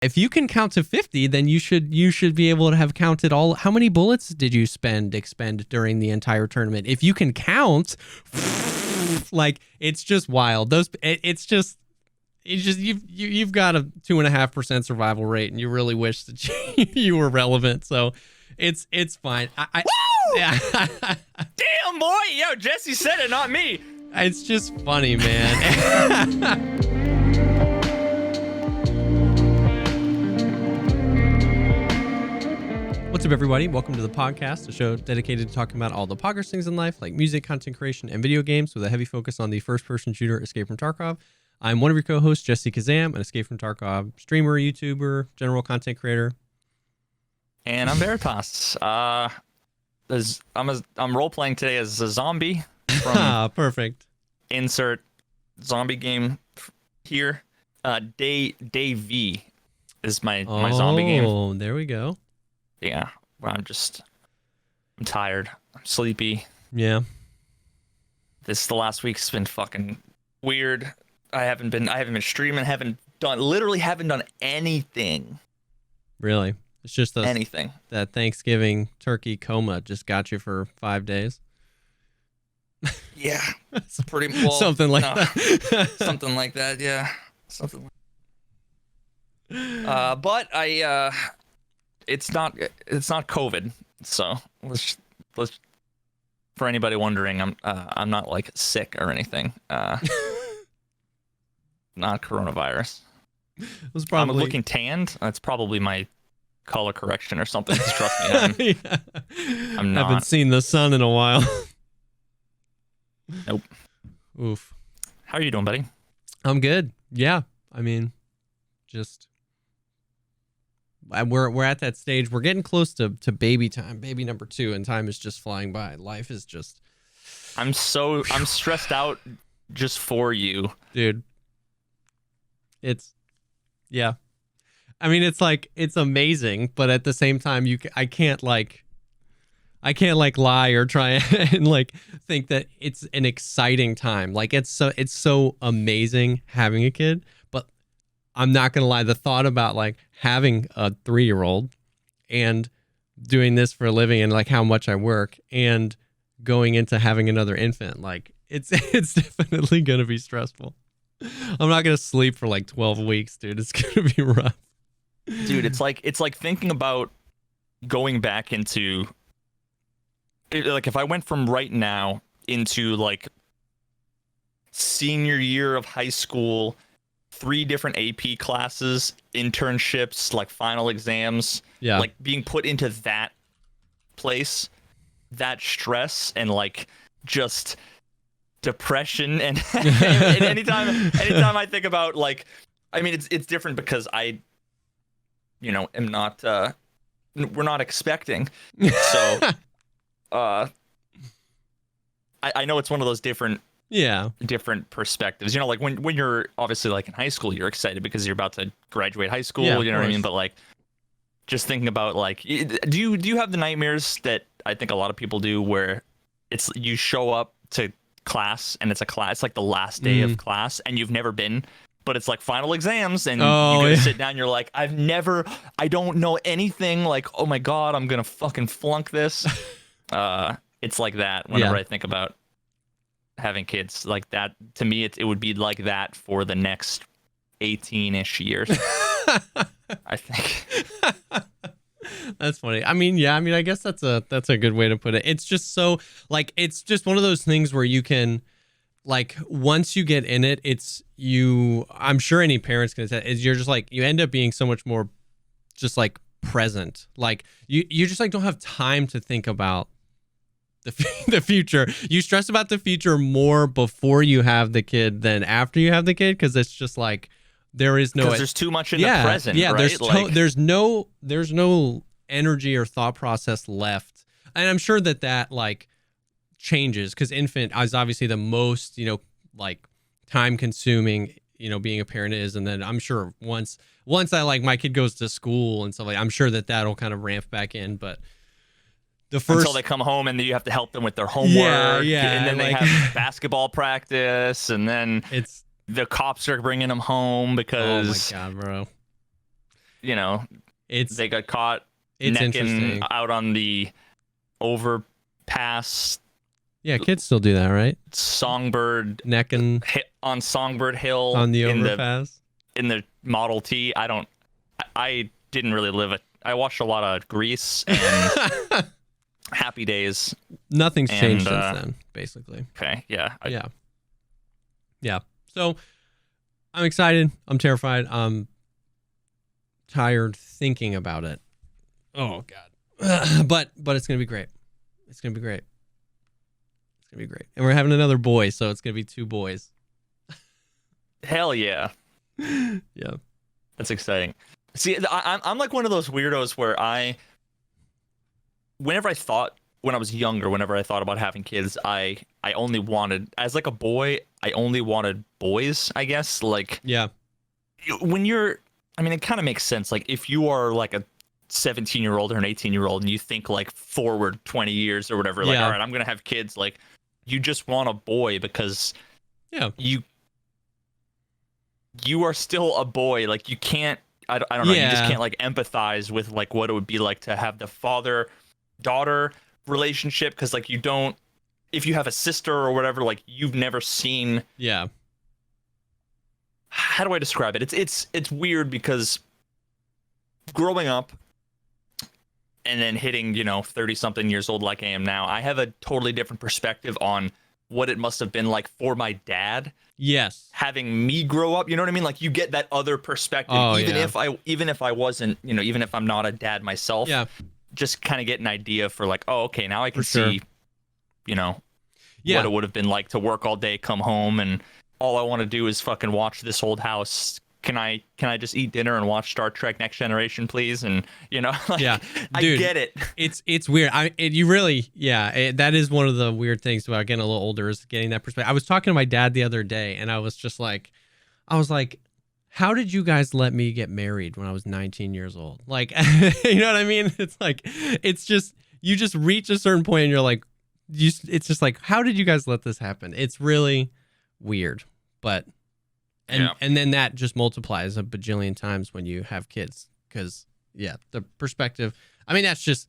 If you can count to 50, then you should be able to have counted all. How many bullets did you expend during the entire tournament? If you can count, like, it's just wild. You've got a 2.5% survival rate, and you really wish that you were relevant. So it's fine. Yeah. Damn, boy. Yo, Jesse said it, not me. It's just funny, man. What's up, everybody? Welcome to the Pogcast, a show dedicated to talking about all the poggers things in life, like music, content creation, and video games, with a heavy focus on the first-person shooter Escape From Tarkov. I'm one of your co-hosts, Jessekazam, an Escape From Tarkov streamer, YouTuber, general content creator. And I'm Veritas. I'm role-playing today as a zombie from perfect. Insert zombie game here. Day V is my zombie game. Oh, there we go. Yeah, I'm tired. I'm sleepy. Yeah. The last week's been fucking weird. I haven't been streaming, haven't done anything. Really? It's just anything. That Thanksgiving turkey coma just got you for 5 days. Yeah. It's pretty well, something like that. Something like that, yeah. But it's not COVID, so let's for anybody wondering, I'm not like sick or anything. Not coronavirus. I'm looking tanned. That's probably my color correction or something. Trust me, I'm not. Haven't seen the sun in a while. Nope. Oof. How are you doing, buddy? I'm good. Yeah. I mean, just we're at that stage. We're getting close to baby time, baby number 2, and time is just flying by. Life is just. I'm stressed out just for you, dude. Yeah. I mean, it's amazing, but at the same time, I can't lie or try and like think that it's an exciting time. Like it's so amazing having a kid, but I'm not gonna lie. The thought about like having a 3-year-old and doing this for a living and like how much I work and going into having another infant, like it's definitely gonna be stressful. I'm not gonna sleep for like 12 weeks, dude. It's gonna be rough. Dude, it's like thinking about going back into, like, if I went from right now into like senior year of high school, 3 different AP classes, internships, like final exams, like being put into that place, that stress and like just depression and anytime I think about, like, I mean, it's different because I, am not we're not expecting, so I know it's one of those different perspectives, like when you're obviously like in high school, you're excited because you're about to graduate high school, you know what I mean, but like just thinking about like, do you have the nightmares that I think a lot of people do, where it's you show up to class and it's like the last day of class and you've never been, but it's like final exams and you gotta sit down, you're like, I don't know anything, like, oh my god, I'm gonna fucking flunk this. It's like that whenever I think about having kids. Like that, to me, it would be like that for the next 18-ish years. I think. That's funny. I mean, I guess that's a good way to put it. It's just so like, it's just one of those things where you can, like, once you get in it, I'm sure any parents can say, is you're just like, you end up being so much more just like present. Like you just like don't have time to think about the future. You stress about the future more before you have the kid than after you have the kid, because it's just like there's too much in the present. Yeah, right? There's no energy or thought process left, and I'm sure that like changes because infant is obviously the most like time consuming being a parent is, and then I'm sure once I like my kid goes to school and stuff like, I'm sure that'll kind of ramp back in, but until they come home and then you have to help them with their homework, and then they have basketball practice, and then the cops are bringing them home because oh my god, bro. they got caught necking out on the overpass. Yeah, kids still do that, right? Songbird necking on Songbird Hill on the overpass in the Model T. I didn't really live it. I watched a lot of Grease and Happy Days. Nothing's changed since then, basically. Okay, yeah. Yeah. So I'm excited. I'm terrified. I'm tired thinking about it. Oh God. But it's gonna be great. It's gonna be great. It's gonna be great. And we're having another boy, so it's gonna be 2 boys. Hell yeah. Yeah. That's exciting. See, I'm like one of those weirdos where whenever I thought when I was younger, whenever I thought about having kids, I only wanted, as like a boy, I only wanted boys, I guess. Like, yeah. When it kind of makes sense. Like, if you are like a 17-year-old or an 18-year-old and you think like forward 20 years or whatever, like, all right, I'm going to have kids. Like, you just want a boy because you are still a boy. Like, you can't, I don't know, you just can't like empathize with like what it would be like to have the father-daughter relationship, because like if you have a sister or whatever, like you've never seen. How do I describe it? It's weird because growing up and then hitting 30 something years old like I am now, I have a totally different perspective on what it must have been like for my dad. Yes. Having me grow up, you know what I mean? Like, you get that other perspective, even if I wasn't, even if I'm not a dad myself. Yeah. Just kind of get an idea for like, oh, okay, now I can see, what it would have been like to work all day, come home, and all I want to do is fucking watch this old house. Can I just eat dinner and watch Star Trek Next Generation, please? And like, yeah, I dude, get it. It's weird. That is one of the weird things about getting a little older, is getting that perspective. I was talking to my dad the other day, and I was like, how did you guys let me get married when I was 19 years old? Like, you know what I mean? It's like, it's just, you just reach a certain point and you're like, it's just like, how did you guys let this happen? It's really weird, but. And then that just multiplies a bajillion times when you have kids, because the perspective. I mean, that's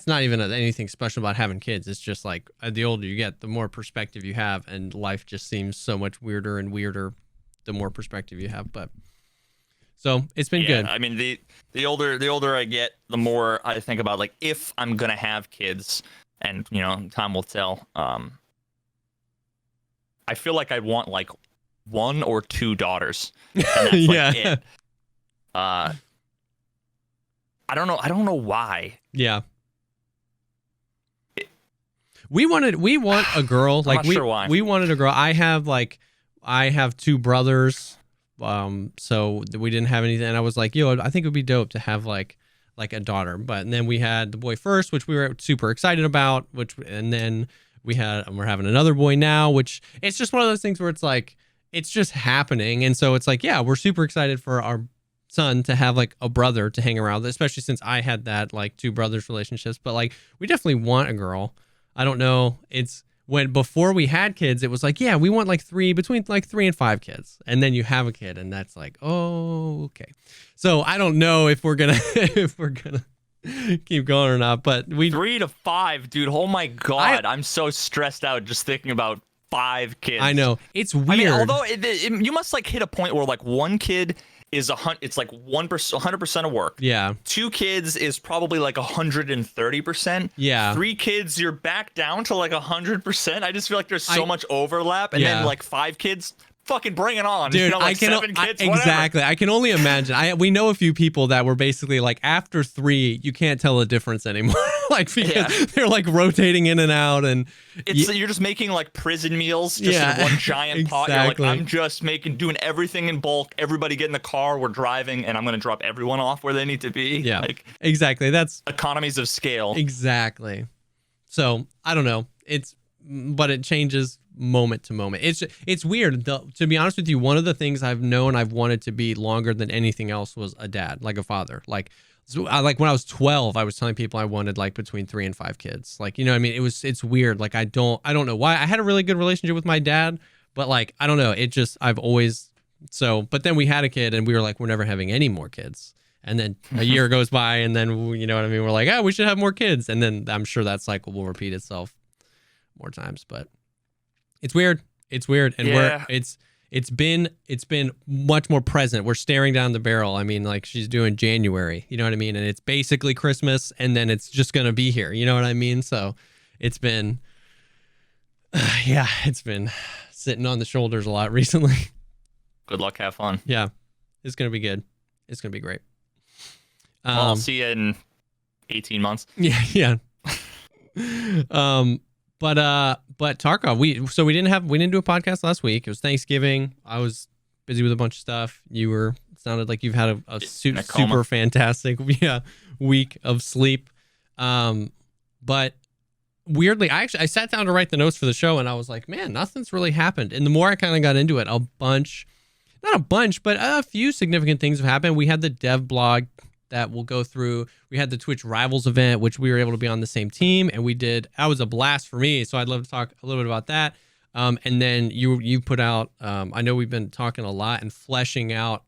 not even anything special about having kids. It's just like the older you get, the more perspective you have, and life just seems so much weirder and weirder the more perspective you have. But so it's been good. I mean, the older I get, the more I think about like, if I'm gonna have kids, and time will tell. I feel like I'd want like 1 or 2 daughters. And that's like it. I don't know why. Yeah. We want a girl. Like, I'm not sure why. We wanted a girl. I have 2 brothers. So we didn't have anything. And I was like, I think it would be dope to have like a daughter. But then we had the boy first, which we were super excited about, and then we're having another boy now, which it's just one of those things where it's like, it's just happening. And so it's like, we're super excited for our son to have like a brother to hang around with, especially since I had that like 2 brothers relationships. But like, we definitely want a girl. I don't know. It's before we had kids, it was like, we want like between 3 and 5 kids. And then you have a kid, and that's like, oh, okay. So I don't know if we're gonna keep going or not, but 3 to 5, dude. Oh my God. I'm so stressed out just thinking about 5 kids. I know, it's weird. I mean, although you must like hit a point where like 1 kid is it's like 100% of work. Yeah. 2 kids is probably like 130%. Yeah. 3 kids, you're back down to like 100%. I just feel like there's so much overlap, and then like 5 kids. Fucking bring it on, dude. Like 7 kids, exactly. I can only imagine. We know a few people that were basically like, after 3, you can't tell the difference anymore. Like, because they're like rotating in and out, and you're just making like prison meals just in one giant pot. You're like, I'm just doing everything in bulk. Everybody get in the car. We're driving, and I'm gonna drop everyone off where they need to be. Yeah, like, exactly. That's economies of scale. Exactly. So I don't know. But it changes moment to moment. It's weird. To be honest with you, one of the things I've known I've wanted to be longer than anything else was a dad, like a father. Like when I was 12, I was telling people I wanted like between 3 and 5 kids. Like, you know what I mean? It's weird. Like, I don't know why. I had a really good relationship with my dad, but like, I don't know. But then we had a kid, and we were like, we're never having any more kids. And then a year goes by, and then, you know what I mean? We're like, we should have more kids. And then I'm sure that cycle will repeat itself more times. But it's weird. It's weird. And it's been much more present. We're staring down the barrel. I mean, like, she's doing January, you know what I mean? And it's basically Christmas, and then it's just going to be here. You know what I mean? So it's been, it's been sitting on the shoulders a lot recently. Good luck. Have fun. Yeah. It's going to be good. It's going to be great. Well, I'll see you in 18 months. Yeah. But Tarkov, we didn't do a podcast last week. It was Thanksgiving. I was busy with a bunch of stuff. Sounded like you've had a super fantastic week of sleep. But weirdly, I sat down to write the notes for the show, and I was like, man, nothing's really happened. And the more I kind of got into it, not a bunch, but a few significant things have happened. We had the dev blog that we'll go through. We had the Twitch Rivals event, which we were able to be on the same team, and that was a blast for me. So I'd love to talk a little bit about that. And then you put out, I know we've been talking a lot and fleshing out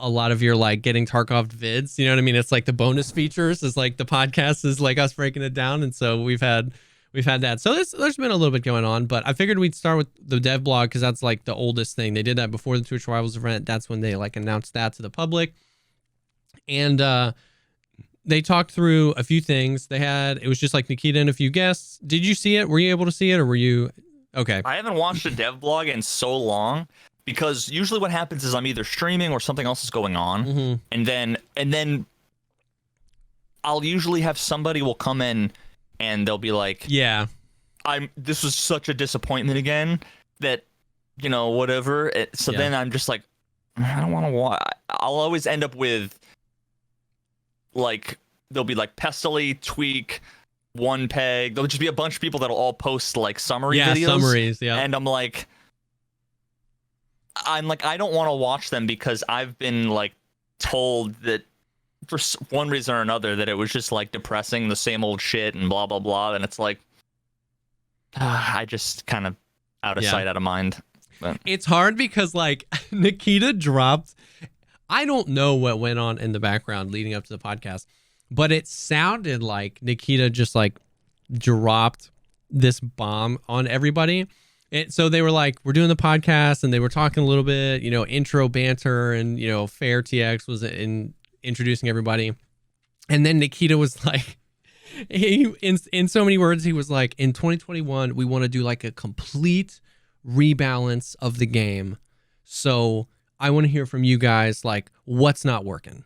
a lot of your like getting Tarkov vids. You know what I mean? It's like the bonus features is like the podcast is like us breaking it down. And so we've had that. So there's been a little bit going on, but I figured we'd start with the dev blog because that's like the oldest thing. They did that before the Twitch Rivals event. That's when they like announced that to the public. And they talked through a few things. It was just like Nikita and a few guests. Did you see it? Were you able to see it, or were you okay? I haven't watched a dev blog in so long because usually what happens is I'm either streaming or something else is going on, mm-hmm. and then I'll usually have somebody will come in and they'll be like, "Yeah, this was such a disappointment again that whatever." Then I'm just like, I don't want to watch. I'll always end up with. Like there'll be like Pestily, Tweak, One Peg. There'll just be a bunch of people that'll all post like videos. Summaries, yeah. And I'm like, I don't want to watch them because I've been like told that for one reason or another that it was just like depressing, the same old shit and blah blah blah. And it's like, I just kind of out of sight, out of mind. But it's hard because like Nikita dropped. I don't know what went on in the background leading up to the podcast, but it sounded like Nikita just like dropped this bomb on everybody. So they were like, we're doing the podcast, and they were talking a little bit, intro banter, and, Fair TX was introducing everybody. And then Nikita was like, in so many words, he was like, in 2021, we want to do like a complete rebalance of the game. So I want to hear from you guys, like, what's not working?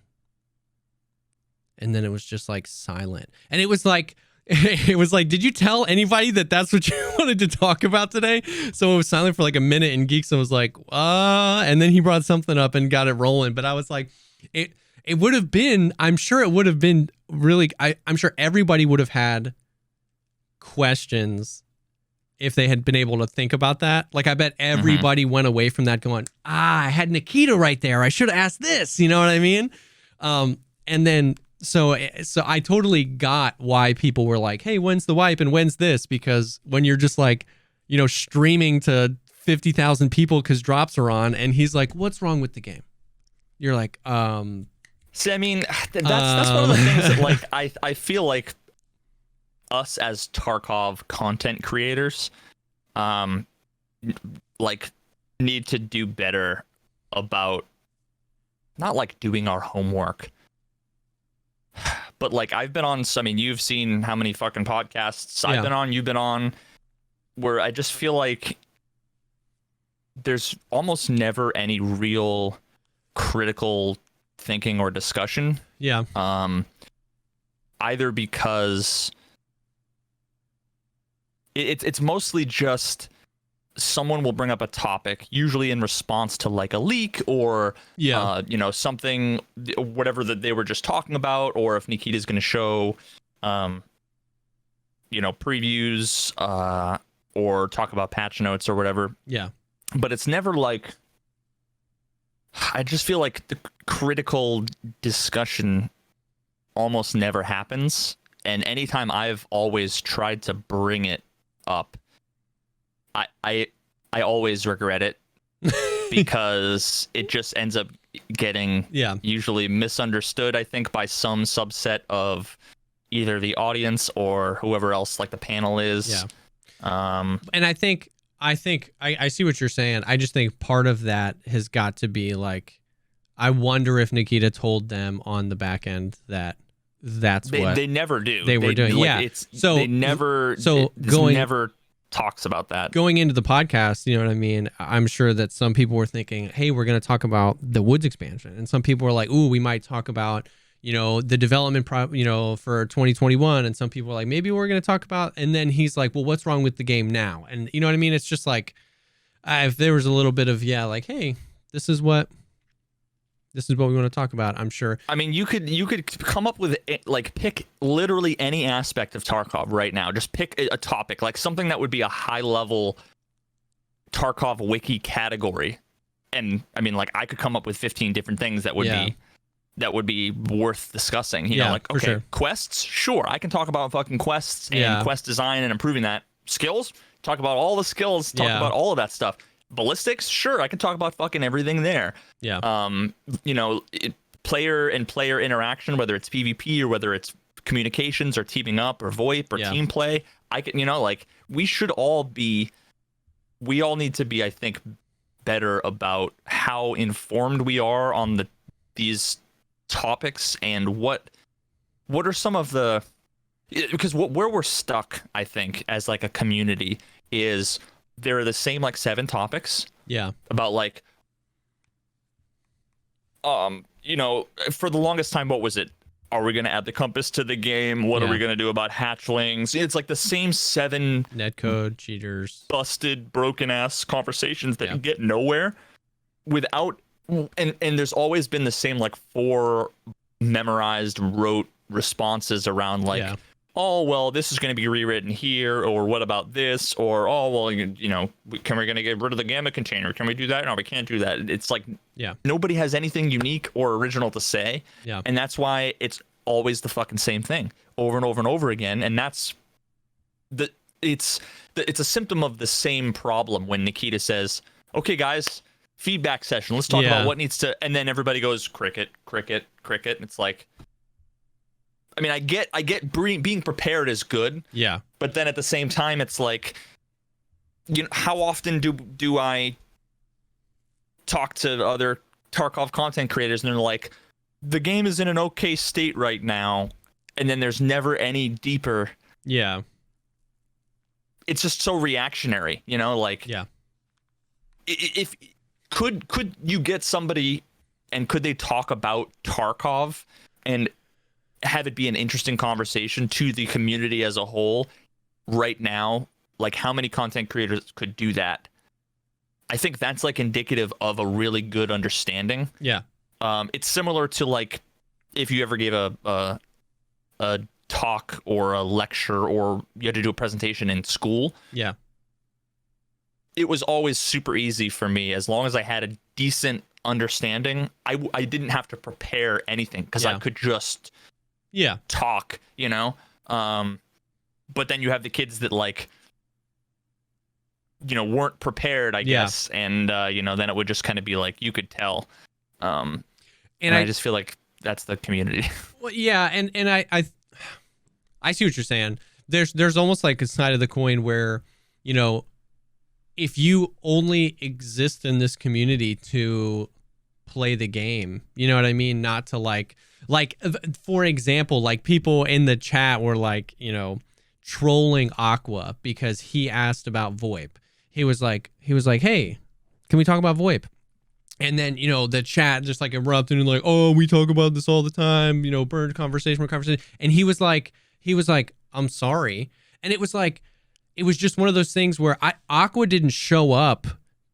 And then it was just like silent. And it was like, did you tell anybody that that's what you wanted to talk about today? So it was silent for like a minute, and Geekson was like, and then he brought something up and got it rolling. But I was like, it would have been, I'm sure it would have been really, I'm sure everybody would have had questions if they had been able to think about that. Like, I bet everybody went away from that going, I had Nikita right there. I should have asked this. You know what I mean? And then, so I totally got why people were like, hey, when's the wipe and when's this? Because when you're just like, streaming to 50,000 people because drops are on, and he's like, what's wrong with the game? You're like, See, I mean, that's one of the things that, like, I feel like us as Tarkov content creators, like, need to do better about not like doing our homework, but like I've been on. I mean, you've seen how many fucking podcasts I've been on. You've been on, where I just feel like there's almost never any real critical thinking or discussion. Yeah. Either because it's mostly just someone will bring up a topic, usually in response to like a leak or something, whatever that they were just talking about, or if Nikita's going to show previews or talk about patch notes or whatever. Yeah. But it's never like, I just feel like the critical discussion almost never happens. And anytime I've always tried to bring it up, I always regret it because it just ends up getting usually misunderstood, I think, by some subset of either the audience or whoever else like the panel is. And I think I see what you're saying. I just think part of that has got to be like, I wonder if Nikita told them on the back end that that's what they never do. They were doing. Like, they never talks about that. Going into the podcast, you know what I mean? I'm sure that some people were thinking, hey, we're going to talk about the Woods expansion. And some people were like, ooh, we might talk about, the development, for 2021. And some people were like, maybe we're going to talk about, and then he's like, well, what's wrong with the game now? And you know what I mean? It's just like, if there was a little bit of, like, hey, this is what we want to talk about, I'm sure. I mean, you could come up with, like, pick literally any aspect of Tarkov right now. Just pick a topic, like something that would be a high-level Tarkov wiki category. And, I mean, like, I could come up with 15 different things that would be worth discussing. You know, like, okay, sure. Quests? Sure, I can talk about fucking quests and quest design and improving that. Skills? Talk about all the skills, talk about all of that stuff. Ballistics, sure, I can talk about fucking everything there. Player and player interaction, whether it's PvP or whether it's communications or teaming up or VoIP or team play. I can, like, we all need to be, I think, better about how informed we are on these topics and what are some of the, because where we're stuck, I think, as like a community is, there are the same like 7 topics. About like, for the longest time, what was it? Are we going to add the compass to the game? What are we going to do about hatchlings? It's like the same 7 netcode cheaters, busted, broken ass conversations that get nowhere without. And there's always been the same like 4 memorized, rote responses around like. Oh, well, this is going to be rewritten here, or what about this, or, oh, well, can we going to get rid of the gamma container? Can we do that? No, we can't do that. It's like, nobody has anything unique or original to say. And that's why it's always the fucking same thing over and over and over again. And that's it's a symptom of the same problem when Nikita says, okay, guys, feedback session. Let's talk about what needs to, and then everybody goes cricket, cricket, cricket. And it's like, I mean, I get being prepared is good. But then at the same time, it's like, how often do I talk to other Tarkov content creators and they're like, the game is in an okay state right now, and then there's never any deeper. It's just so reactionary, like. If could you get somebody, and could they talk about Tarkov and have it be an interesting conversation to the community as a whole right now? Like, how many content creators could do that? I think that's like indicative of a really good understanding. It's similar to like if you ever gave a talk or a lecture, or you had to do a presentation in school. It was always super easy for me, as long as I had a decent understanding. I didn't have to prepare anything, because I could just talk, but then you have the kids that like, weren't prepared, I guess, and then it would just kind of be like, you could tell, and I just feel like that's the community. Well, and I see what you're saying. There's almost like a side of the coin where, if you only exist in this community to play the game, you know what I mean, not to like for example, like people in the chat were like, trolling Aqua because he asked about VoIP. He was like, hey, can we talk about VoIP? And then, the chat just like erupted and like, oh, we talk about this all the time, burn conversation. And he was like, I'm sorry. And it was like, it was just one of those things where Aqua didn't show up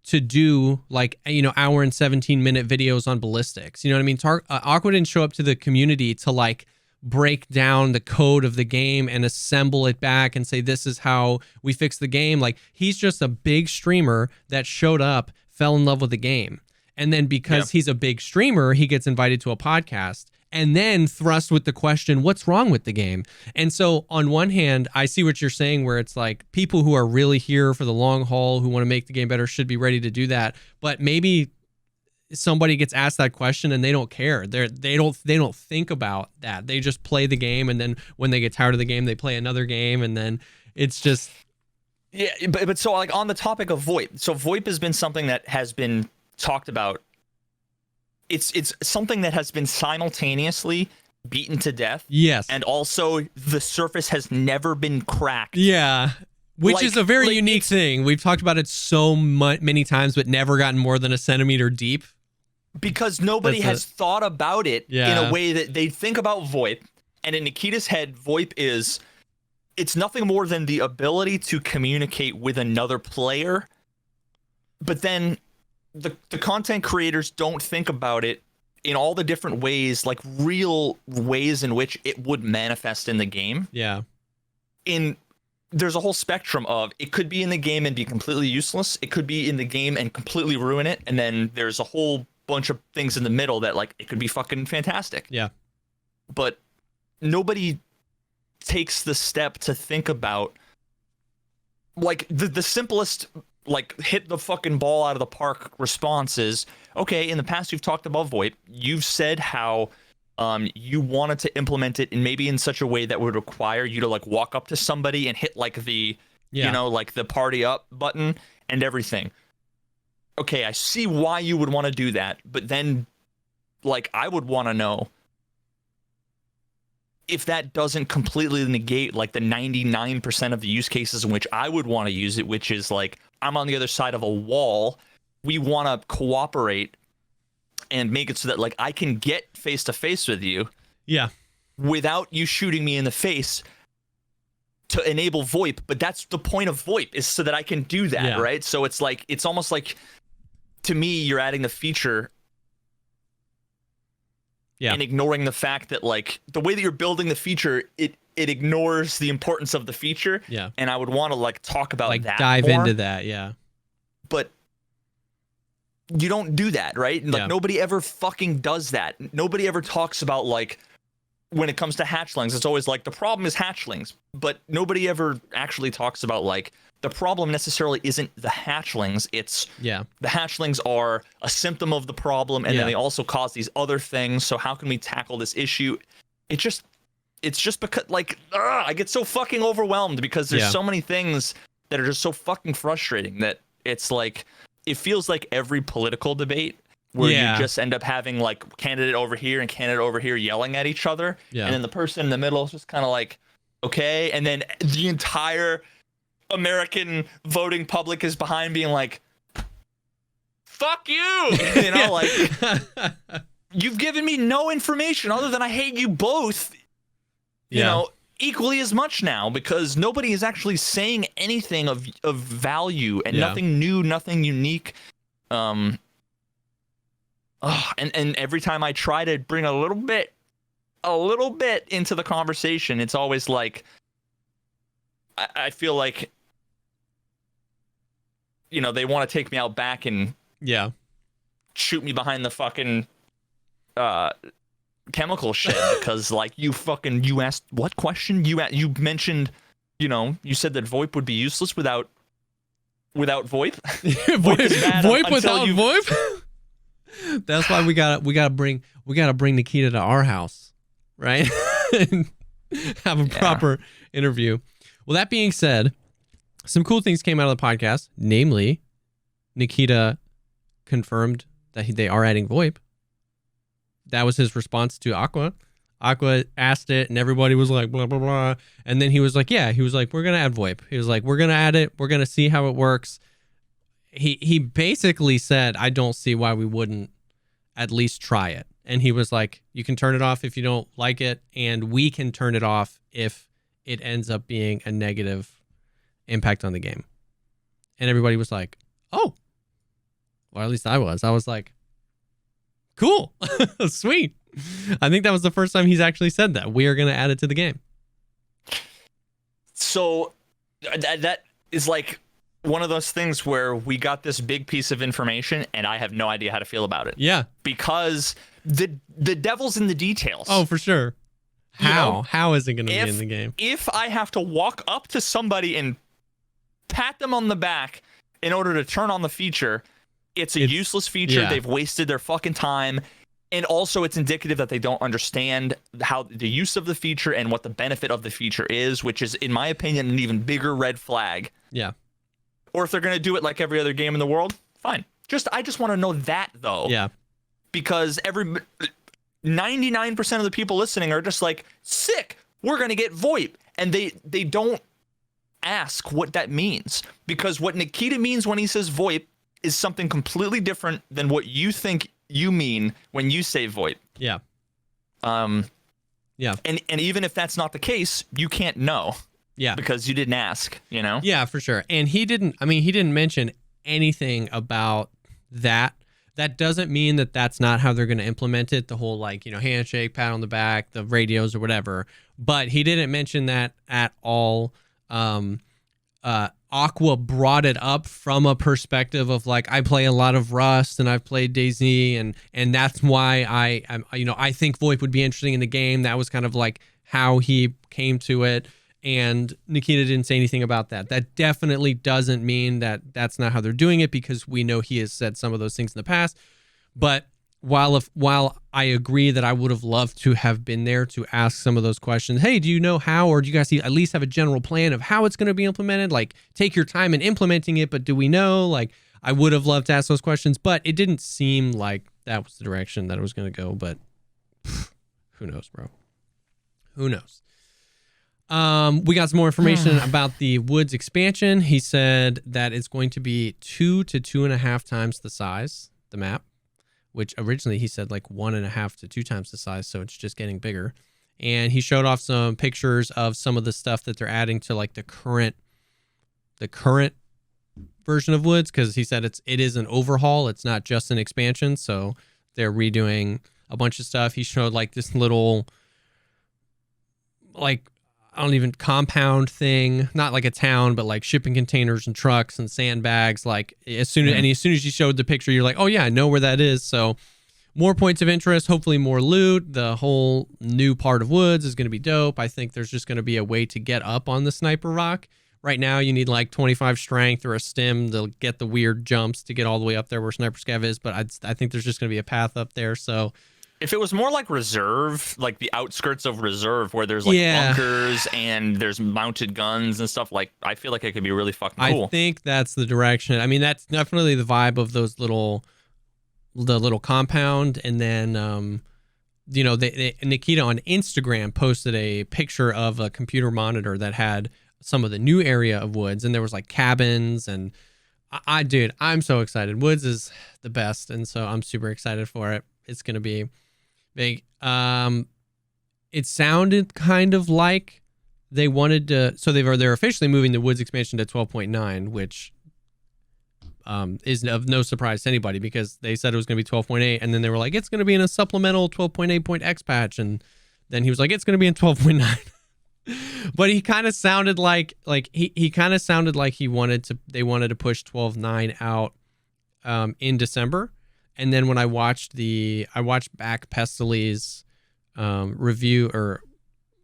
to do like, hour and 17-minute videos on ballistics. You know what I mean? Aqua didn't show up to the community to like break down the code of the game and assemble it back and say, this is how we fix the game. Like, he's just a big streamer that showed up, fell in love with the game. And then because he's a big streamer, he gets invited to a podcast and then thrust with the question, what's wrong with the game? And so on one hand, I see what you're saying, where it's like people who are really here for the long haul, who want to make the game better, should be ready to do that. But maybe somebody gets asked that question and they don't care. They don't think about that. They just play the game, and then when they get tired of the game, they play another game, and then it's just but so like on the topic of VoIP. So VoIP has been something that has been talked about. It's something that has been simultaneously beaten to death. Yes. And also the surface has never been cracked. Yeah. Which is a very unique thing. We've talked about it so many times, but never gotten more than a centimeter deep. Because nobody has thought about it in a way that they think about VoIP. And in Nikita's head, VoIP it's nothing more than the ability to communicate with another player. But then the content creators don't think about it in all the different ways, like real ways in which it would manifest in the game. Yeah. There's a whole spectrum of it could be in the game and be completely useless. It could be in the game and completely ruin it. And then there's a whole bunch of things in the middle that like it could be fucking fantastic. Yeah. But nobody takes the step to think about like the simplest like hit the fucking ball out of the park response is, okay, in the past you've talked about VoIP. You've said how you wanted to implement it and maybe in such a way that would require you to like walk up to somebody and hit like the like the party up button and everything. Okay, I see why you would want to do that, but then like I would want to know if that doesn't completely negate like the 99% of the use cases in which I would want to use it, which is like I'm on the other side of a wall. We want to cooperate and make it so that like I can get face to face with you. Yeah. Without you shooting me in the face to enable VoIP. But that's the point of VoIP, is so that I can do that, right? So it's like, it's almost like, to me, you're adding the feature and ignoring the fact that like the way that you're building the feature, it ignores the importance of the feature. Yeah. And I would want to like talk about like that dive more. into that. Yeah. But you don't do that, right? Like nobody ever fucking does that. Nobody ever talks about like when it comes to hatchlings, it's always like the problem is hatchlings, but nobody ever actually talks about like the problem necessarily isn't the hatchlings. It's the hatchlings are a symptom of the problem, and then they also cause these other things. So how can we tackle this issue? It's just because like I get so fucking overwhelmed because there's so many things that are just so fucking frustrating that it's like it feels like every political debate where you just end up having like candidate over here and candidate over here yelling at each other. Yeah. And then the person in the middle is just kind of like, okay. And then the entire American voting public is behind being like, fuck you. You know, like you've given me no information other than I hate you both, you know, equally as much now, because nobody is actually saying anything of value and nothing new, nothing unique. And every time I try to bring a little bit into the conversation, it's always like, I feel like, you know, they want to take me out back and shoot me behind the fucking chemical shed because like you asked what question you mentioned, you know, you said that VoIP would be useless without VoIP. VoIP without VoIP. That's why we gotta bring Nikita to our house, right? And have a proper interview. Well, that being said, some cool things came out of the podcast. Namely, Nikita confirmed that they are adding VoIP. That was his response to Aqua. Aqua asked it, and everybody was like, blah, blah, blah. And then he was like, we're going to add VoIP. He was like, we're going to add it. We're going to see how it works. He basically said, I don't see why we wouldn't at least try it. And he was like, you can turn it off if you don't like it, and we can turn it off if it ends up being a negative impact on the game. And everybody was like, oh. Well, at least I was. I was like, cool. Sweet. I think that was the first time he's actually said that. We are going to add it to the game. So that is like one of those things where we got this big piece of information and I have no idea how to feel about it. Yeah. Because the devil's in the details. Oh, for sure. How is it going to be in the game? If I have to walk up to somebody and pat them on the back in order to turn on the feature, It's a useless feature. They've wasted their fucking time. And also, it's indicative that they don't understand how the use of the feature and what the benefit of the feature is, which is, in my opinion, an even bigger red flag. Yeah. Or if they're going to do it like every other game in the world, fine. I just want to know that, though. Yeah. Because 99% of the people listening are just like, sick, we're going to get VoIP. And they don't ask what that means. Because what Nikita means when he says VoIP is something completely different than what you think you mean when you say VoIP. Yeah. Yeah. And even if that's not the case, you can't know. Yeah. Because you didn't ask, you know? Yeah, for sure. And he didn't mention anything about that. That doesn't mean that that's not how they're going to implement it. The whole, like, you know, handshake, pat on the back, the radios or whatever. But he didn't mention that at all. Aqua brought it up from a perspective of, like, I play a lot of Rust and I've played DayZ, and that's why I think VoIP would be interesting in the game. That was kind of like how he came to it. And Nikita didn't say anything about that. That definitely doesn't mean that that's not how they're doing it, because we know he has said some of those things in the past. But while I agree that I would have loved to have been there to ask some of those questions, hey, do you know how, or do you guys at least have a general plan of how it's going to be implemented? Like, take your time in implementing it, but do we know? Like, I would have loved to ask those questions, but it didn't seem like that was the direction that it was going to go. But who knows, bro? Who knows? We got some more information about the Woods expansion. He said that it's going to be 2 to 2.5 times the size, the map, which originally he said like 1.5 to 2 times the size. So it's just getting bigger. And he showed off some pictures of some of the stuff that they're adding to, like, the current version of Woods. Cause he said it is an overhaul. It's not just an expansion. So they're redoing a bunch of stuff. He showed, like, this little, like, compound thing, not like a town, but like shipping containers and trucks and sandbags. Like, as soon as you showed the picture, you're like, oh yeah, I know where that is. So more points of interest, hopefully more loot. The whole new part of Woods is going to be dope. I think there's just going to be a way to get up on the sniper rock. Right now you need like 25 strength or a stim to get the weird jumps to get all the way up there where Sniper Scav is. But I think there's just going to be a path up there. So if it was more like Reserve, like the outskirts of Reserve, where there's like bunkers and there's mounted guns and stuff, like, I feel like it could be really fucking cool. I think that's the direction. I mean, that's definitely the vibe of the little compound. And then, Nikita on Instagram posted a picture of a computer monitor that had some of the new area of Woods, and there was like cabins, and dude, I'm so excited. Woods is the best, and so I'm super excited for it. It's gonna be big. It sounded kind of like they wanted to, so they're officially moving the Woods expansion to 12.9, which is of no surprise to anybody, because they said it was going to be 12.8, and then they were like, it's going to be in a supplemental 12.8.x patch, and then he was like, it's going to be in 12.9. But he kind of sounded like he kind of sounded like they wanted to push 12.9 out in December. And then when I watched back Pestely's review or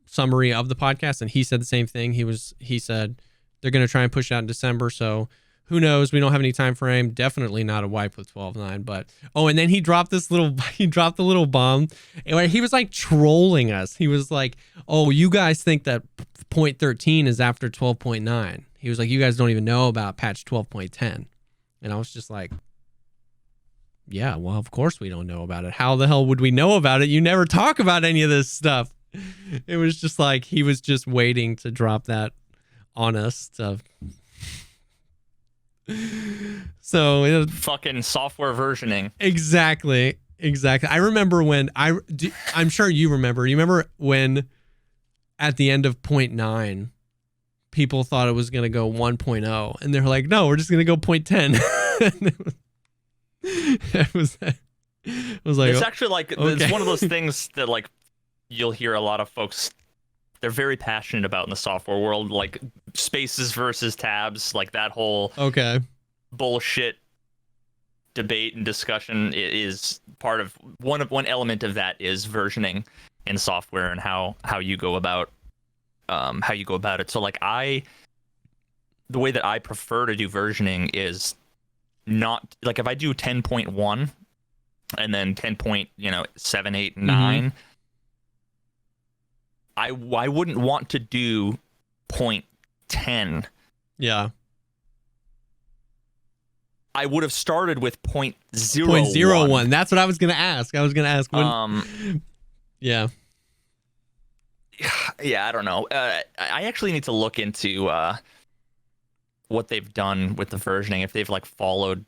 summary of the podcast, and he said the same thing. He said they're going to try and push it out in December. So who knows? We don't have any time frame. Definitely not a wipe with 12.9. But and then he dropped the little bomb, and he was like trolling us. He was like, "Oh, you guys think that 0.13 is after 12.9?" He was like, "You guys don't even know about patch 12.10." And I was just like, yeah, well, of course we don't know about it. How the hell would we know about it? You never talk about any of this stuff. It was just like he was just waiting to drop that on us. So fucking software versioning. Exactly. I remember when I'm sure you remember. You remember when at the end of 0.9, people thought it was going to go 1.0, and they're like, no, we're just going to go 0.10. It was like, it's actually like, okay. It's one of those things that, like, you'll hear a lot of folks, they're very passionate about in the software world, like spaces versus tabs, like that whole bullshit debate and discussion is part of one element of that is versioning in software and how you go about it. So like the way that I prefer to do versioning is not like if I do 10.1 and then 10.7, 8, 9, I wouldn't want to do 0.10. Yeah. I would have started with 0.01. 0.01. That's what I was gonna ask. When. Yeah. Yeah, I don't know. I actually need to look into what they've done with the versioning. If they've like followed,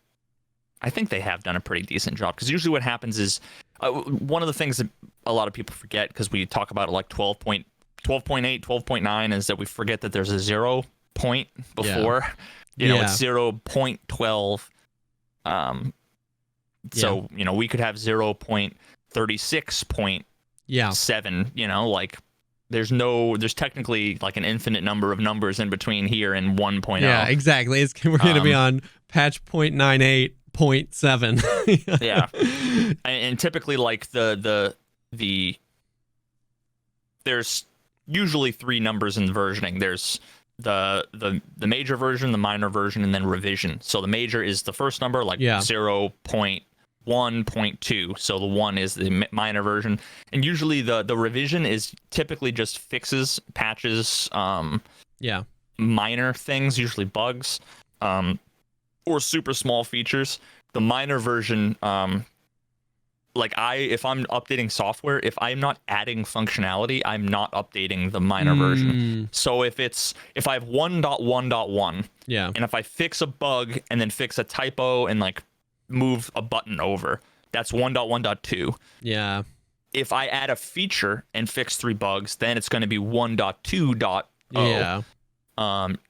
I think they have done a pretty decent job. Because usually what happens is one of the things that a lot of people forget, because we talk about it like 12.8, 12.9, is that we forget that there's a 0 point before. Yeah. It's 0.12. So we could have 0.36.7. Like there's technically like an infinite number of numbers in between here and 1.0. Yeah, exactly. We're going to be on patch 0.98.7. Yeah. And typically like the there's usually 3 numbers in the versioning. There's the major version, the minor version, and then revision. So the major is the first number, like 0.1, 0.2. So the 1 is the minor version. And usually the revision is typically just fixes, patches, minor things, usually bugs, or super small features. The minor version, if I'm updating software, if I'm not adding functionality, I'm not updating the minor version. So if I have 1.1.1, and if I fix a bug and then fix a typo and like move a button over, that's 1.1.2. Yeah. If I add a feature and fix 3 bugs, then it's going to be 1.2.0. Yeah.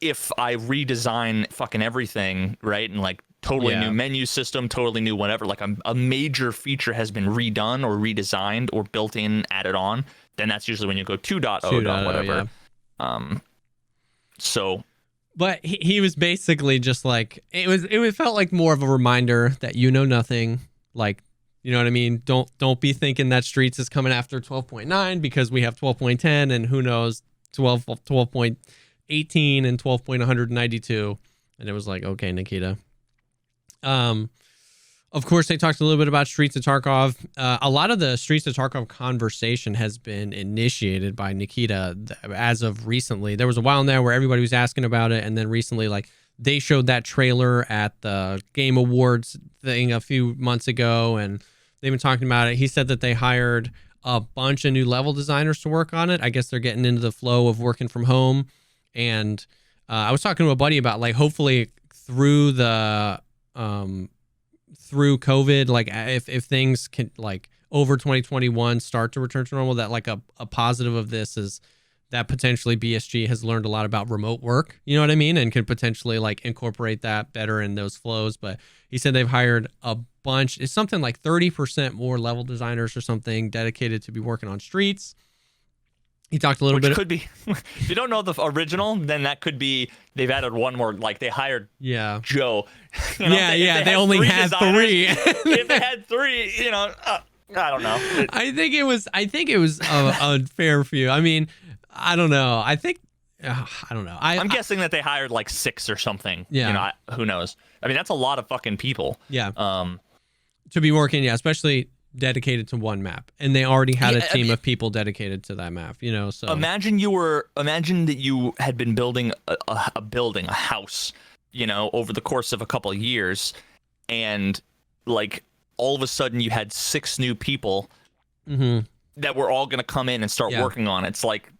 If I redesign fucking everything, right, and like totally new menu system, totally new whatever, like a major feature has been redone or redesigned or built in, added on, then that's usually when you go 2.0. Whatever. Yeah. But he was basically just like, it felt like more of a reminder that you know nothing. Like, you know what I mean? Don't be thinking that Streets is coming after 12.9 because we have 12.10 and who knows 12.18 and 12.192. And it was like, okay, Nikita. Of course, they talked a little bit about Streets of Tarkov. A lot of the Streets of Tarkov conversation has been initiated by Nikita as of recently. There was a while now where everybody was asking about it, and then recently, like, they showed that trailer at the Game Awards thing a few months ago, and they've been talking about it. He said that they hired a bunch of new level designers to work on it. I guess they're getting into the flow of working from home, and I was talking to a buddy about, like, hopefully through the through COVID, like if things can, like, over 2021 start to return to normal, that like a positive of this is that potentially BSG has learned a lot about remote work, you know what I mean, and could potentially like incorporate that better in those flows. But he said they've hired a bunch, it's something like 30% more level designers or something dedicated to be working on Streets. He talked a little bit. Which could be, if you don't know the original, then that could be, they've added one more, like they hired Joe. They only had 3. If they had 3, I don't know. I think it was a fair few. I mean, I don't know. I don't know. I'm guessing that they hired like 6 or something. Yeah. Who knows? I mean, that's a lot of fucking people. Yeah. To be working, especially dedicated to one map, and they already had a team of people dedicated to that map, so imagine that you had been building a house, over the course of a couple of years, and like all of a sudden you had 6 new people that were all going to come in and start working on it. It's like,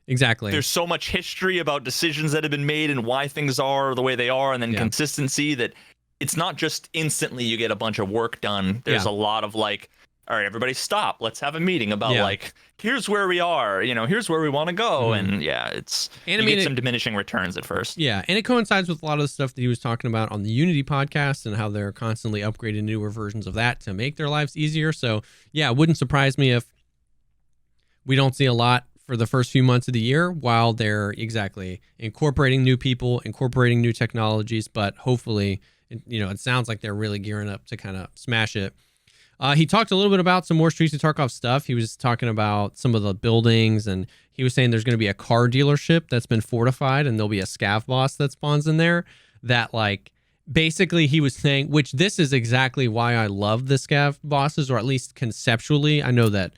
exactly, there's so much history about decisions that have been made and why things are the way they are, and then consistency, that it's not just instantly you get a bunch of work done. There's a lot of like, all right, everybody stop. Let's have a meeting about like, here's where we are, here's where we want to go. And you get some diminishing returns at first. Yeah. And it coincides with a lot of the stuff that he was talking about on the Unity podcast and how they're constantly upgrading newer versions of that to make their lives easier. So yeah, it wouldn't surprise me if we don't see a lot for the first few months of the year while they're incorporating new people, incorporating new technologies, but hopefully, it sounds like they're really gearing up to kind of smash it. He talked a little bit about some more Streets of Tarkov stuff. He was talking about some of the buildings, and he was saying there's going to be a car dealership that's been fortified, and there'll be a scav boss that spawns in there that, like, basically he was saying, which this is exactly why I love the scav bosses, or at least conceptually. I know that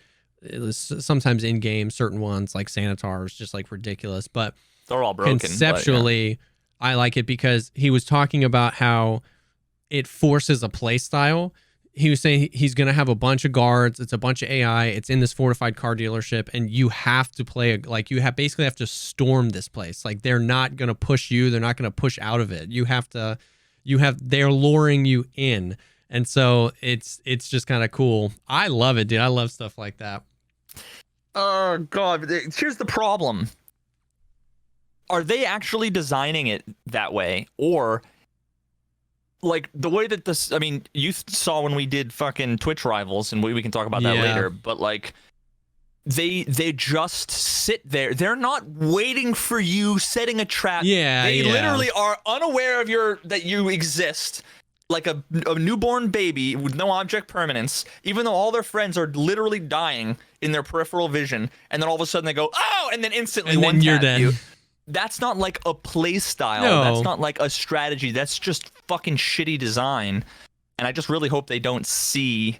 sometimes in game, certain ones like Sanitar is just like ridiculous, but they're all broken. Conceptually, I like it because he was talking about how it forces a play style. He was saying he's going to have a bunch of guards. It's a bunch of AI. It's in this fortified car dealership, and you have to play basically have to storm this place. Like, they're not going to push you. They're not going to push out of it. They're luring you in. And so it's just kind of cool. I love it, dude. I love stuff like that. Oh God. Here's the problem. Are they actually designing it that way? Or like the way that this, I mean, you saw when we did fucking Twitch Rivals, and we can talk about that later, but like they just sit there. They're not waiting for you setting a trap. They literally are unaware of that you exist, like a newborn baby with no object permanence, even though all their friends are literally dying in their peripheral vision, and then all of a sudden they go, oh, and then instantly one you're dead. You. That's not like a play style. No. That's not like a strategy. That's just fucking shitty design. And I just really hope they don't see.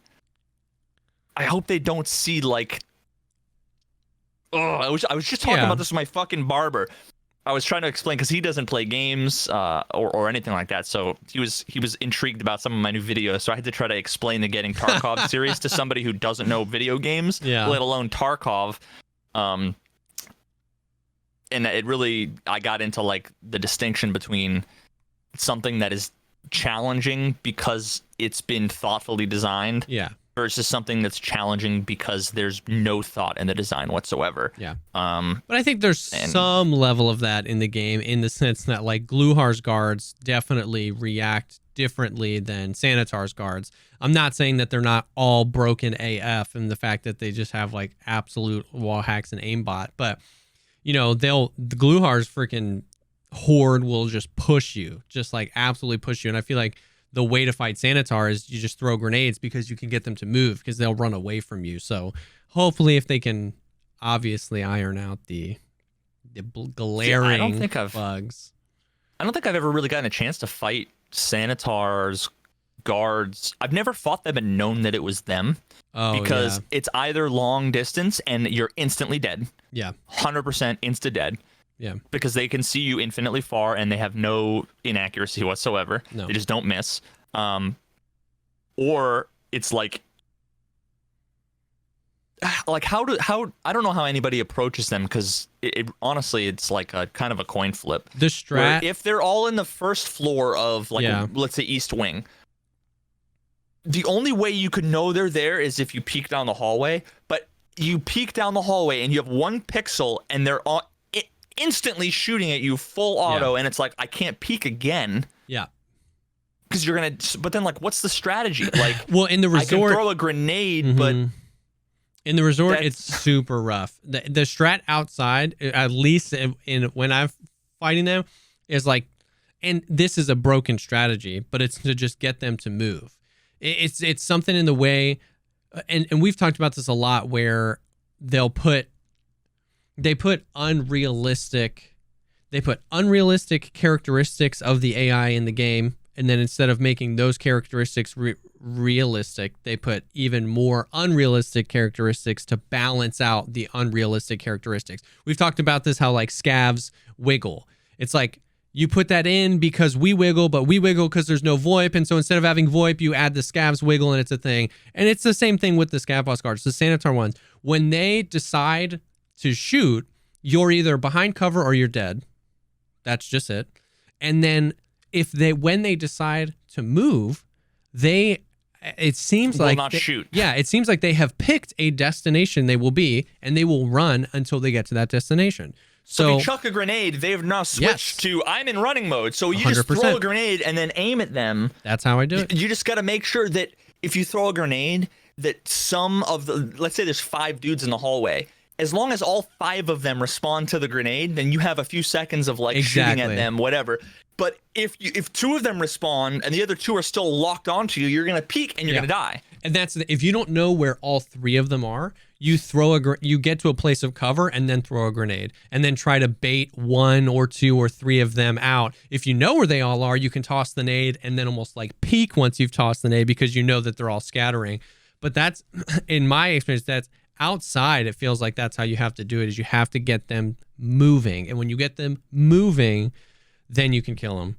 I hope they don't see like. Oh, I was just talking about this with my fucking barber. I was trying to explain because he doesn't play games or anything like that. So he was intrigued about some of my new videos. So I had to try to explain the Getting Tarkov series to somebody who doesn't know video games, let alone Tarkov. And it really, I got into like the distinction between something that is challenging because it's been thoughtfully designed, versus something that's challenging because there's no thought in the design whatsoever. But I think there's some level of that in the game, in the sense that like Gluhar's guards definitely react differently than Sanitar's guards. I'm not saying that they're not all broken AF, and the fact that they just have like absolute wall hacks and aimbot, but you know, the Gluhar's freaking horde will just push you, just like absolutely push you. And I feel like the way to fight Sanitar is you just throw grenades because you can get them to move because they'll run away from you. So hopefully if they can obviously iron out the glaring bugs. I don't think I've ever really gotten a chance to fight Sanitar's guards. I've never fought them and known that it was them. Because it's either long distance and you're instantly dead. 100% insta dead. Because they can see you infinitely far and they have no inaccuracy whatsoever. They just don't miss. Or it's like how I don't know how anybody approaches them, because it honestly it's like a kind of a coin flip. The strat, if they're all in the first floor of like let's say East Wing, the only way you could know they're there is if you peek down the hallway. But you peek down the hallway and you have one pixel and they're instantly shooting at you full auto, and it's like, I can't peek again. Because you're gonna. But then, like, what's the strategy? Like, well, in the resort, I can throw a grenade, but in the resort, it's super rough. The strat outside, at least in when I'm fighting them, is like, and this is a broken strategy, but it's to just get them to move. It's something in the way, and we've talked about this a lot, where they put unrealistic characteristics of the AI in the game, and then instead of making those characteristics realistic, they put even more unrealistic characteristics to balance out the unrealistic characteristics. We've talked about this, how like scavs wiggle. It's like, you put that in because we wiggle, but we wiggle because there's no VOIP. And so instead of having VOIP, you add the scavs wiggle, and it's a thing. And it's the same thing with the scav boss guards, the Sanitar ones. When they decide to shoot, you're either behind cover or you're dead. That's just it. And then when they decide to move, it seems like not shoot. Yeah, it seems like they have picked a destination they will be, and they will run until they get to that destination. So if you chuck a grenade, they've now switched to I'm in running mode. So you 100%. Just throw a grenade and then aim at them. That's how I do it. You just got to make sure that if you throw a grenade, that some of the, let's say there's 5 dudes in the hallway. As long as all 5 of them respond to the grenade, then you have a few seconds of like shooting at them, whatever. But if 2 of them respond and the other 2 are still locked onto you, you're gonna peek and you're gonna die. and that's if you don't know where all three of them are, you you get to a place of cover and then throw a grenade and then try to bait one or two or three of them out. If you know where they all are, you can toss the nade and then almost like peek once you've tossed the nade because you know that they're all scattering. But that's, in my experience, that's outside. It feels like that's how you have to do it, is you have to get them moving. And when you get them moving, then you can kill them.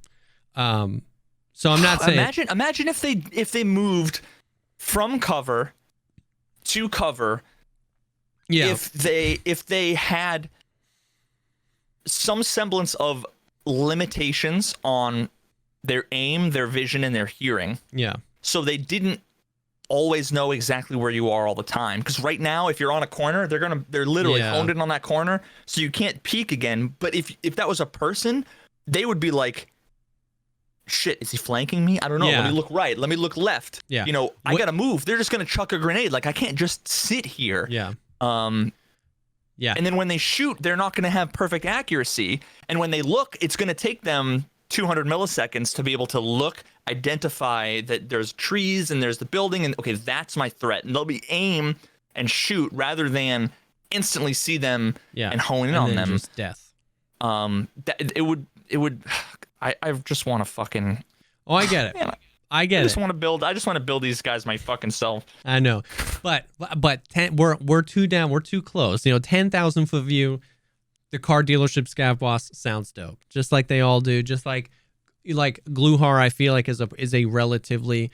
So I'm not saying... Imagine if they moved from cover to cover. Yeah. If they had some semblance of limitations on their aim, their vision, and their hearing. Yeah. So they didn't always know exactly where you are all the time. Because right now, if you're on a corner, they're literally honed in on that corner, so you can't peek again. But if that was a person, they would be like, shit, is he flanking me? I don't know. Let me look right. Let me look left. Yeah. You know, I gotta move. They're just gonna chuck a grenade. Like, I can't just sit here. Yeah. Yeah. And then when they shoot, they're not gonna have perfect accuracy. And when they look, it's gonna take them 200 milliseconds to be able to look, identify that there's trees and there's the building, and okay, that's my threat. And they'll be aim and shoot rather than instantly see them and hone in on them. Just death. It would. I just want to fucking. Oh, I get it. Man, I just want to build these guys my fucking self. I know, but we're too down. We're too close. 10,000 foot view. The car dealership scav boss sounds dope, just like they all do. Just like Gluhar, I feel like is a relatively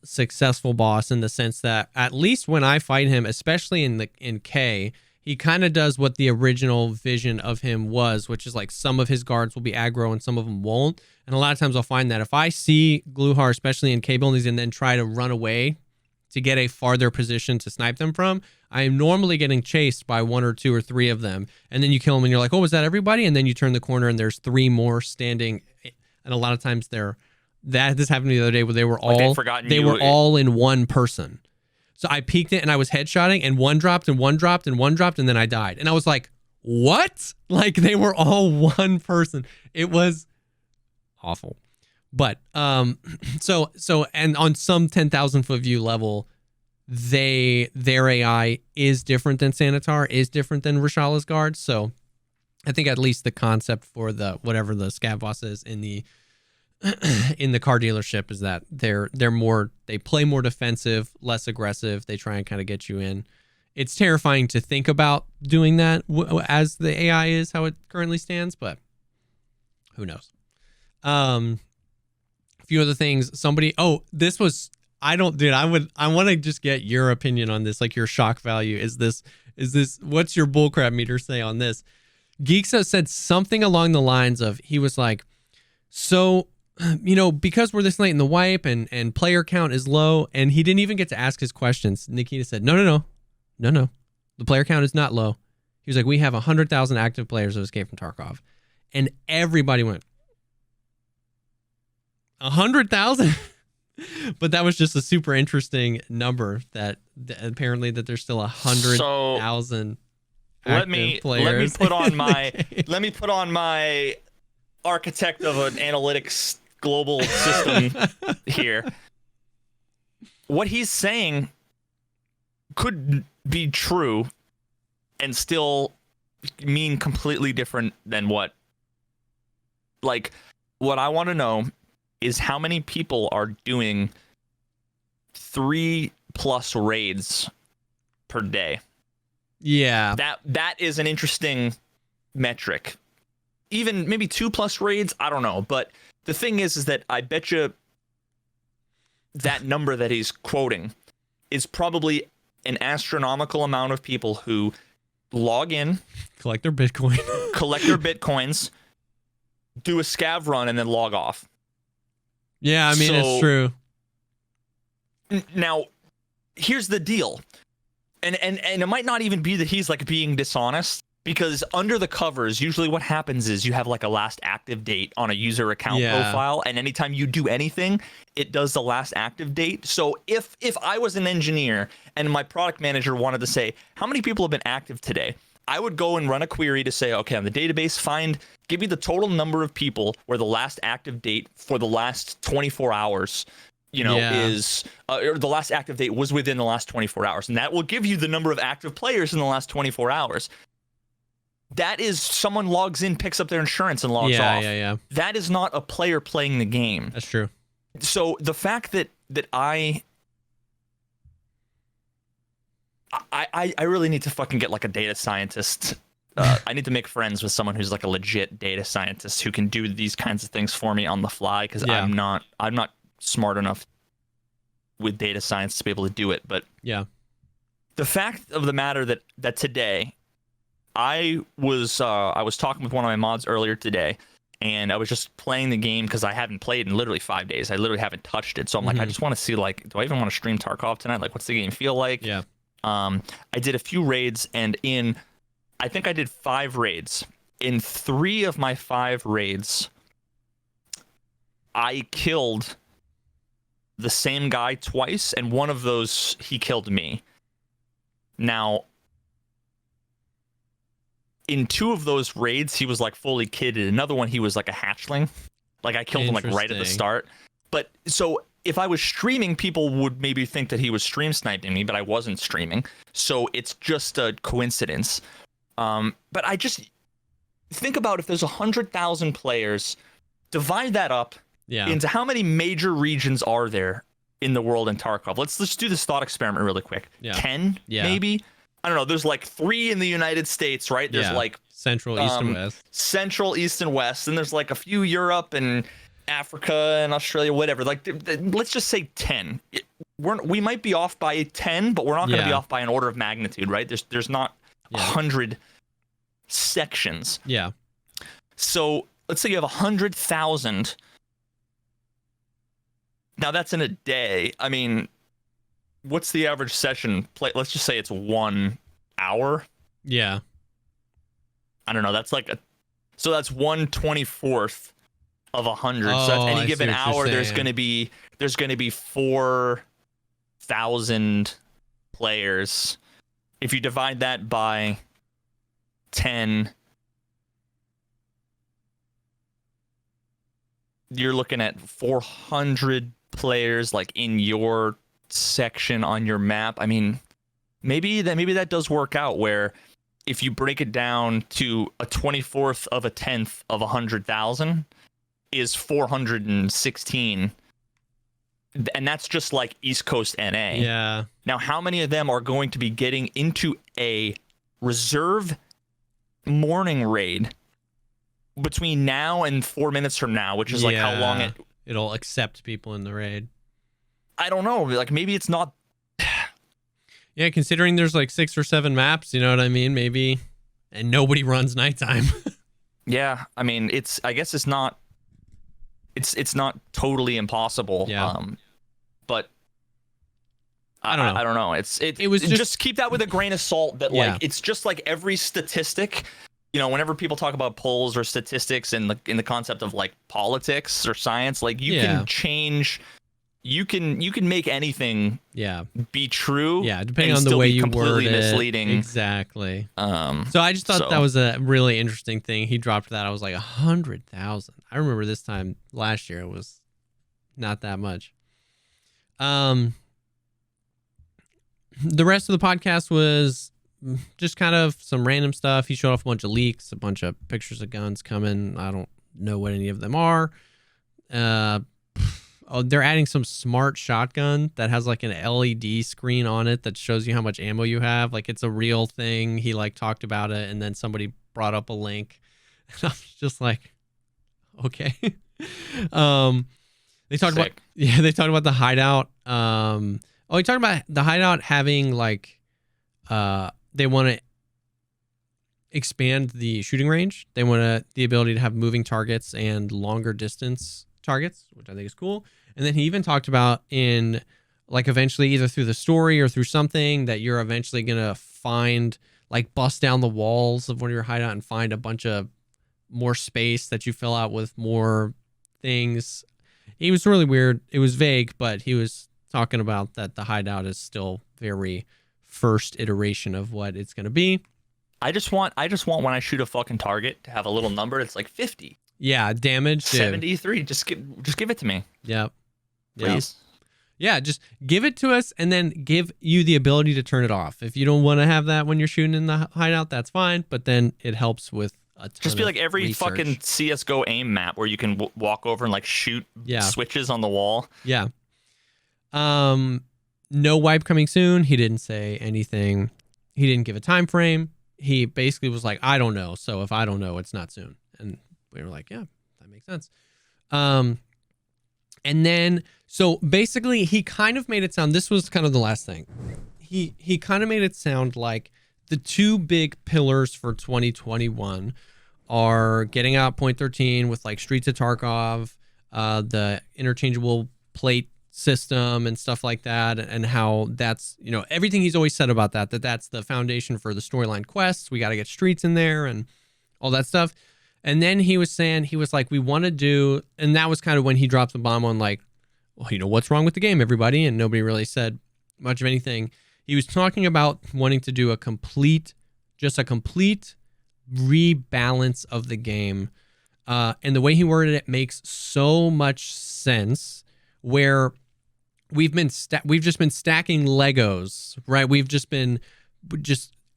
successful boss in the sense that at least when I fight him, especially in K, he kind of does what the original vision of him was, which is like some of his guards will be aggro and some of them won't. And a lot of times I'll find that if I see Gluhar, especially in K buildings, and then try to run away to get a farther position to snipe them from, I am normally getting chased by one or two or three of them. And then you kill them and you're like, oh, was that everybody? And then you turn the corner and there's three more standing. And a lot of times this happened the other day where they were all in one person. So I peeked it and I was headshotting and one dropped and one dropped and one dropped and then I died. And I was like, what? Like they were all one person. It was awful. But so and on some 10,000 foot view level, their AI is different than Sanitar, is different than Rashala's guards. So I think at least the concept for the whatever the scav boss is in the car dealership is that they play more defensive, less aggressive. They try and kind of get you in. It's terrifying to think about doing that as the AI is how it currently stands, but who knows? A few other things. I want to just get your opinion on this, like your shock value. Is this, what's your bullcrap meter say on this? Geeksa said something along the lines of, he was like, so, because we're this late in the wipe and player count is low, and he didn't even get to ask his questions. Nikita said, no. The player count is not low. He was like, we have 100,000 active players of Escape from Tarkov. And everybody went, 100,000? But that was just a super interesting number that apparently that there's still 100,000 active players. Let me put on my architect of an analytics global system here. What he's saying could be true and still mean completely different than what I want to know is how many people are doing 3+ raids per day. Yeah. That is an interesting metric. Even maybe 2+ raids, I don't know. But the thing is that I bet you that number that he's quoting is probably an astronomical amount of people who log in, collect their bitcoins, do a scav run, and then log off. Yeah, I mean, it's true. Now, here's the deal. And it might not even be that he's like being dishonest, because under the covers, usually what happens is you have like a last active date on a user account profile, and anytime you do anything, it does the last active date. So if I was an engineer and my product manager wanted to say, how many people have been active today? I would go and run a query to say, okay, on the database, give me the total number of people where the last active date for the last 24 hours is or the last active date was within the last 24 hours, and that will give you the number of active players in the last 24 hours. That is someone logs in, picks up their insurance, and logs off. Yeah. That is not a player playing the game. That's true. So the fact that I really need to fucking get like a data scientist. I need to make friends with someone who's like a legit data scientist who can do these kinds of things for me on the fly, because I'm not smart enough with data science to be able to do it. But yeah, the fact of the matter that today I was talking with one of my mods earlier today, and I was just playing the game because I hadn't played in literally 5 days. I literally haven't touched it. So I'm like, I just want to see, like, do I even want to stream Tarkov tonight? Like, what's the game feel like? Yeah. I did a few raids, and I think I did 5 raids. In 3 of my 5 raids, I killed the same guy twice, and one of those, he killed me. Now, in 2 of those raids, he was like fully kitted. Another one, he was like a hatchling. Like, I killed him like right at the start. But so if I was streaming, people would maybe think that he was stream sniping me, but I wasn't streaming. So it's just a coincidence. But I just think about, if there's 100,000 players, divide that up into how many major regions are there in the world in Tarkov. Let's do this thought experiment really quick. 10, maybe? I don't know. There's like 3 in the United States, right? There's like Central, East, and West. Central, East, and West. And there's like a few Europe and Africa and Australia, whatever. Like, let's just say 10. We might be off by 10, but we're not going to be off by an order of magnitude, right? There's not 100 sections. Yeah. So let's say you have 100,000. Now that's in a day. I mean, what's the average session play? Let's just say it's 1 hour. Yeah. I don't know. That's like so that's 1/24th of 100. So that's any given hour, there's going to be 4,000 players. If you divide that by 10, you're looking at 400 players like in your section on your map. I mean, maybe that does work out, where if you break it down to a 24th of a 10th of 100,000 is 416, and that's just like East Coast NA. Yeah. Now, how many of them are going to be getting into a reserve morning raid between now and 4 minutes from now, which is like how long it'll accept people in the raid? I don't know. Like, maybe it's not. Yeah, considering there's like 6 or 7 maps, you know what I mean? Maybe, and nobody runs nighttime. Yeah, I mean, I guess it's not. It's not totally impossible. Yeah. But I don't know. I don't know. It was just keep that with a grain of salt. That like it's just like every statistic. You know, whenever people talk about polls or statistics in the concept of like politics or science, like you can change. You can make anything be true. Yeah, depending on the way you word it. Misleading. Exactly. So I just thought that was a really interesting thing. He dropped that. I was like 100,000. I remember this time last year it was not that much. The rest of the podcast was just kind of some random stuff. He showed off a bunch of leaks, a bunch of pictures of guns coming. I don't know what any of them are. They're adding some smart shotgun that has like an LED screen on it that shows you how much ammo you have. Like, it's a real thing. He like talked about it, and then somebody brought up a link. And I was just like, okay. They talked about the Hideout. He talked about the Hideout having like they want to expand the shooting range. They want the ability to have moving targets and longer distance targets, which I think is cool. And then he even talked about in like eventually either through the story or through something that you're eventually going to find, like bust down the walls of one of your hideout and find a bunch of more space that you fill out with more things. It was really weird. It was vague, but he was talking about that the Hideout is still very first iteration of what it's going to be. I just want when I shoot a fucking target to have a little number. It's like 50. Yeah, damage. 73. Dude. Just give it to me. Yep. Please. Yeah, just give it to us and then give you the ability to turn it off. If you don't want to have that when you're shooting in the hideout, that's fine. But then it helps with a ton just be like every research. fucking CSGO aim map where you can walk over and like shoot switches on the wall. Yeah. No wipe coming soon. He didn't say anything. He didn't give a time frame. He basically was like, I don't know. So if I don't know, it's not soon. And we were like, yeah, that makes sense. And then, so basically he kind of made it sound, this was kind of the last thing. He kind of made it sound like the two big pillars for 2021 are getting out point 13 with like Streets of Tarkov, the interchangeable plate system and stuff like that, and how that's, you know, everything he's always said about that's the foundation for the storyline quests. We got to get Streets in there and all that stuff. And then he was saying, he was like, we want to do, and that was kind of when he dropped the bomb on like, well, you know, what's wrong with the game, everybody? And nobody really said much of anything. He was talking about wanting to do a complete rebalance of the game. And the way he worded it makes so much sense, where we've just been stacking Legos, right? We've just been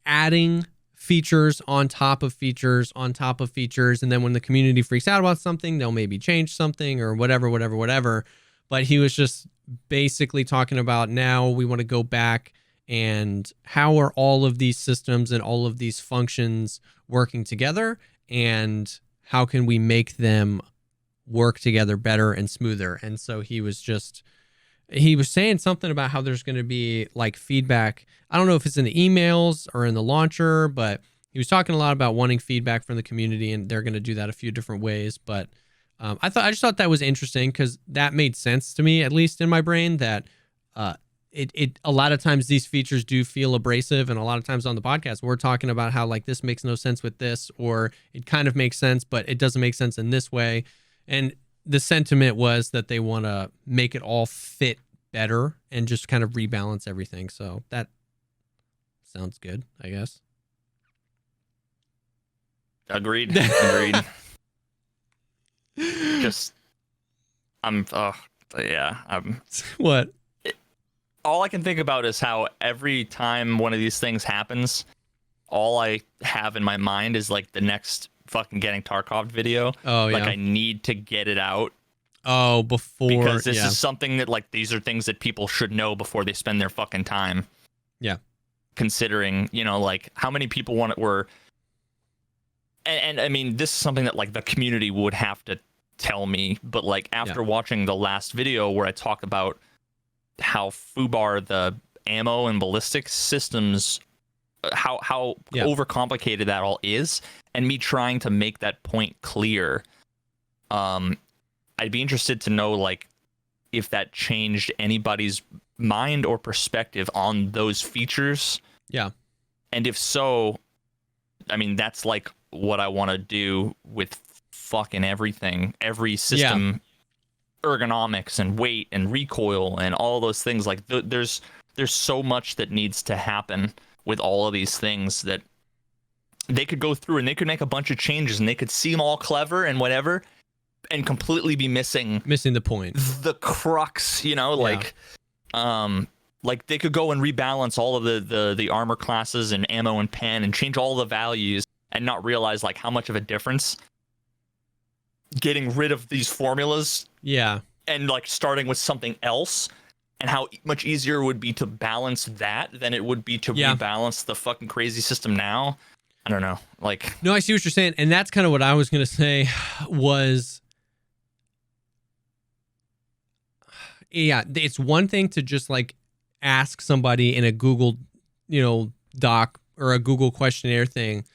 adding features on top of features on top of features. And then when the community freaks out about something, they'll maybe change something or whatever. But he was just basically talking about, now we want to go back and how are all of these systems and all of these functions working together, and how can we make them work together better and smoother. And so he was saying something about how there's going to be like feedback. I don't know if it's in the emails or in the launcher, but he was talking a lot about wanting feedback from the community, and they're going to do that a few different ways. But I just thought that was interesting, because that made sense to me, at least in my brain, that it a lot of times these features do feel abrasive, and a lot of times on the podcast we're talking about how like this makes no sense with this, or it kind of makes sense but it doesn't make sense in this way. And the sentiment was that they want to make it all fit better and just kind of rebalance everything. So that sounds good, I guess. Agreed. What? All I can think about is how every time one of these things happens, all I have in my mind is like the next fucking Getting Tarkov video. Oh, yeah. Like I need to get it out. Oh, before. Because this is something that like, these are things that people should know before they spend their fucking time. Yeah. Considering, you know, like how many people were. And I mean, this is something that like the community would have to tell me. But like after watching the last video where I talk about how FUBAR, the ammo and ballistic systems, how overcomplicated that all is, and me trying to make that point clear, I'd be interested to know like if that changed anybody's mind or perspective on those features. Yeah. And if so, I mean, that's like what I want to do with fucking everything, every system. Yeah. Ergonomics and weight and recoil and all those things. Like there's so much that needs to happen with all of these things that they could go through, and they could make a bunch of changes, and they could seem all clever and whatever, and completely be missing the point, the crux, you know, like they could go and rebalance all of the armor classes and ammo and pen and change all the values and not realize like how much of a difference getting rid of these formulas and like starting with something else, and how much easier it would be to balance that than it would be to rebalance the fucking crazy system now. I don't know. Like, no, I see what you're saying. And that's kind of what I was going to say was, it's one thing to just like ask somebody in a Google, you know, doc or a Google questionnaire thing,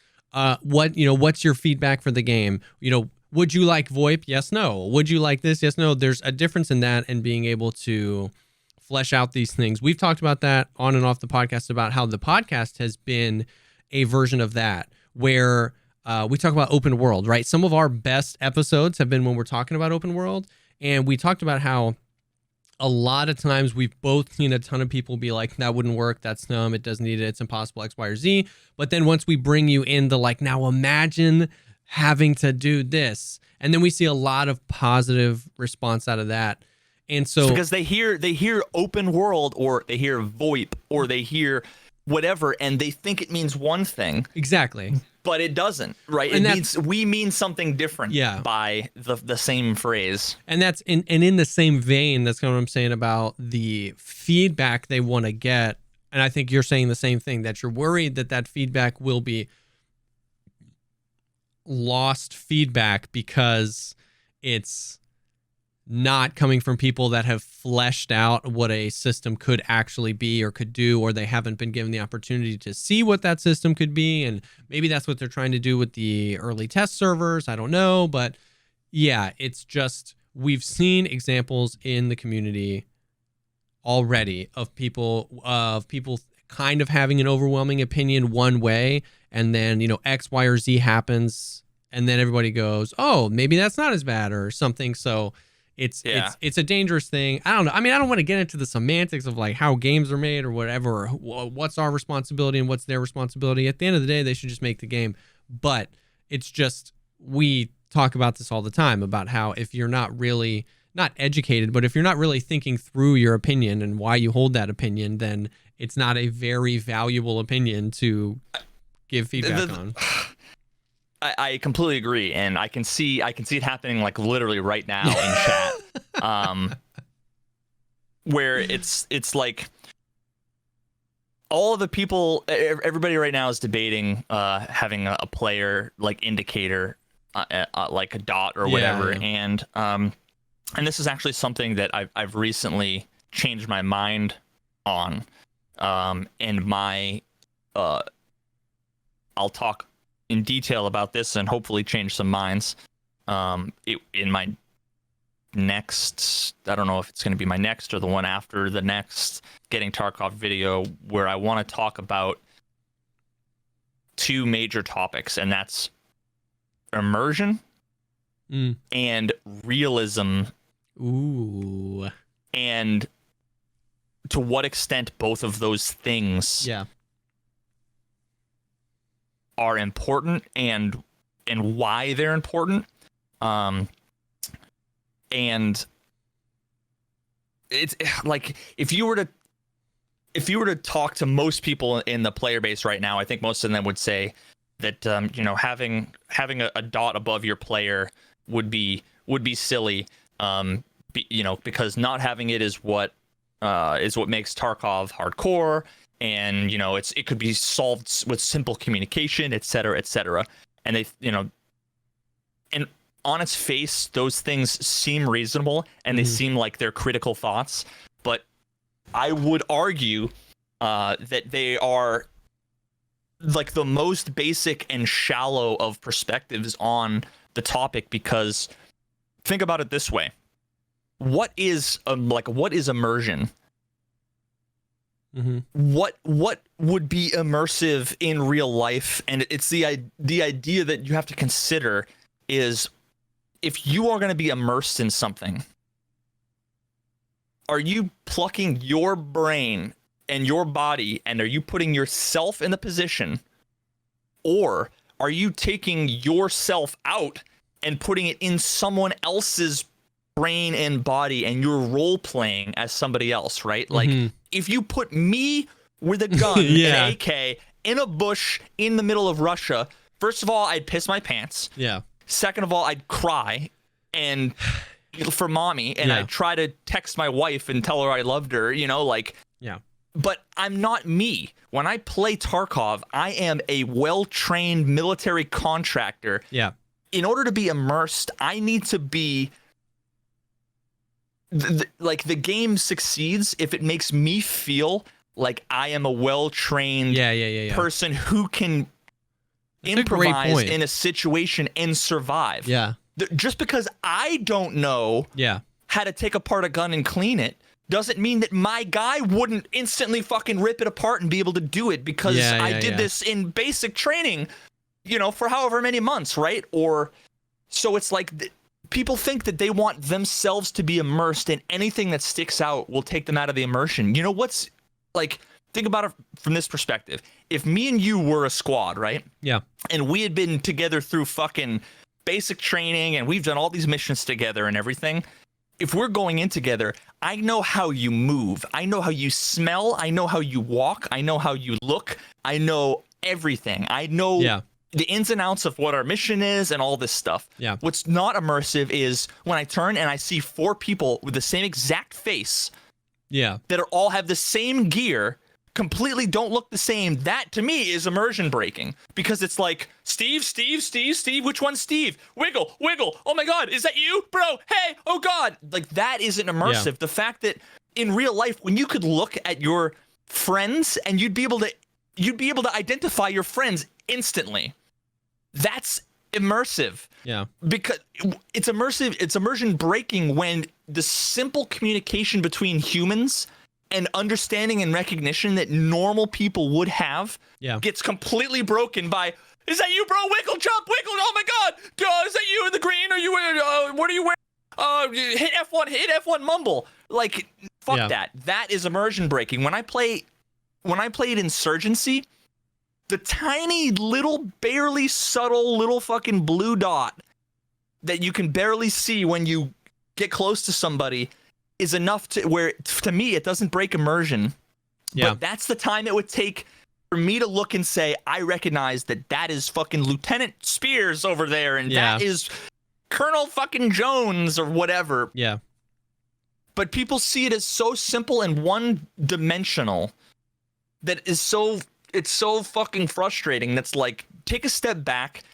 what's your feedback for the game? You know, would you like VoIP? Yes, no. Would you like this? Yes, no. There's a difference in that and being able to flesh out these things. We've talked about that on and off the podcast, about how the podcast has been a version of that, where we talk about open world, right? Some of our best episodes have been when we're talking about open world. And we talked about how a lot of times we've both seen a ton of people be like, that wouldn't work. That's dumb. It doesn't need it. It's impossible, X, Y, or Z. But then once we bring you in the like, now imagine having to do this. And then we see a lot of positive response out of that. And so it's because they hear open world, or they hear VoIP, or they hear whatever, and they think it means one thing. Exactly. But it doesn't, right? We mean something different by the same phrase. And that's in the same vein, that's kind of what I'm saying about the feedback they want to get. And I think you're saying the same thing, that you're worried that feedback will be lost feedback because it's not coming from people that have fleshed out what a system could actually be or could do, or they haven't been given the opportunity to see what that system could be. And maybe that's what they're trying to do with the early test servers. I don't know. But yeah, it's just, we've seen examples in the community already of people kind of having an overwhelming opinion one way, and then, X, Y, or Z happens, and then everybody goes, oh, maybe that's not as bad or something. So it's a dangerous thing. I don't know. I mean, I don't want to get into the semantics of like how games are made or whatever, or what's our responsibility and what's their responsibility. At the end of the day, they should just make the game. But it's just, we talk about this all the time about how if you're not really not educated, but if you're not really thinking through your opinion and why you hold that opinion, then it's not a very valuable opinion to give feedback on. I completely agree, and I can see it happening like literally right now in chat, where it's like all of the people, everybody right now is debating having a player like indicator, like a dot or whatever, and this is actually something that I've recently changed my mind on, and I'll talk in detail about this and hopefully change some minds in my next, I don't know if it's going to be my next or the one after the next Getting Tarkov video, where I want to talk about two major topics, and that's immersion and realism. Ooh. And to what extent both of those things are important, and why they're important. And it's like, if you were to talk to most people in the player base right now, I think most of them would say that having a dot above your player would be silly, because not having it is what makes Tarkov hardcore. And it could be solved with simple communication, et cetera, and they, and on its face, those things seem reasonable, and they seem like they're critical thoughts. But I would argue that they are like the most basic and shallow of perspectives on the topic, because think about it this way: what is immersion? What would be immersive in real life? And it's the idea that you have to consider is, if you are going to be immersed in something, are you plucking your brain and your body, and are you putting yourself in the position, or are you taking yourself out and putting it in someone else's brain and body, and you're role playing as somebody else, right? Like, if you put me with a gun, an AK, in a bush in the middle of Russia, first of all, I'd piss my pants. Yeah. Second of all, I'd cry and for mommy, and I'd try to text my wife and tell her I loved her, But I'm not me. When I play Tarkov, I am a well-trained military contractor. Yeah. In order to be immersed, I need to be the game succeeds if it makes me feel like I am a well-trained person who can improvise in a situation and survive. Yeah. Just because I don't know how to take apart a gun and clean it doesn't mean that my guy wouldn't instantly fucking rip it apart and be able to do it, because I did this in basic training, for however many months, right? Or so it's like people think that they want themselves to be immersed, and anything that sticks out will take them out of the immersion. What's like, think about it from this perspective. If me and you were a squad, right? Yeah. And we had been together through fucking basic training, and we've done all these missions together and everything. if we're going in together, I know how you move. I know how you smell. I know how you walk. I know how you look. I know everything. I know the ins and outs of what our mission is and all this stuff. Yeah. What's not immersive is when I turn and I see 4 people with the same exact face. Yeah. That all have the same gear, completely don't look the same. That to me is immersion breaking, because it's like, Steve, which one's Steve? Wiggle. Oh my God, is that you, bro? Hey, oh God. Like, that isn't immersive. Yeah. The fact that in real life, when you could look at your friends and you'd be able to identify your friends instantly. That's immersive. Yeah. Because it's immersive, it's immersion breaking when the simple communication between humans and understanding and recognition that normal people would have gets completely broken by, is that you, bro? Wiggle, jump, wiggle. Oh my God. Is that you in the green? Are you what are you wearing? Hit F1, mumble. Like, fuck that. That is immersion breaking. When I played Insurgency, the tiny little, barely subtle little fucking blue dot that you can barely see when you get close to somebody is enough to me, it doesn't break immersion. Yeah. But that's the time it would take for me to look and say, I recognize that is fucking Lieutenant Spears over there, and that is Colonel fucking Jones or whatever. Yeah. But people see it as so simple and one-dimensional that is it's so fucking frustrating. That's like, take a step back.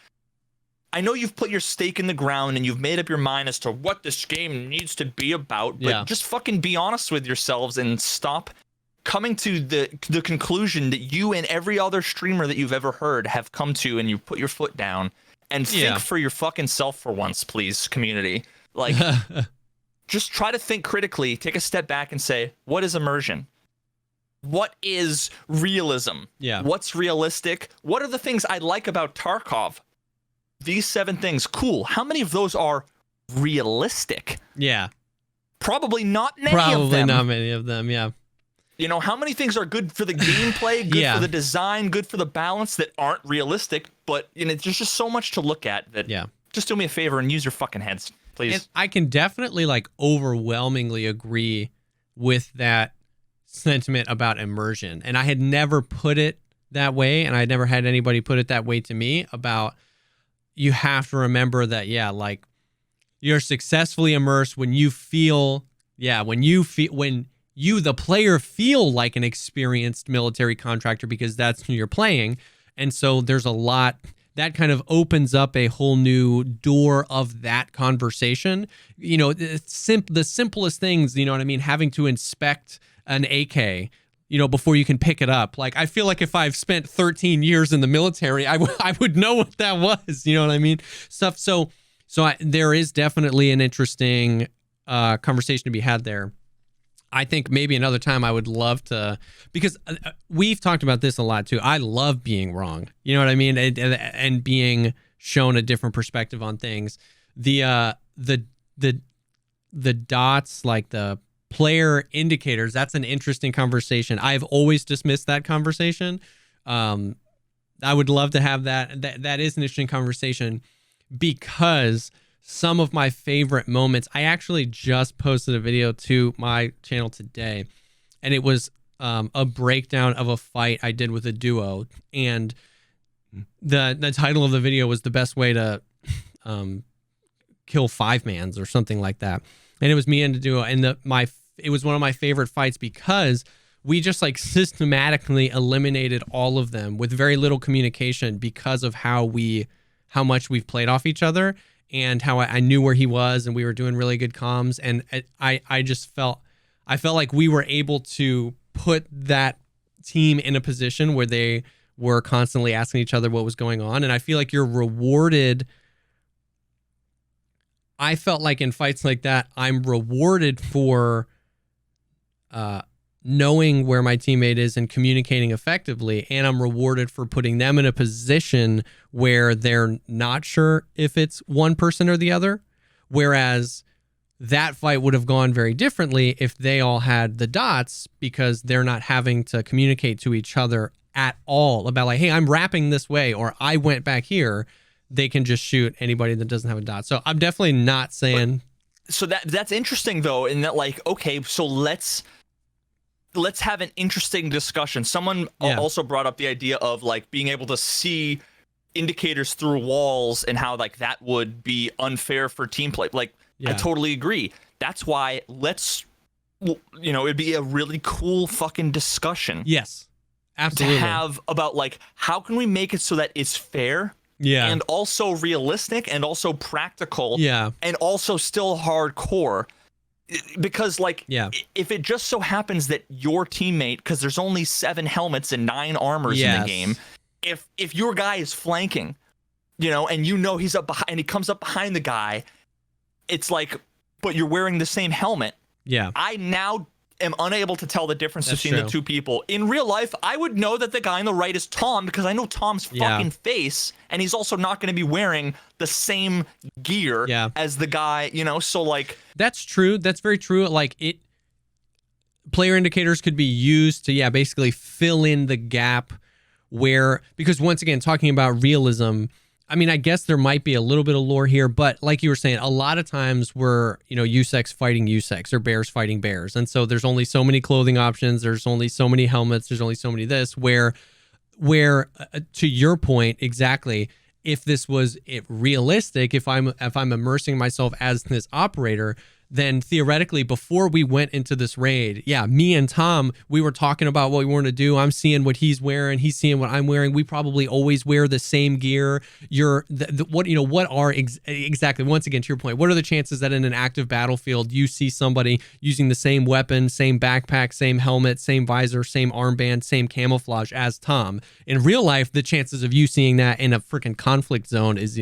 I know you've put your stake in the ground and you've made up your mind as to what this game needs to be about, but just fucking be honest with yourselves and stop coming to the conclusion that you and every other streamer that you've ever heard have come to, and you put your foot down and think for your fucking self for once, please, community. Like, just try to think critically, take a step back and say, what is immersion? What is realism? Yeah. What's realistic? What are the things I like about Tarkov? These 7 things. Cool. How many of those are realistic? Yeah. Probably not many of them. Probably not many of them, yeah. You know, how many things are good for the gameplay, good for the design, good for the balance that aren't realistic? But, you know, there's just so much to look at that. Yeah. Just do me a favor and use your fucking heads, please. And I can definitely, like, overwhelmingly agree with that sentiment about immersion. And I had never put it that way, and I had never had anybody put it that way to me about, you have to remember that, like, you're successfully immersed when you feel, when you, the player, feel like an experienced military contractor, because that's who you're playing. And so there's a lot that kind of opens up a whole new door of that conversation. You know, the simplest things, you know what I mean? Having to inspect an AK, you know, before you can pick it up. Like, I feel like if I've spent 13 years in the military, I would know what that was. You know what I mean? Stuff. So there is definitely an interesting conversation to be had there. I think maybe another time I would love to, because we've talked about this a lot too. I love being wrong. You know what I mean? And being shown a different perspective on things. The dots, like the player indicators, that's an interesting conversation. I've always dismissed that conversation. I would love to have that. That is an interesting conversation, because some of my favorite moments, I actually just posted a video to my channel today, and it was a breakdown of a fight I did with a duo, and the title of the video was the best way to kill 5-mans or something like that. And it was me and a duo, and it was one of my favorite fights because we just like systematically eliminated all of them with very little communication, because of how much we've played off each other, and how I knew where he was, and we were doing really good comms. And I just felt like we were able to put that team in a position where they were constantly asking each other what was going on. And I feel like you're rewarded. I felt like in fights like that, I'm rewarded for knowing where my teammate is and communicating effectively, and I'm rewarded for putting them in a position where they're not sure if it's one person or the other. Whereas that fight would have gone very differently if they all had the dots, because they're not having to communicate to each other at all about like, hey, I'm wrapping this way, or I went back here. They can just shoot anybody that doesn't have a dot. So I'm definitely not saying so that's interesting though, in that like, okay, so let's have an interesting discussion. Someone also brought up the idea of like being able to see indicators through walls and how like that would be unfair for team play. Like, I totally agree. That's why it'd be a really cool fucking discussion. Yes, absolutely. To have about like, how can we make it so that it's fair? Yeah. And also realistic and also practical. Yeah. And also still hardcore. Because like, if it just so happens that your teammate, because there's only 7 helmets and 9 armors in the game, if your guy is flanking, and he's up behind, and he comes up behind the guy, it's like, but you're wearing the same helmet. Yeah. I now am unable to tell the difference between the two people. In real life, I would know that the guy on the right is Tom because I know Tom's fucking face, and he's also not going to be wearing the same gear as the guy, so like... That's true. That's very true. Like, player indicators could be used to, basically fill in the gap where... Because once again, talking about realism... I mean, I guess there might be a little bit of lore here, but like you were saying, a lot of times we're, USEX fighting USEX or bears fighting bears. And so there's only so many clothing options. There's only so many helmets. There's only so many this where to your point, exactly, if this was realistic, if I'm immersing myself as this operator, then theoretically, before we went into this raid, me and Tom, we were talking about what we wanted to do. I'm seeing what he's wearing. He's seeing what I'm wearing. We probably always wear the same gear. What are exactly, once again, to your point, what are the chances that in an active battlefield, you see somebody using the same weapon, same backpack, same helmet, same visor, same armband, same camouflage as Tom? In real life, the chances of you seeing that in a freaking conflict zone is,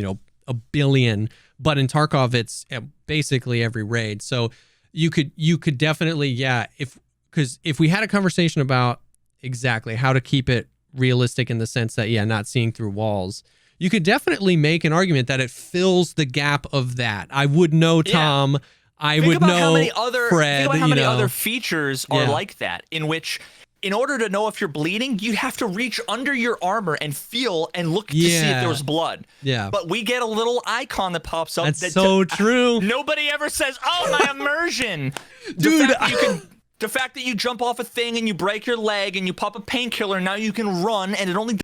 a billion. But in Tarkov, it's basically every raid. So you could definitely, if we had a conversation about exactly how to keep it realistic in the sense that, not seeing through walls, you could definitely make an argument that it fills the gap of that. I would know Tom. I would know Fred. Think about how many other features are like that, in which... In order to know if you're bleeding, you have to reach under your armor and feel and look to see if there was blood. Yeah. But we get a little icon that pops up. That's so true. Nobody ever says, "Oh, my immersion." Dude, the fact that you jump off a thing and you break your leg and you pop a painkiller, now you can run and it only does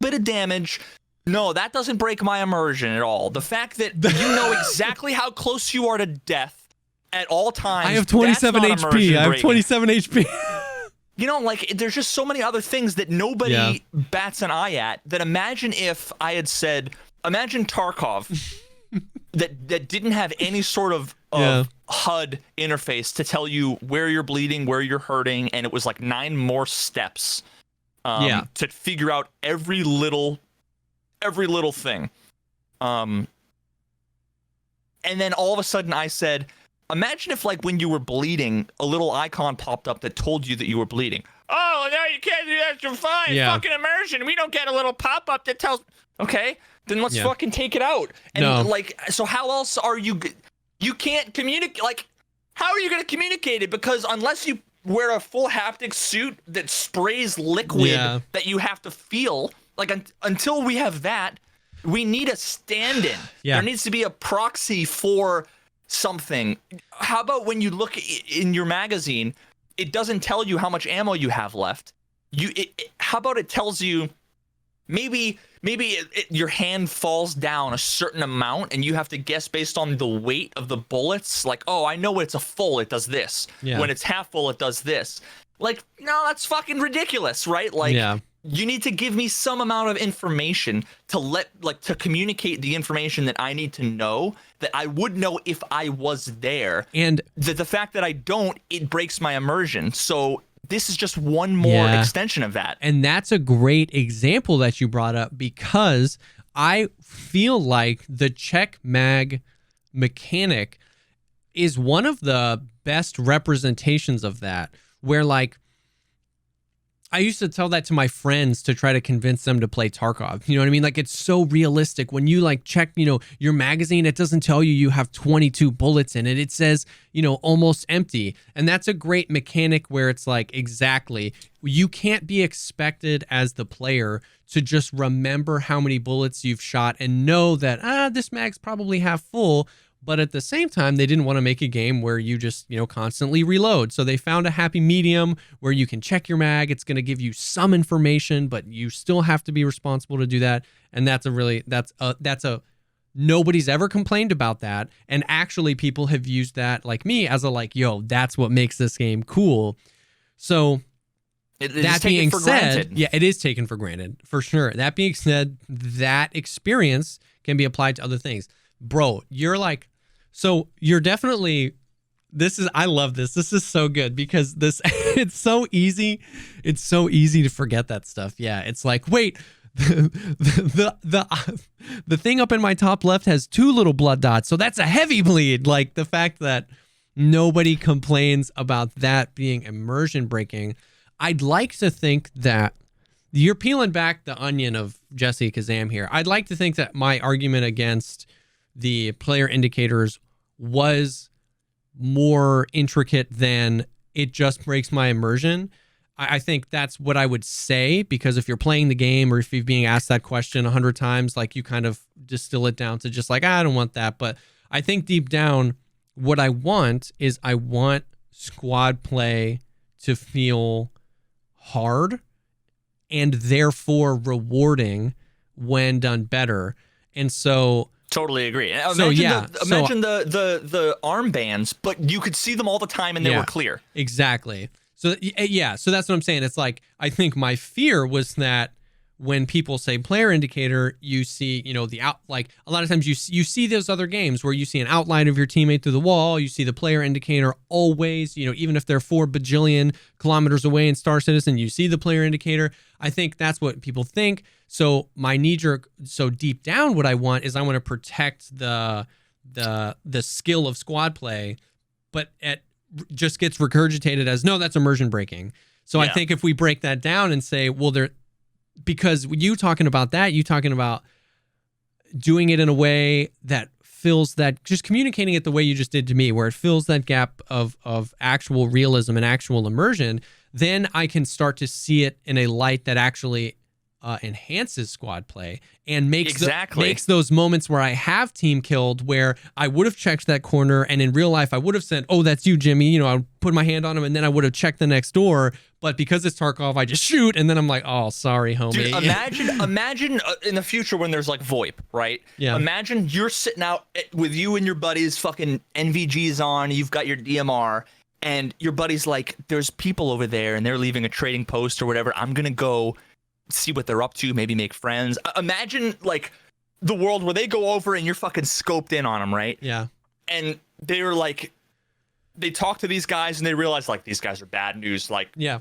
a bit of damage. No, that doesn't break my immersion at all. The fact that you know exactly how close you are to death at all times. I have 27 HP. I have 27 HP. Like, there's just so many other things that nobody bats an eye at. That imagine if I had said, imagine Tarkov that didn't have any sort of HUD interface to tell you where you're bleeding, where you're hurting, and it was like 9 more steps to figure out every little thing. And then all of a sudden I said, imagine if, like, when you were bleeding, a little icon popped up that told you that you were bleeding. Oh, no, you can't do that. You're fine. Fucking immersion. We don't get a little pop-up that tells... Okay, then let's fucking take it out. And, so how else are you... You can't communicate... Like, how are you going to communicate it? Because unless you wear a full haptic suit that sprays liquid that you have to feel, like, until we have that, we need a stand-in. There needs to be a proxy for... something. How about when you look in your magazine, it doesn't tell you how much ammo you have left. How about it tells you maybe your hand falls down a certain amount and you have to guess based on the weight of the bullets. Like, oh, I know when it's a full, it does this. When it's half full, it does this. Like, no, that's fucking ridiculous, right? Like, you need to give me some amount of information to communicate the information that I need to know, that I would know if I was there. And the fact that I don't, it breaks my immersion. So this is just one more extension of that. And that's a great example that you brought up, because I feel like the check mag mechanic is one of the best representations of that, where, like, I used to tell that to my friends to try to convince them to play Tarkov. You know what I mean? Like, it's so realistic. When you, like, check, your magazine, it doesn't tell you have 22 bullets in it. It says, almost empty. And that's a great mechanic where it's like, exactly, you can't be expected as the player to just remember how many bullets you've shot and know that, this mag's probably half full. But at the same time, they didn't want to make a game where you just, constantly reload. So they found a happy medium where you can check your mag. It's going to give you some information, but you still have to be responsible to do that. And that's a nobody's ever complained about that. And actually people have used that, like me, as yo, that's what makes this game cool. So that being said, yeah, it is taken for granted for sure. That being said, that experience can be applied to other things. Bro, you're definitely, I love this. This is so good because it's so easy. It's so easy to forget that stuff. Yeah. It's wait, the thing up in my top left has 2 little blood dots. So that's a heavy bleed. The fact that nobody complains about that being immersion breaking. I'd like to think that you're peeling back the onion of Jessekazam here. I'd like to think that my argument against the player indicators was more intricate than it just breaks my immersion. I think that's what I would say, because if you're playing the game or if you're being asked that question 100 times, you kind of distill it down to just I don't want that. But I think deep down, what I want is I want squad play to feel hard and therefore rewarding when done better. And so totally agree. Imagine the armbands, but you could see them all the time and they were clear. Exactly. So yeah, so that's what I'm saying. It's I think my fear was that when people say player indicator, you see, a lot of times you see those other games where you see an outline of your teammate through the wall. You see the player indicator always, even if they're 4 bajillion kilometers away in Star Citizen, you see the player indicator. I think that's what people think. So my knee-jerk, so deep down, what I want is I want to protect the skill of squad play, but it just gets regurgitated as, no, that's immersion breaking. So I think if we break that down and say, well, because you talking about doing it in a way that fills that, just communicating it the way you just did to me, where it fills that gap of actual realism and actual immersion, then I can start to see it in a light that actually enhances squad play and makes those moments where I have team killed, where I would have checked that corner and in real life I would have said, oh, that's you, Jimmy. I would put my hand on him and then I would have checked the next door. But because it's Tarkov, I just shoot and then I'm oh, sorry, homie. Dude, imagine in the future when there's VoIP, right? Yeah. Imagine you're sitting out with you and your buddies, fucking NVG's on, you've got your DMR, and your buddy's there's people over there and they're leaving a trading post or whatever. I'm gonna go see what they're up to, maybe make friends. Imagine the world where they go over and you're fucking scoped in on them, right? Yeah. And they're they talk to these guys and they realize these guys are bad news. Yeah.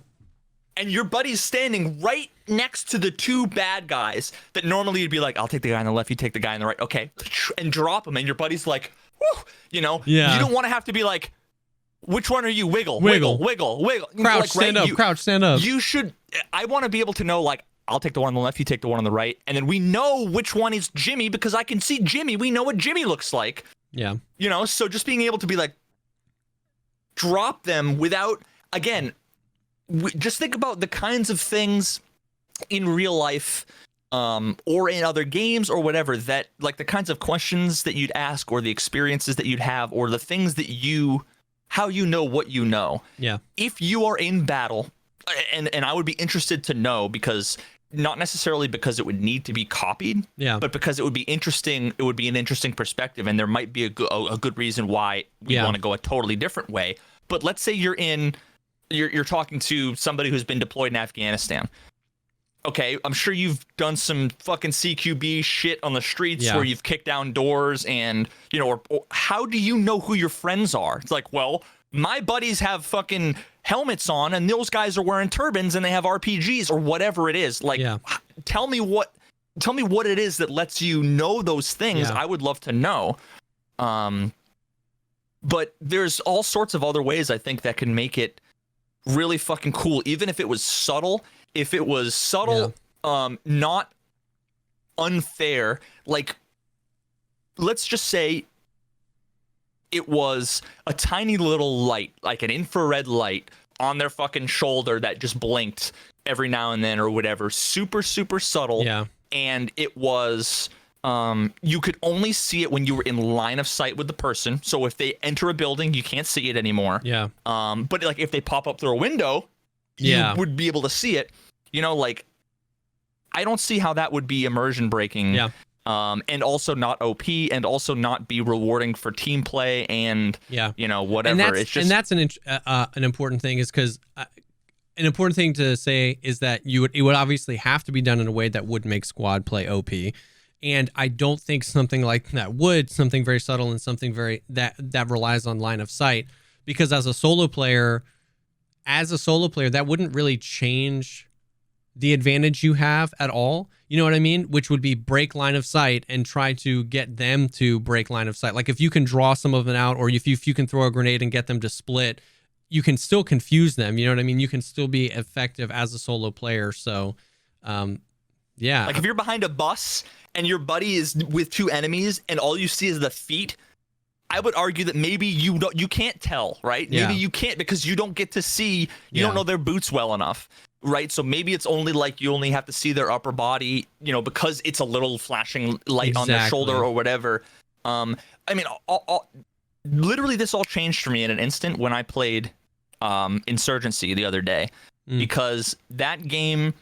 And your buddy's standing right next to the 2 bad guys that normally you'd be I'll take the guy on the left, you take the guy on the right. Okay. And drop him. And your buddy's whew, Yeah. You don't want to have to be which one are you? Wiggle. Crouch, stand up. Crouch, stand up. You should, I want to be able to know I'll take the one on the left, you take the one on the right. And then we know which one is Jimmy because I can see Jimmy. We know what Jimmy looks like. Yeah. So just being able to be drop them without, again, just think about the kinds of things in real life or in other games or whatever that the kinds of questions that you'd ask or the experiences that you'd have or the things that how you know what you know. Yeah. If you are in battle, and I would be interested to know, because not necessarily because it would need to be copied, but because it would be interesting. It would be an interesting perspective, and there might be a good reason why we want to go a totally different way. But let's say you're talking to somebody who's been deployed in Afghanistan. Okay, I'm sure you've done some fucking CQB shit on the streets where you've kicked down doors and, or how do you know who your friends are? It's well, my buddies have fucking helmets on and those guys are wearing turbans and they have RPGs or whatever it is. Tell me what it is that lets you know those things. I would love to know. But there's all sorts of other ways I think that can make it really fucking cool, even if it was subtle. If it was subtle, not unfair, let's just say it was a tiny little light, an infrared light on their fucking shoulder that just blinked every now and then or whatever, super, super subtle. Yeah. And it was you could only see it when you were in line of sight with the person. So if they enter a building, you can't see it anymore. Yeah. But like if they pop up through a window, you would be able to see it. You know, like I don't see how that would be immersion breaking. Yeah. And also not OP, and also not be rewarding for team play, and you know, whatever. And that's an important thing, is because an important thing to say is that it would obviously have to be done in a way that would make squad play OP. And I don't think something like that something very subtle and something very that relies on line of sight, because as a solo player, that wouldn't really change the advantage you have at all. You know what I mean? Which would be break line of sight and try to get them to break line of sight. Like if you can draw some of them out, or if you can throw a grenade and get them to split, you can still confuse them. You know what I mean? You can still be effective as a solo player. So, yeah. Like if you're behind a bus and your buddy is with two enemies and all you see is the feet, I would argue that maybe you can't tell, right? Maybe you can't, because you don't get to see, you don't know their boots well enough, right? So maybe it's only like you only have to see their upper body, you know, because it's a little flashing light on their shoulder or whatever. I mean, literally this all changed for me in an instant when I played Insurgency the other day, because that game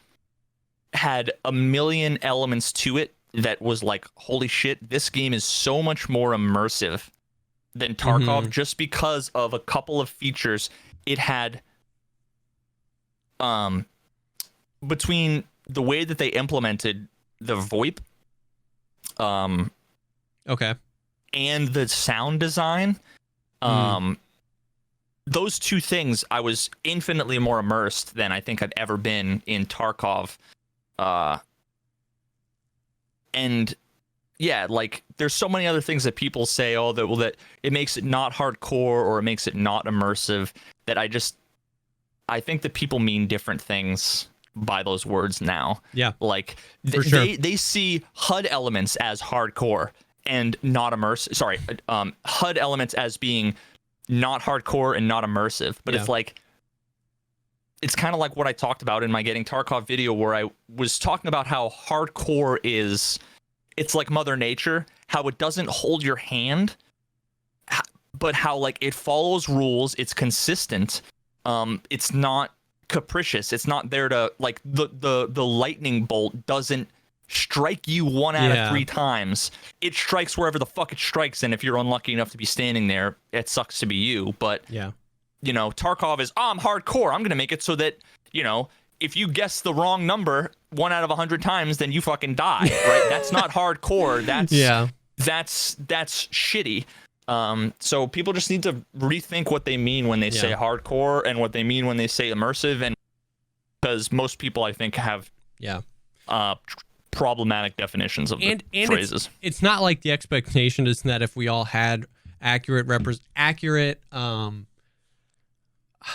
had a million elements to it that was like, holy shit, this game is so much more immersive than Tarkov, just because of a couple of features it had, between the way that they implemented the VOIP, and the sound design. Those two things, I was infinitely more immersed than I think I'd ever been in Tarkov. And yeah, like there's so many other things that people say, that it makes it not hardcore or it makes it not immersive, that I think that people mean different things by those words now. Yeah. Like they see HUD elements as hardcore and not immersive. Sorry, HUD elements as being not hardcore and not immersive. But it's like, it's kind of like what I talked about in my Getting Tarkov video, where I was talking about how hardcore is, it's like Mother Nature, how it doesn't hold your hand, but how like it follows rules, it's consistent, it's not capricious, it's not there to like the lightning bolt doesn't strike you 1 out of 3 times. It strikes wherever the fuck it strikes, and if you're unlucky enough to be standing there, it sucks to be you. But you know, Tarkov is, I'm hardcore, I'm gonna make it so that, you know, if you guess the wrong number 1 out of 100 times, then you fucking die, right? That's not hardcore. That's shitty. So people just need to rethink what they mean when they say hardcore and what they mean when they say immersive, and because most people, I think, have problematic definitions of the phrases. It's not like the expectation is that if we all had accurate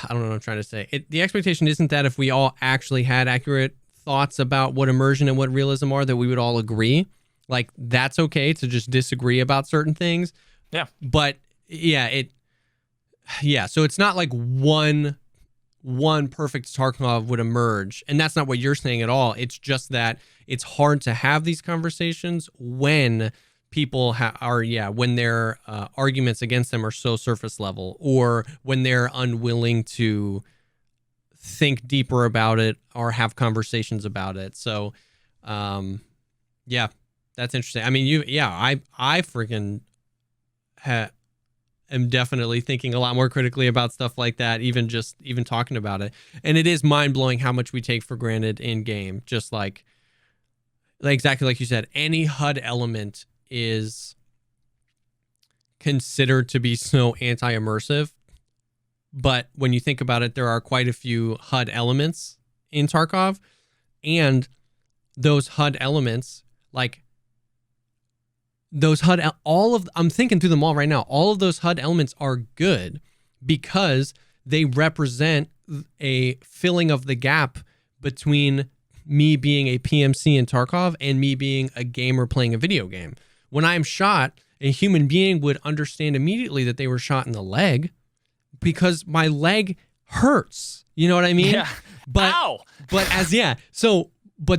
I don't know what I'm trying to say. The expectation isn't that if we all actually had accurate thoughts about what immersion and what realism are, that we would all agree. Like, that's okay to just disagree about certain things. Yeah. But so it's not like one perfect Tarkov would emerge. And that's not what you're saying at all. It's just that it's hard to have these conversations when people when their arguments against them are so surface level, or when they're unwilling to think deeper about it or have conversations about it. So, that's interesting. I mean, I freaking am definitely thinking a lot more critically about stuff like that, even talking about it. And it is mind blowing how much we take for granted in game. Just like exactly like you said, any HUD element is considered to be so anti-immersive, but when you think about it, there are quite a few HUD elements in Tarkov, and those HUD elements, I'm thinking through them all right now. All of those HUD elements are good because they represent a filling of the gap between me being a PMC in Tarkov and me being a gamer playing a video game. When I'm shot, a human being would understand immediately that they were shot in the leg because my leg hurts. You know what I mean? Yeah. Ow! But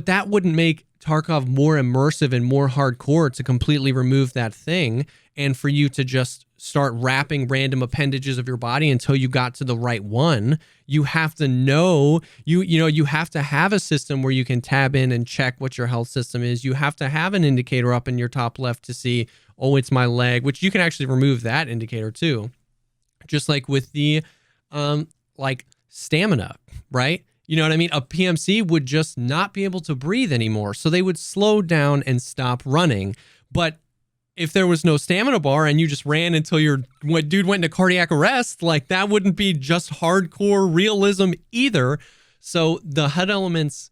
that wouldn't make Tarkov more immersive and more hardcore to completely remove that thing and for you to just start wrapping random appendages of your body until you got to the right one. You have to know, you have to have a system where you can tab in and check what your health system is. You have to have an indicator up in your top left to see, oh, it's my leg, which you can actually remove that indicator too. Just like with the like stamina, right? You know what I mean? A PMC would just not be able to breathe anymore. So they would slow down and stop running. But if there was no stamina bar and you just ran until your dude went into cardiac arrest, like that wouldn't be just hardcore realism either. So the HUD elements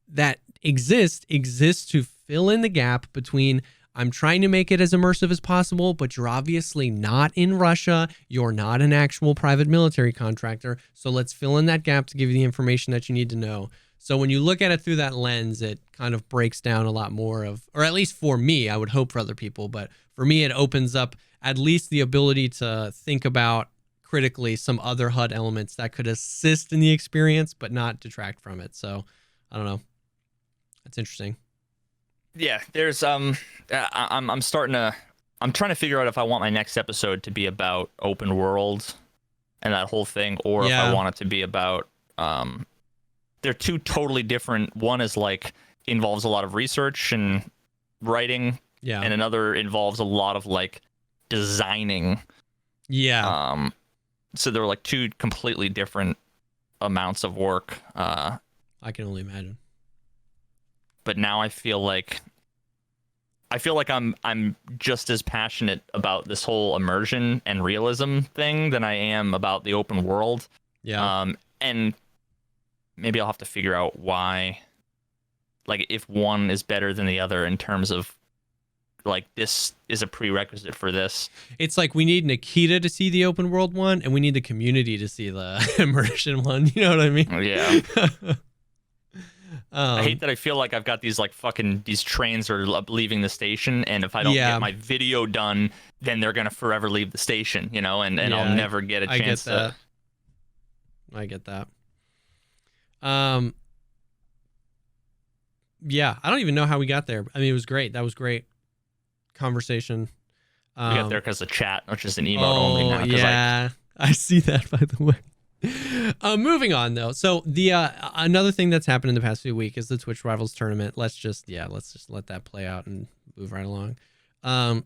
that exist to fill in the gap between I'm trying to make it as immersive as possible, but you're obviously not in Russia. You're not an actual private military contractor. So let's fill in that gap to give you the information that you need to know. So when you look at it through that lens, it kind of breaks down a lot more of, or at least for me, I would hope for other people, but for me, it opens up at least the ability to think about critically some other HUD elements that could assist in the experience, but not detract from it. So I don't know. That's interesting. Yeah, there's I'm trying to figure out if I want my next episode to be about open world and that whole thing, or if I want it to be about they're two totally different. One is like involves a lot of research and writing, and another involves a lot of like designing. Yeah. So they're like two completely different amounts of work. I can only imagine. But now I feel like I'm just as passionate about this whole immersion and realism thing than I am about the open world. Yeah. And maybe I'll have to figure out why, like if one is better than the other in terms of like this is a prerequisite for this. It's like we need Nikita to see the open world one and we need the community to see the immersion one. You know what I mean? Yeah. I hate that I feel like I've got these like these trains are leaving the station, and if I don't get my video done, then they're gonna forever leave the station, you know, and I'll never get a chance to. I get that. Yeah, I don't even know how we got there. I mean, it was great. That was great conversation. We got there because of chat, which is an emote only now. Yeah, I see that, by the way. Moving on though. So the another thing that's happened in the past few weeks is the Twitch Rivals tournament. Let's just let that play out and move right along. The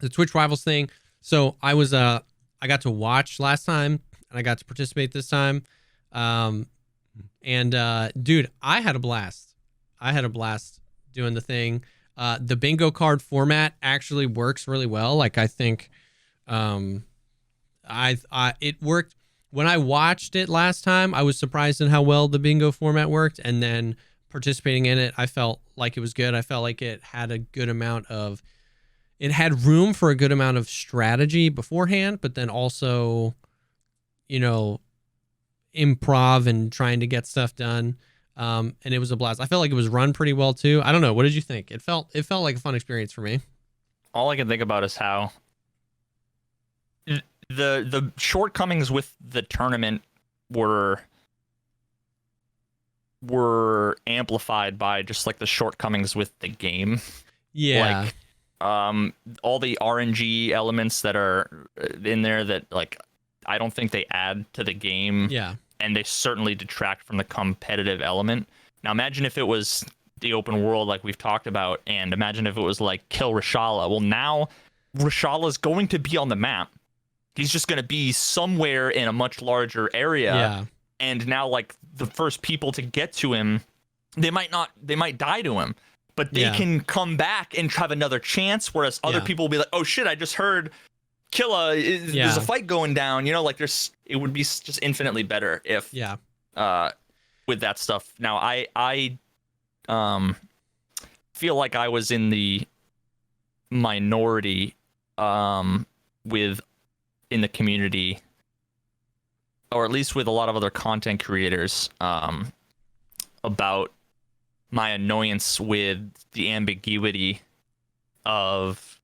Twitch Rivals thing. So I got to watch last time and I got to participate this time. Dude, I had a blast. Doing the thing. The bingo card format actually works really well. Like I think it worked. When I watched it last time, I was surprised at how well the bingo format worked. And then participating in it, I felt like it was good. I felt like it had room for a good amount of strategy beforehand, but then also, you know, improv and trying to get stuff done. And it was a blast. I felt like it was run pretty well too. I don't know. What did you think? It felt like a fun experience for me. All I can think about is how the shortcomings with the tournament were amplified by just like the shortcomings with the game. Yeah. Like all the RNG elements that are in there that like I don't think they add to the game. Yeah. And they certainly detract from the competitive element. Now imagine if it was the open world like we've talked about, and imagine if it was like kill Reshala. Well, now Reshala is going to be on the map. He's just going to be somewhere in a much larger area. Yeah. And now, like, the first people to get to him, they might die to him, but they can come back and have another chance. Whereas other people will be like, oh shit, I just heard Killa, there's a fight going down. You know, like it would be just infinitely better if, with that stuff. Now, I feel like I was in the minority, in the community, or at least with a lot of other content creators, about my annoyance with the ambiguity of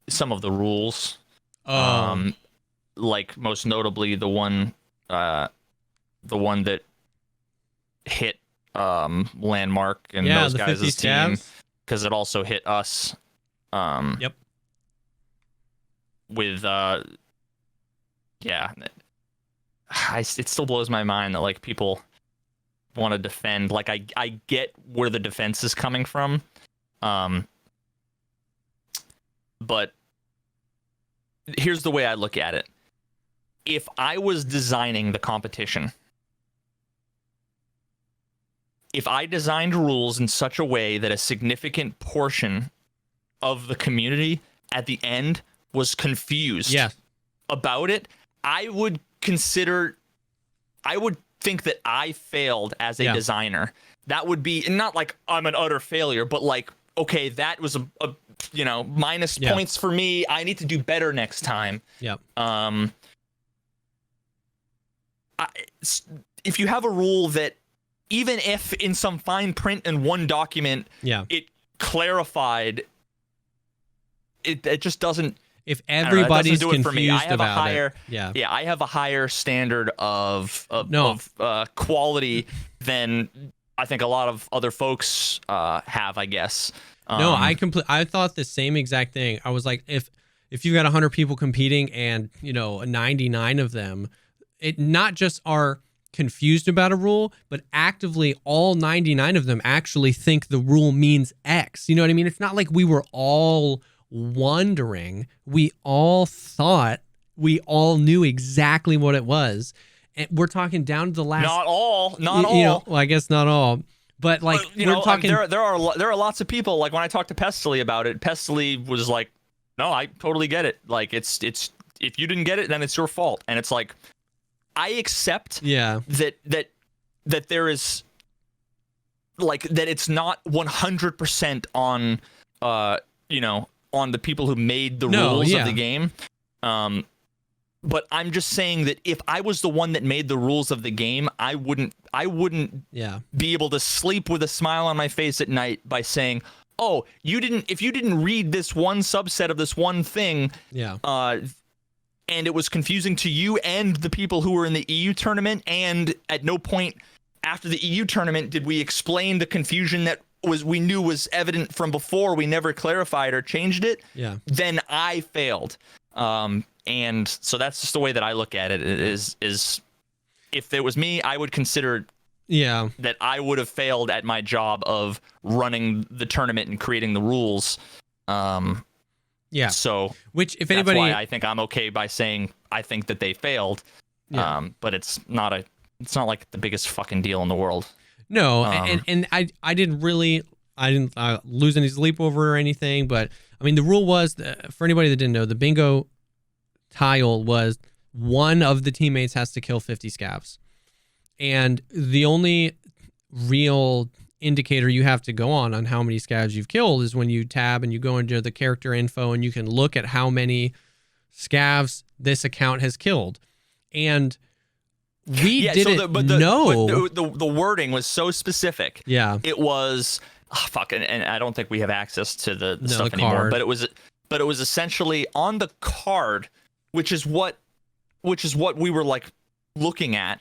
some of the rules. Like most notably the one that hit Landmark and Yeah, those the 50 guys' team, scabs. because it also hit us. Yep. With yeah, it still blows my mind that like people want to defend. Like I get where the defense is coming from, but here's the way I look at it. If I was designing the competition, if I designed rules in such a way that a significant portion of the community at the end was confused about it, I would think that I failed as a designer. That would be not like I'm an utter failure, but like, okay, that was a minus points for me. I need to do better next time. Yep. If you have a rule that, even if in some fine print in one document, it clarified, it just doesn't. If everybody's confused about it, I have a higher standard of quality than I think a lot of other folks have, I guess. No, I thought the same exact thing. I was like, if you've got 100 people competing and 99 of them, it not just are confused about a rule, but actively all 99 of them actually think the rule means X. You know what I mean? It's not like we were all wondering. We all thought we all knew exactly what it was. And we're talking down to the last. Not all. Well, I guess not all. But like we're talking. There are lots of people. Like when I talked to Pestily about it, Pestily was like, "No, I totally get it. Like it's if you didn't get it, then it's your fault." And it's like, I accept that there is like that it's not 100% on on the people who made the rules of the game. But I'm just saying that if I was the one that made the rules of the game, I wouldn't be able to sleep with a smile on my face at night by saying, "Oh, if you didn't read this one subset of this one thing, and it was confusing to you and the people who were in the EU tournament, and at no point after the EU tournament did we explain the confusion that we knew was evident from before, we never clarified or changed it, then I failed." And so that's just the way that I look at it, is if it was me, I would consider that I would have failed at my job of running the tournament and creating the rules. So which, if anybody, that's why I think I'm okay by saying I think that they failed. But it's not like the biggest fucking deal in the world. No, and I didn't lose any sleep over or anything, but I mean the rule was, for anybody that didn't know, the bingo tile was one of the teammates has to kill 50 scavs, and the only real indicator you have to go on how many scavs you've killed is when you tab and you go into the character info and you can look at how many scavs this account has killed. And we didn't know. The wording was so specific. It was and I don't think we have access to the stuff anymore. But it was essentially on the card, which is what we were like looking at.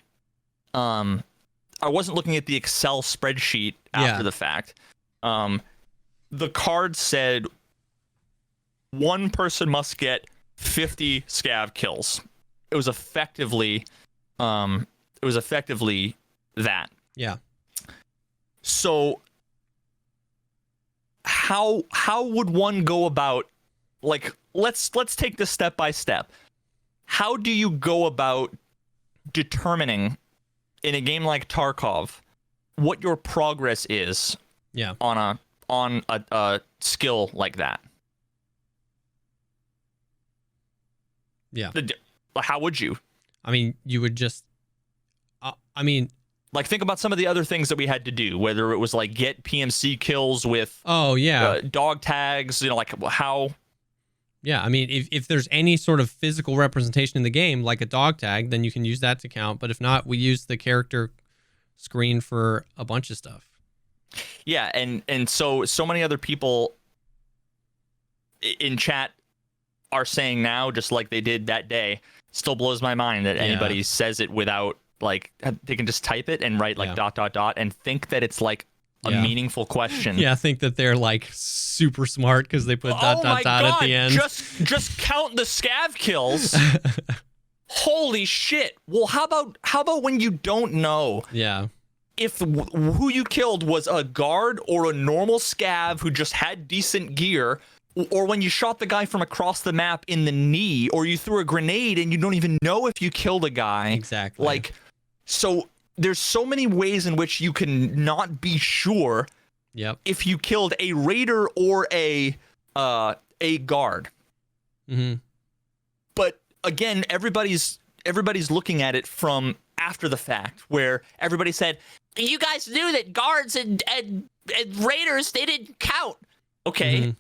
I wasn't looking at the Excel spreadsheet after the fact. The card said one person must get 50 scav kills. It was effectively that. So how would one go about, like, let's take this step by step. How do you go about determining in a game like Tarkov what your progress is on a skill like that? How would you? I mean, you would just like, think about some of the other things that we had to do, whether it was like get PMC kills with dog tags, like how. I mean, if there's any sort of physical representation in the game, like a dog tag, then you can use that to count. But if not, we use the character screen for a bunch of stuff. Yeah, and so many other people in chat are saying now, just like they did that day, still blows my mind that anybody says it without like they can just type it and write like ... and think that it's like a meaningful question. Yeah, I think that they're like super smart because they put ... at the end. Just count the scav kills. Holy shit. Well, how about when you don't know? Yeah. If who you killed was a guard or a normal scav who just had decent gear, or when you shot the guy from across the map in the knee, or you threw a grenade and you don't even know if you killed a guy. Exactly. Like, so there's so many ways in which you can not be sure if you killed a raider or a guard. Mm-hmm. But again, everybody's looking at it from after the fact, where everybody said, you guys knew that guards and raiders, they didn't count. Okay. Mm-hmm.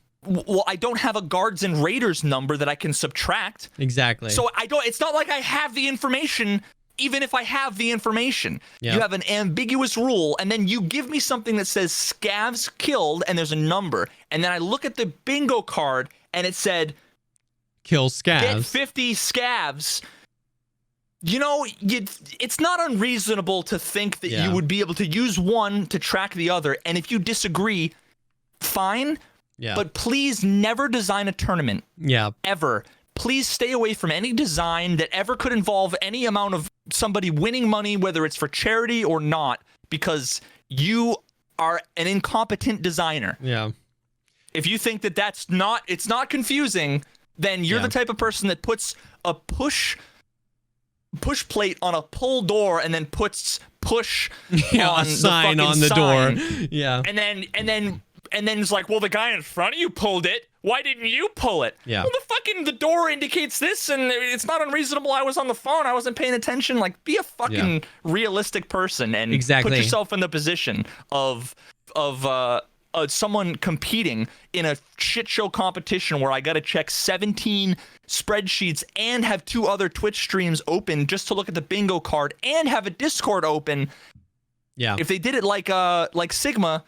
Well, I don't have a guards and raiders number that I can subtract. Exactly. So it's not like I have the information, even if I have the information. Yep. You have an ambiguous rule, and then you give me something that says scavs killed, and there's a number. And then I look at the bingo card, and it said, kill scavs. Get 50 scavs. You know, it's not unreasonable to think that you would be able to use one to track the other. And if you disagree, fine. Yeah. But please never design a tournament. Yeah. Ever. Please stay away from any design that ever could involve any amount of somebody winning money, whether it's for charity or not, because you are an incompetent designer. Yeah. If you think that it's not confusing, then you're the type of person that puts a push plate on a pull door and then puts push on a sign on the sign. Door. Yeah. And then it's like, well, the guy in front of you pulled it. Why didn't you pull it? Yeah. Well, the door indicates this, and it's not unreasonable. I was on the phone. I wasn't paying attention. Like, be a fucking realistic person and put yourself in the position of someone competing in a shit show competition where I got to check 17 spreadsheets and have 2 other Twitch streams open just to look at the bingo card and have a Discord open. Yeah. If they did it like Sigma,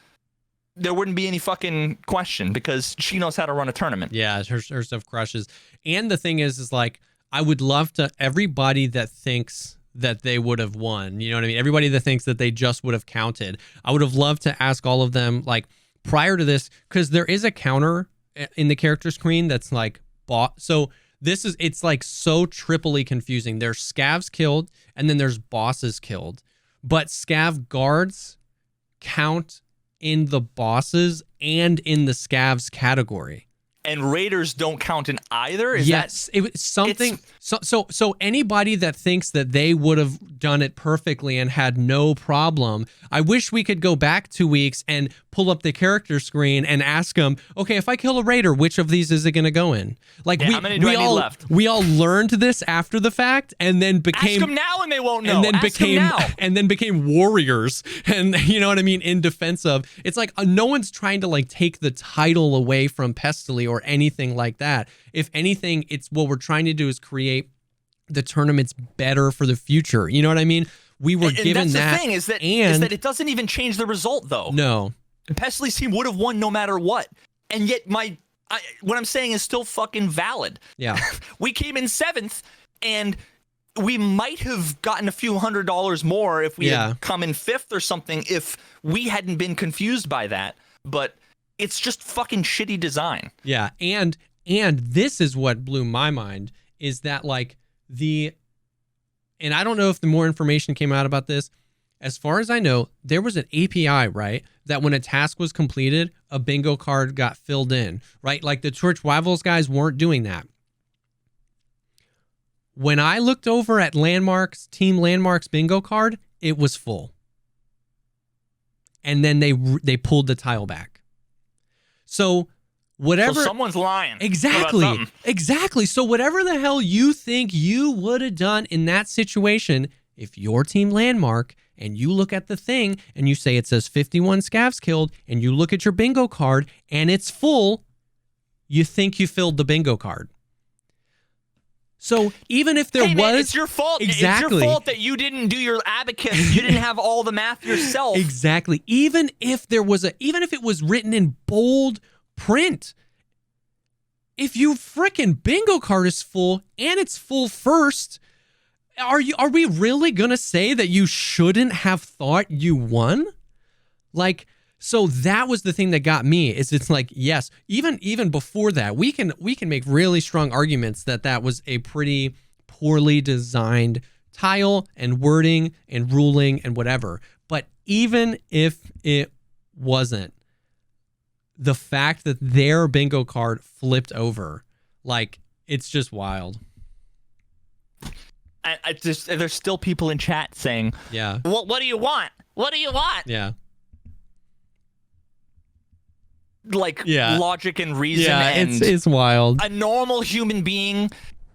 there wouldn't be any fucking question because she knows how to run a tournament. Yeah, her stuff crushes. And the thing is like, I would love to, everybody that thinks that they would have won, you know what I mean? Everybody that thinks that they just would have counted, I would have loved to ask all of them, like, prior to this, because there is a counter in the character screen that's like, so it's like so triply confusing. There's scavs killed, and then there's bosses killed. But scav guards count in the bosses and in the scavs category. And raiders don't count in either? Yes, it was something. So anybody that thinks that they would have done it perfectly and had no problem, I wish we could go back 2 weeks and pull up the character screen and ask them, okay, if I kill a raider, which of these is it going to go in? Like how many do I need left? We all learned this after the fact, and then became. Ask them now, and they won't know. And then became warriors, and you know what I mean, in defense of. It's like no one's trying to like take the title away from Pestily or anything like that. If anything, it's what we're trying to do is create the tournaments better for the future. You know what I mean? We were given that. The thing is that it doesn't even change the result, though. No. Pestily's team would have won no matter what. And yet what I'm saying is still fucking valid. Yeah. We came in 7th, and we might have gotten a few $100 more if we had come in 5th or something if we hadn't been confused by that. But it's just fucking shitty design. Yeah. And this is what blew my mind is that like and I don't know if the more information came out about this. As far as I know, there was an API, right? That when a task was completed, a bingo card got filled in, right? Like the Twitch Rivals guys weren't doing that. When I looked over at Team Landmark's bingo card, it was full. And then they pulled the tile back. So whatever. So someone's lying. Exactly. So whatever the hell you think you would have done in that situation, if you're Team Landmark and you look at the thing and you say it says 51 scavs killed and you look at your bingo card and it's full, you think you filled the bingo card. So even if there was, it's your fault. Exactly. It's your fault that you didn't do your abacus. You didn't have all the math yourself. Exactly. Even if it was written in bold print, if you frickin' bingo card is full and it's full first, Are we really gonna say that you shouldn't have thought you won? Like, so that was the thing that got me. It's like, yes, even before that, we can make really strong arguments that was a pretty poorly designed tile and wording and ruling and whatever. But even if it wasn't, the fact that their bingo card flipped over, like, it's just wild. I just, there's still people in chat saying, yeah, what do you want? What do you want? Yeah. Like, logic and reason. Yeah, and it's wild. A normal human being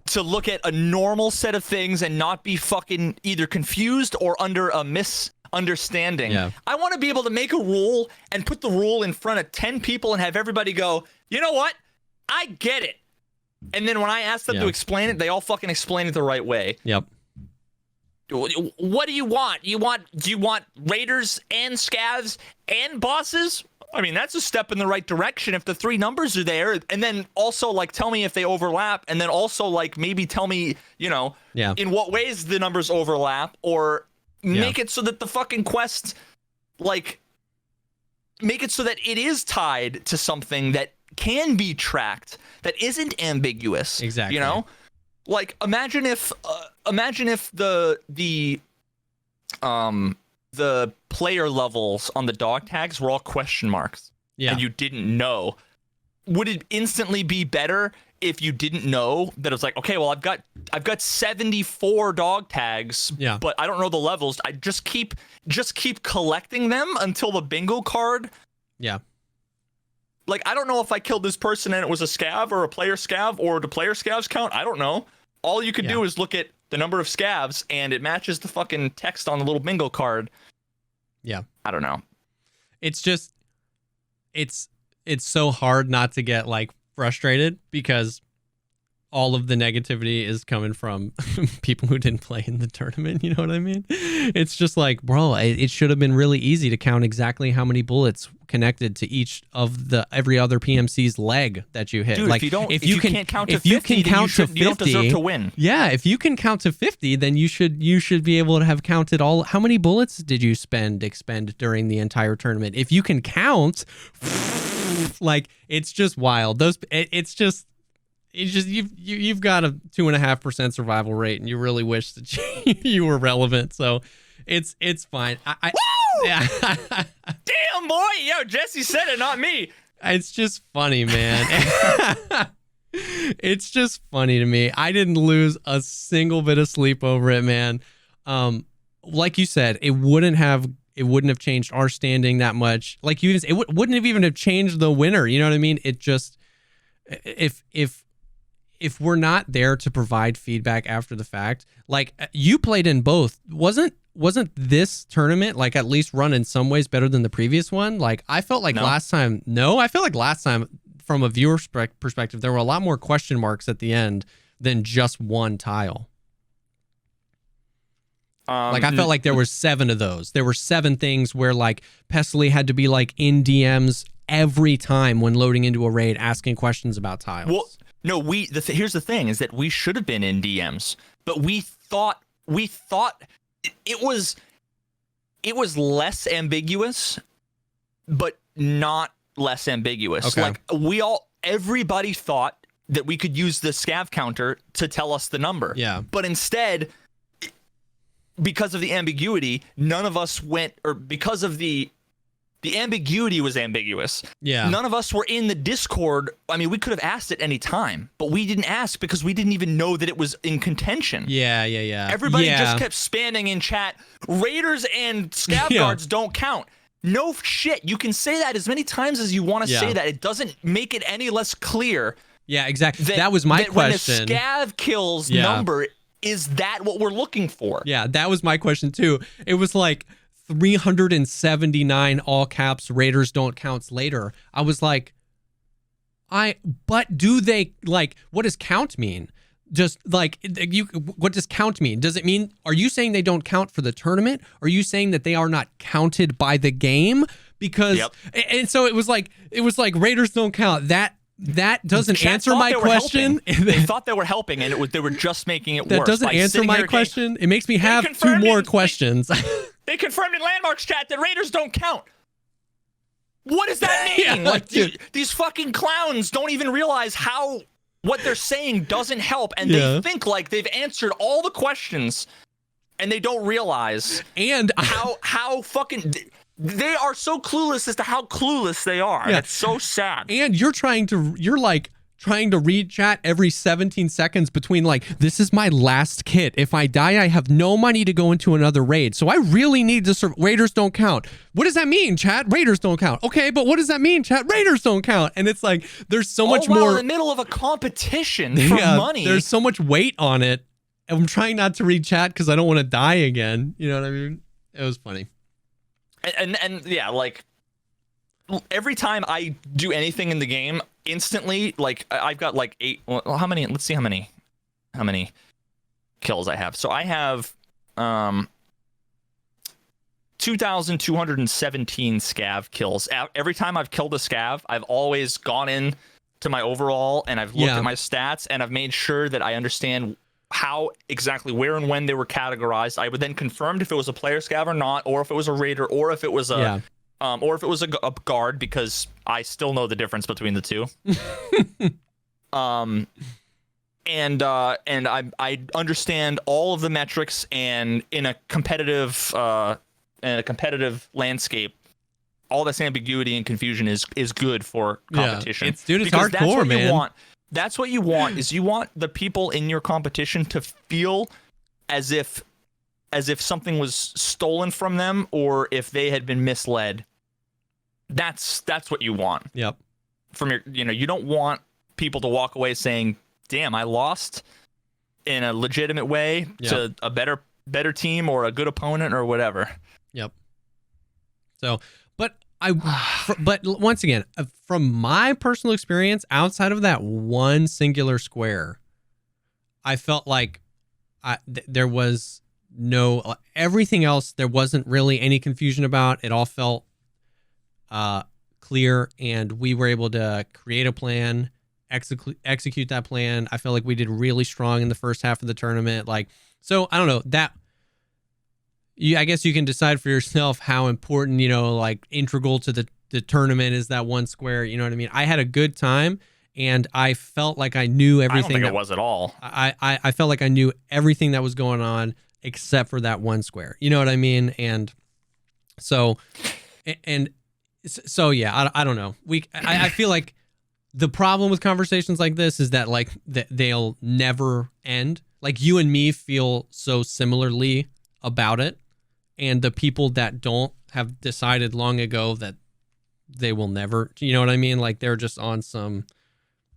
to look at a normal set of things and not be fucking either confused or under a misunderstanding. Yeah. I want to be able to make a rule and put the rule in front of 10 people and have everybody go, you know what? I get it. And then when I ask them to explain it, they all fucking explain it the right way. Yep. What do you want? Do you want raiders and scavs and bosses? I mean, that's a step in the right direction if the three numbers are there. And then also, like, tell me if they overlap. And then also, like, maybe tell me, you know, in what ways the numbers overlap. Or make it so that the fucking quest, like, make it so that it is tied to something that can be tracked, that isn't ambiguous. Exactly. You know? Like, imagine if the player levels on the dog tags were all question marks, and you didn't know. Would it instantly be better if you didn't know that it's like, okay, well, I've got 74 dog tags, but I don't know the levels. I just keep collecting them until the bingo card. Yeah. Like, I don't know if I killed this person and it was a scav or a player scav or the player scavs count. I don't know. All you could do is look at the number of scavs and it matches the fucking text on the little bingo card. Yeah. I don't know. It's just, it's so hard not to get, like, frustrated because all of the negativity is coming from people who didn't play in the tournament. You know what I mean? It's just like, bro, it should have been really easy to count exactly how many bullets connected to each of every other PMC's leg that you hit. Dude, like, if you can't count to 50, you don't deserve to win. Yeah, if you can count to 50, then you should be able to have counted all. How many bullets did you expend during the entire tournament? If you can count, like, it's just wild. You've got a 2.5% survival rate, and you really wish that you were relevant. So it's fine. Yeah. Damn, boy, yo, Jesse said it, not me. It's just funny, man. It's just funny to me. I didn't lose a single bit of sleep over it, man. Like you said, it wouldn't have changed our standing that much. Like you, it wouldn't have even changed the winner. You know what I mean? It just, if we're not there to provide feedback after the fact, like you played in both, wasn't this tournament like at least run in some ways better than the previous one? Like I felt like last time from a viewer's perspective, there were a lot more question marks at the end than just one tile. Like I felt like there were 7 of those. There were 7 things where like Pestily had to be like in DMs every time when loading into a raid asking questions about tiles. Well, no, here's the thing is that we should have been in DMs, but we thought it was less ambiguous, but not less ambiguous. Okay. Like everybody thought that we could use the scav counter to tell us the number. Yeah. But instead, because of the ambiguity, none of us went, or because of the ambiguity was ambiguous. Yeah. None of us were in the Discord. I mean, we could have asked at any time, but we didn't ask because we didn't even know that it was in contention. Yeah. Everybody just kept spamming in chat, Raiders and Scav Guards don't count. No shit. You can say that as many times as you want to say that. It doesn't make it any less clear. Yeah, exactly. That was my question. When a Scav kills number, is that what we're looking for? Yeah, that was my question too. It was like 379 all caps Raiders don't counts later. I was like, but do they, like, what does count mean? Just like what does count mean? Does it mean, are you saying they don't count for the tournament? Are you saying that they are not counted by the game? Because and so it was like Raiders don't count. That that doesn't Chat answer thought my they were question. They thought they were helping, and they were just making it worse. That doesn't by answer sitting my here question. It makes me have two confirmed more in- questions. They confirmed in Landmarks chat that Raiders don't count. What does that mean? Yeah, like dude. these fucking clowns don't even realize how what they're saying doesn't help, and Yeah. they think like they've answered all the questions, and they don't realize And how fucking they are so clueless as to how clueless they are. Yeah. It's so sad. and you're like trying to read chat every 17 seconds between like, this is my last kit. If I die, I have no money to go into another raid. So I really need to serve. Raiders don't count. What does that mean, chat? Raiders don't count. Okay, but what does that mean, chat? Raiders don't count. And it's like, there's so much while more in the middle of a competition for money. There's so much weight on it. I'm trying not to read chat because I don't want to die again. You know what I mean? It was funny. And yeah, like every time I do anything in the game, instantly, like I've got like 8. Well, how many? Let's see how many kills I have. So I have 2,217 scav kills. Every time I've killed a scav, I've always gone in to my overall and I've looked at my stats and I've made sure that I understand how exactly where and when they were categorized. I would then confirm if it was a player scav or not, or if it was a raider, or if it was a a guard, because I still know the difference between the two. And I understand all of the metrics, and in a competitive landscape, all this ambiguity and confusion is good for competition. It's because hardcore, that's what man. You want. That's what you want. Is you want the people in your competition to feel as if something was stolen from them, or if they had been misled. That's what you want. Yep. From your, you don't want people to walk away saying, "Damn, I lost in a legitimate way to a better team or a good opponent or whatever." Yep. So, but once again, from my personal experience, outside of that one singular square, I felt like there was no everything else. There wasn't really any confusion about. It all felt clear, and we were able to create a plan, execute that plan. I felt like we did really strong in the first half of the tournament. Like, so I don't know that. I guess you can decide for yourself how important, like integral to the tournament is that one square. You know what I mean? I had a good time, and I felt like I knew everything. I don't think it was at all. I felt like I knew everything that was going on except for that one square. You know what I mean? And so yeah, I don't know. I feel like the problem with conversations like this is that like they'll never end. Like you and me feel so similarly about it, and the people that don't have decided long ago that they will never, you know what I mean? Like they're just on some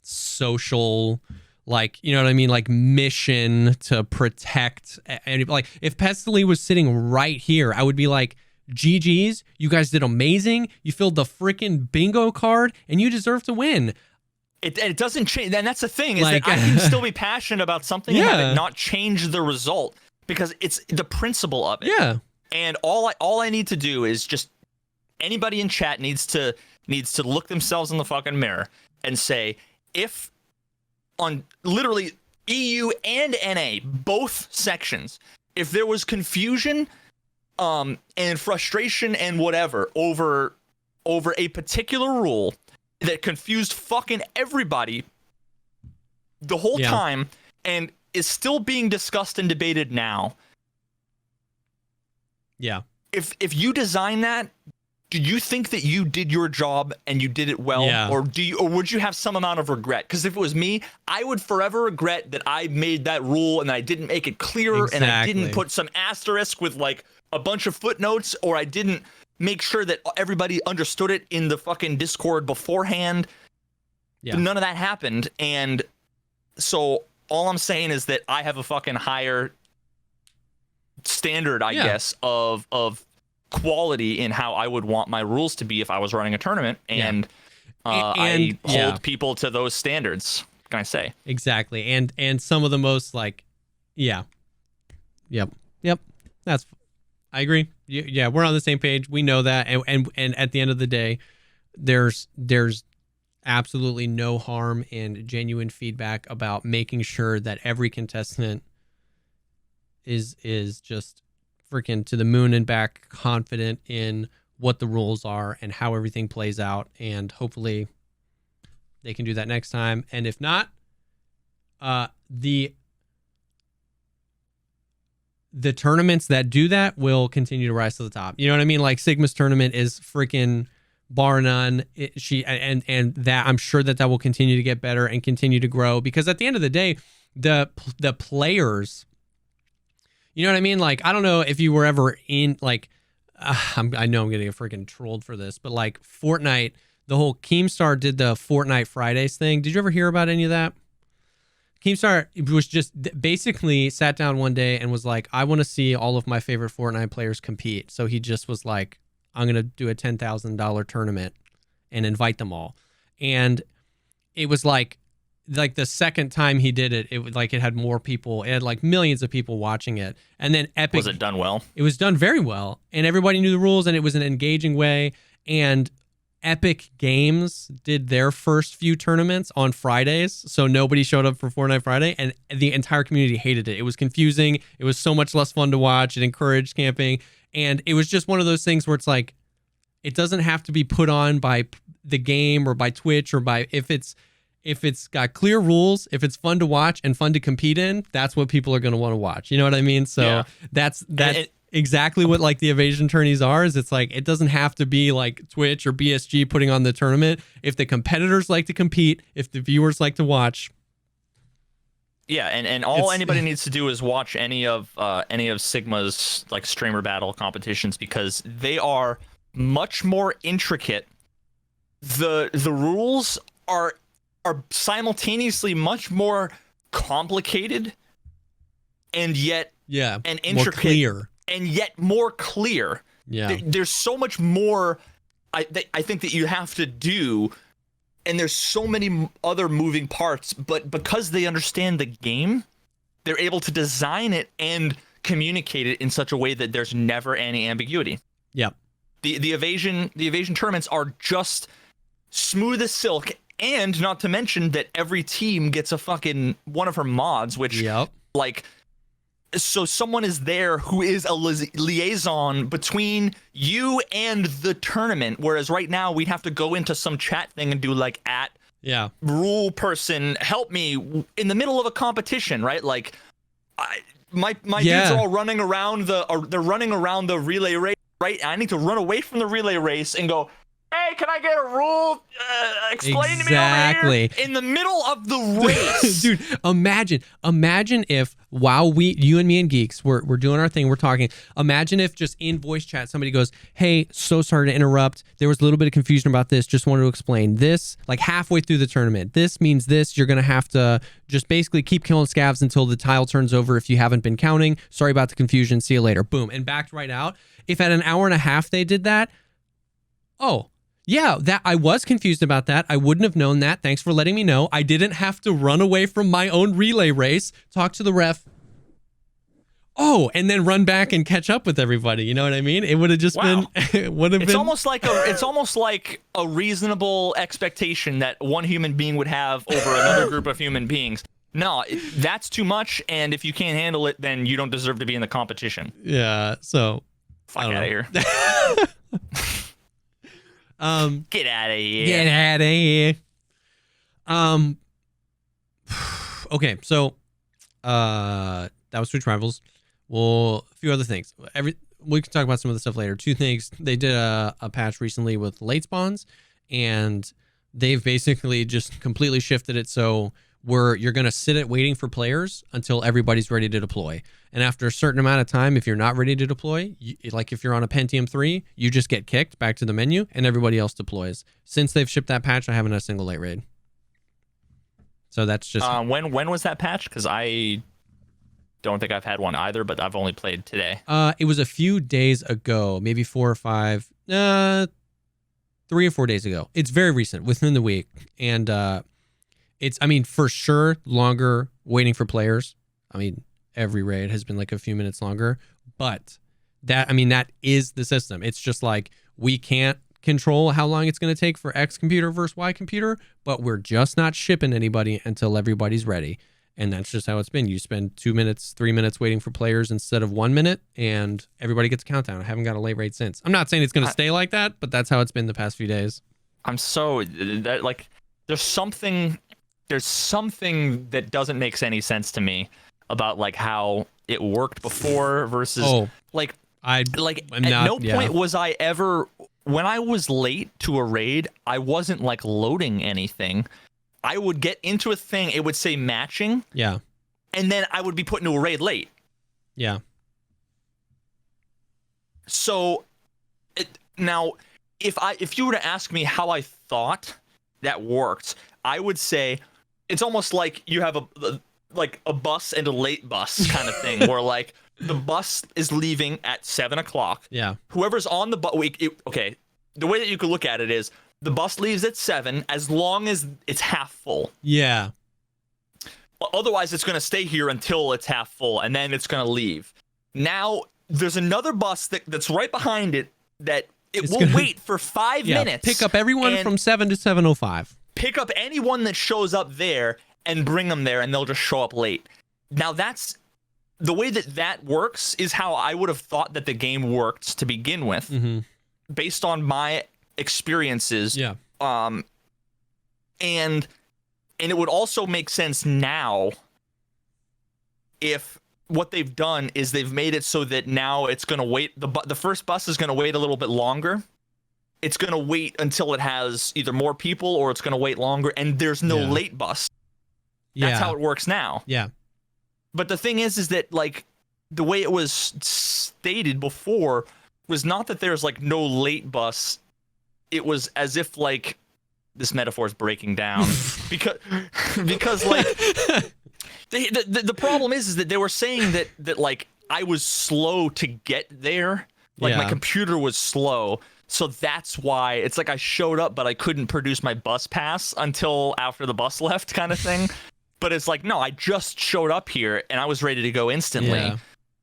social, like, you know what I mean? Like mission to protect. And like if Pestily was sitting right here, I would be like, GG's, you guys did amazing. You filled the freaking bingo card and you deserve to win. It doesn't change. And that's the thing, is Like, that I can still be passionate about something and have it not change the result, because it's the principle of it. Yeah. And all I need to do is just, anybody in chat needs to look themselves in the fucking mirror and say, if on literally EU and NA, both sections, if there was confusion and frustration and whatever over a particular rule that confused fucking everybody the whole time and is still being discussed and debated now. Yeah. If you design that, do you think that you did your job and you did it well? Yeah. Or would you have some amount of regret? Because if it was me, I would forever regret that I made that rule and I didn't make it clearer, and I didn't put some asterisk with like a bunch of footnotes, or I didn't make sure that everybody understood it in the fucking Discord beforehand. Yeah. None of that happened. And so all I'm saying is that I have a fucking higher standard, I guess, of quality in how I would want my rules to be if I was running a tournament, and I hold people to those standards. What can I say? Exactly. And some of the most like, yep. I agree. Yeah, we're on the same page. We know that, and at the end of the day, there's absolutely no harm and genuine feedback about making sure that every contestant is just freaking to the moon and back, confident in what the rules are and how everything plays out, and hopefully they can do that next time. And if not, the tournaments that do that will continue to rise to the top. You know what I mean? Like Sigma's tournament is freaking bar none. And that I'm sure that will continue to get better and continue to grow, because at the end of the day, the players, you know what I mean? Like, I don't know if you were ever in like, I know I'm getting freaking trolled for this, but like Fortnite, the whole Keemstar did the Fortnite Fridays thing. Did you ever hear about any of that? Keemstar was just basically sat down one day and was like, I want to see all of my favorite Fortnite players compete. So he just was like, I'm going to do a $10,000 tournament and invite them all. And it was like the second time he did it, it was like it had more people. It had like millions of people watching it. And then Epic. Was it done well? It was done very well. And everybody knew the rules, and it was an engaging way. And Epic Games did their first few tournaments on Fridays, so nobody showed up for Fortnite Friday, and the entire community hated it. It was confusing. It was so much less fun to watch. It encouraged camping, and it was just one of those things where it's like, it doesn't have to be put on by the game or by Twitch or by if it's got clear rules, if it's fun to watch and fun to compete in, that's what people are going to want to watch. You know what I mean? So yeah. That's exactly what like the evasion tourneys are. Is it's like, it doesn't have to be like Twitch or BSG putting on the tournament. If the competitors like to compete, if the viewers like to watch. Yeah, and all anybody needs to do is watch any of Sigma's like streamer battle competitions, because they are much more intricate. The rules are simultaneously much more complicated and yet and intricate. More clear. And yet more clear. Yeah. There's so much more I think that you have to do, and there's so many other moving parts, but because they understand the game, they're able to design it and communicate it in such a way that there's never any ambiguity. Yeah. The evasion tournaments are just smooth as silk, and not to mention that every team gets a fucking one of her mods, which like, so someone is there who is a liaison between you and the tournament, whereas right now we'd have to go into some chat thing and do like rule person help me in the middle of a competition, right? Like my dudes are all running around they're running around the relay race, right? I need to run away from the relay race and go, hey, can I get a rule explained to me over here? In the middle of the race. Dude, imagine if while you and me and Geeks, we're doing our thing, we're talking, imagine if just in voice chat somebody goes, hey, so sorry to interrupt. There was a little bit of confusion about this. Just wanted to explain this, like halfway through the tournament. This means this. You're going to have to just basically keep killing scavs until the tile turns over if you haven't been counting. Sorry about the confusion. See you later. Boom. And backed right out. If at an hour and a half they did that, yeah, that I was confused about that. I wouldn't have known that. Thanks for letting me know. I didn't have to run away from my own relay race, talk to the ref. And then run back and catch up with everybody. You know what I mean? It would have just been. It's almost like a reasonable expectation that one human being would have over another group of human beings. No, that's too much. And if you can't handle it, then you don't deserve to be in the competition. Yeah. So fuck out of here. Get out of here. Get out of here. Okay, so that was Twitch Rivals. Well, a few other things. We can talk about some of the stuff later. Two things. They did a patch recently with late spawns, and they've basically just completely shifted it so you're going to sit at waiting for players until everybody's ready to deploy. And after a certain amount of time, if you're not ready to deploy, like if you're on a Pentium 3, you just get kicked back to the menu and everybody else deploys. Since they've shipped that patch, I haven't had a single late raid. So that's just... when was that patch? Because I don't think I've had one either, but I've only played today. It was a few days ago, maybe 4 or 5, 3 or 4 days ago. It's very recent, within the week. And it's, I mean, for sure, longer waiting for players. I mean, every raid has been like a few minutes longer, but that is the system. It's just like, we can't control how long it's going to take for X computer versus Y computer, but we're just not shipping anybody until everybody's ready. And that's just how it's been. You spend 2 minutes, 3 minutes waiting for players instead of 1 minute, and everybody gets a countdown. I haven't got a late rate since. I'm not saying it's going to stay like that, but that's how it's been the past few days. I'm so that like there's something that doesn't make any sense to me about like how it worked before versus at no point was I ever, when I was late to a raid, I wasn't like loading anything. I would get into a thing, it would say matching. Yeah. And then I would be put into a raid late. Yeah. So now if you were to ask me how I thought that worked, I would say it's almost like you have a bus and a late bus kind of thing where like the bus is leaving at 7 o'clock. Yeah. Whoever's on the bus, okay, the way that you could look at it is the bus leaves at 7 as long as it's half full. Yeah. Otherwise, it's going to stay here until it's half full, and then it's going to leave. Now, there's another bus that's right behind it that it will wait for 5 minutes. Pick up everyone from 7 to 7:05. Pick up anyone that shows up there and bring them there, and they'll just show up late. Now, that's the way that works is how I would have thought that the game worked to begin with, based on my experiences. Yeah. And it would also make sense now if what they've done is they've made it so that now it's going to wait. The first bus is going to wait a little bit longer. It's going to wait until it has either more people or it's going to wait longer. And there's no late bus. That's how it works now. Yeah. But the thing is that like the way it was stated before was not that there's like no late bus. It was as if like this metaphor is breaking down because like the problem is that they were saying that like I was slow to get there, like my computer was slow, so that's why it's like I showed up but I couldn't produce my bus pass until after the bus left, kind of thing. But it's like, no, I just showed up here and I was ready to go instantly. Yeah.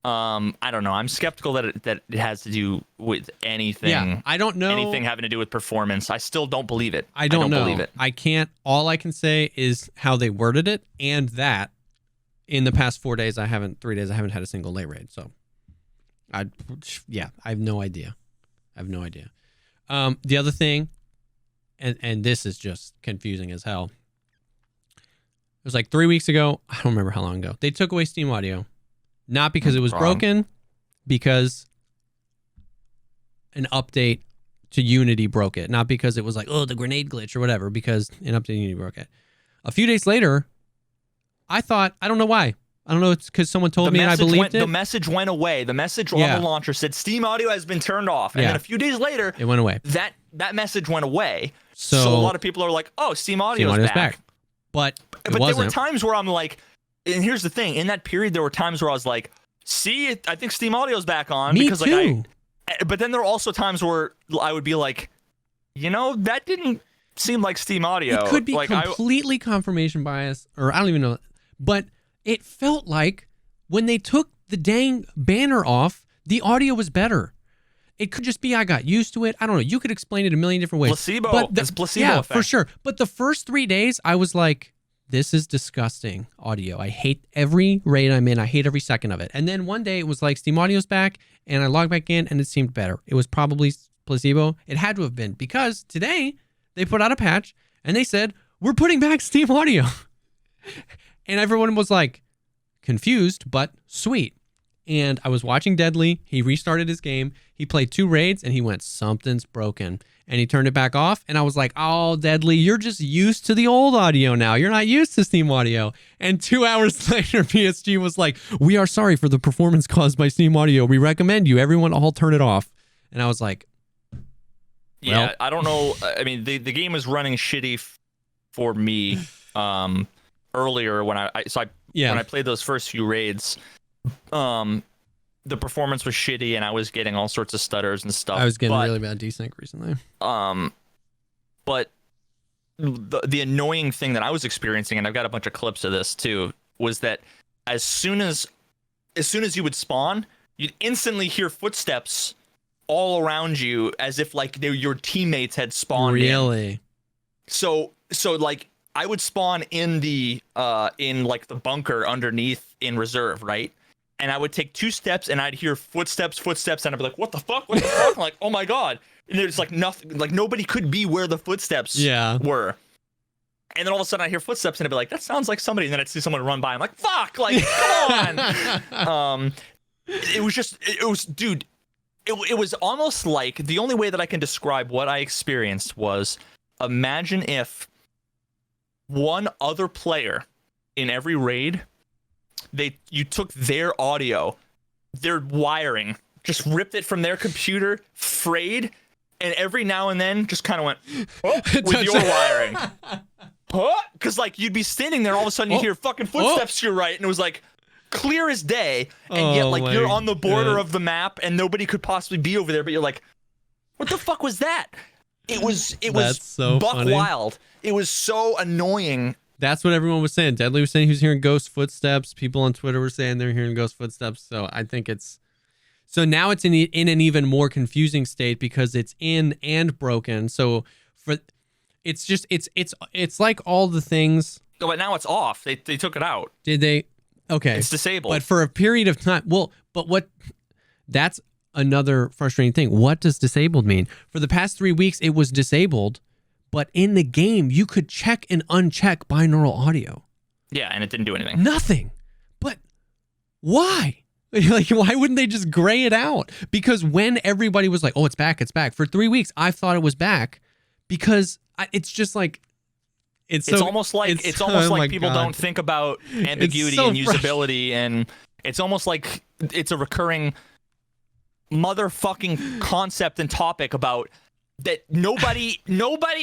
I don't know. I'm skeptical that it has to do with anything. Yeah, I don't know. Anything having to do with performance. I still don't believe it. I don't know. Believe it. I can't. All I can say is how they worded it, and that in the past 3 days I haven't had a single late raid. So, I have no idea. The other thing, and this is just confusing as hell. It was like 3 weeks ago. I don't remember how long ago. They took away Steam Audio. Not because it was broken, because an update to Unity broke it. Not because it was like, oh, the grenade glitch or whatever, because an update to Unity broke it. A few days later, I thought, I don't know why. I don't know, it's because someone told me and I believed it. The message went away. The message on the launcher said Steam Audio has been turned off. And then a few days later, it went away. That message went away. So a lot of people are like, oh, Steam Audio's back. But there were times where I'm like, and here's the thing, in that period, there were times where I was like, see, I think Steam Audio's back on. Me because too. But then there were also times where I would be like, that didn't seem like Steam Audio. It could be like completely confirmation bias, or I don't even know. But it felt like when they took the dang banner off, the audio was better. It could just be I got used to it. I don't know. You could explain it a million different ways. Placebo. It's placebo effect. For sure. But the first 3 days, I was like, this is disgusting audio. I hate every raid I'm in. I hate every second of it. And then one day it was like Steam Audio's back, and I logged back in and it seemed better. It was probably placebo. It had to have been, because today they put out a patch and they said, we're putting back Steam Audio. And everyone was like confused, but sweet. And I was watching Deadly. He restarted his game. He played 2 raids and he went, something's broken. And he turned it back off. And I was like, oh, Deadly, you're just used to the old audio now. You're not used to Steam Audio. And 2 hours later, PSG was like, we are sorry for the performance caused by Steam Audio. We recommend you, everyone, all turn it off. And I was like, yeah, I don't know. I mean, the game was running shitty for me earlier when when I played those first few raids. The performance was shitty and I was getting all sorts of stutters and stuff. I was getting really bad desync recently. But the annoying thing that I was experiencing, and I've got a bunch of clips of this too, was that as soon as you would spawn, you'd instantly hear footsteps all around you as if like your teammates had spawned really? In. So like I would spawn in the in like the bunker underneath in reserve, right? And I would take 2 steps and I'd hear footsteps, and I'd be like, what the fuck? What the fuck? I'm like, oh my God. And there's like nothing, like nobody could be where the footsteps were. And then all of a sudden I hear footsteps and I'd be like, that sounds like somebody. And then I'd see someone run by. I'm like, fuck, like, come on. It was almost like the only way that I can describe what I experienced was imagine if one other player in every raid, you took their audio, their wiring, just ripped it from their computer, frayed, and every now and then just kind of went with your wiring. Because like you'd be standing there, all of a sudden you hear fucking footsteps to your right, and it was like clear as day, and yet like you're on the border of the map, and nobody could possibly be over there, but you're like, what the fuck was that? It was so buck funny. Wild. It was so annoying. That's what everyone was saying. Deadly was saying he was hearing ghost footsteps. People on Twitter were saying they're hearing ghost footsteps. So I think so now it's in an even more confusing state because it's in and broken. So it's like all the things. Oh, but now it's off. They took it out. Did they? Okay. It's disabled. But for a period of time. Well, but that's another frustrating thing. What does disabled mean? For the past 3 weeks, it was disabled. But in the game, you could check and uncheck binaural audio. Yeah, and it didn't do anything. Nothing. But why? Like, why wouldn't they just gray it out? Because when everybody was like, oh, it's back. For 3 weeks, I thought it was back because it's just like, it's almost like people don't think about ambiguity and usability. And it's almost like it's a recurring motherfucking concept and topic about that nobody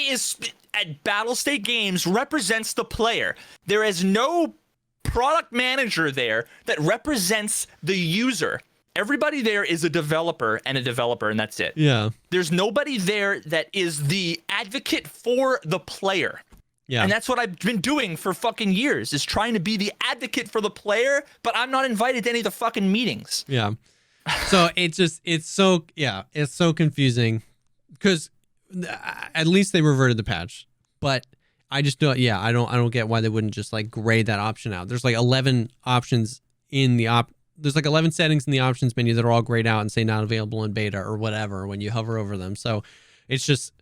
is at Battle State Games represents the player. There is no product manager there that represents the user. Everybody there is a developer, and that's it. Yeah. There's nobody there that is the advocate for the player. Yeah. And that's what I've been doing for fucking years, is trying to be the advocate for the player, but I'm not invited to any of the fucking meetings. Yeah. So it's so confusing. Because at least they reverted the patch, but I just don't. Yeah, I don't get why they wouldn't just like gray that option out. There's like 11 options in the There's like 11 settings in the options menu that are all grayed out and say not available in beta or whatever when you hover over them. So it's just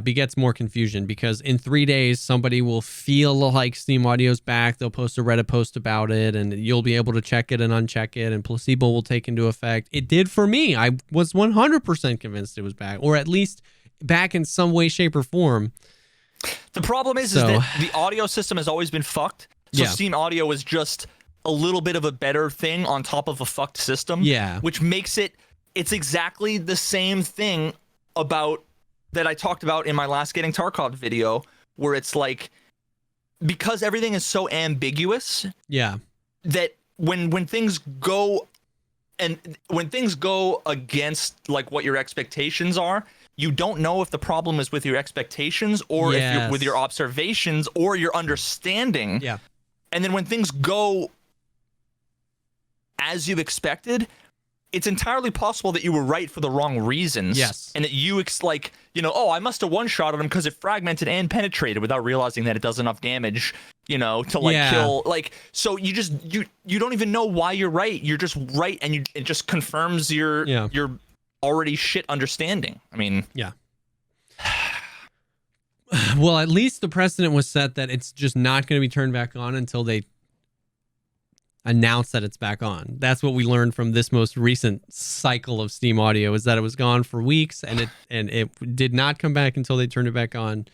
begets more confusion because in 3 days somebody will feel like Steam Audio's back. They'll post a Reddit post about it, and you'll be able to check it and uncheck it, and placebo will take into effect. It did for me. I was 100% convinced it was back, or at least back in some way, shape, or form. The problem is that the audio system has always been fucked. So Steam Audio is just a little bit of a better thing on top of a fucked system. Yeah. Which makes it's exactly the same thing that I talked about in my last Getting Tarkov video, where it's like, because everything is so ambiguous, that when things go against like what your expectations are, you don't know if the problem is with your expectations or if you're with your observations or your understanding. Yeah. And then when things go as you expected, it's entirely possible that you were right for the wrong reasons. Yes. And that you I must have one-shotted him because it fragmented and penetrated without realizing that it does enough damage, to kill. Like, so you just, you don't even know why you're right. You're just right, and it just confirms your already shit understanding. I mean. Yeah. Well, at least the precedent was set that it's just not going to be turned back on until they announce that it's back on. That's what we learned from this most recent cycle of Steam Audio, is that it was gone for weeks, and it did not come back until they turned it back on.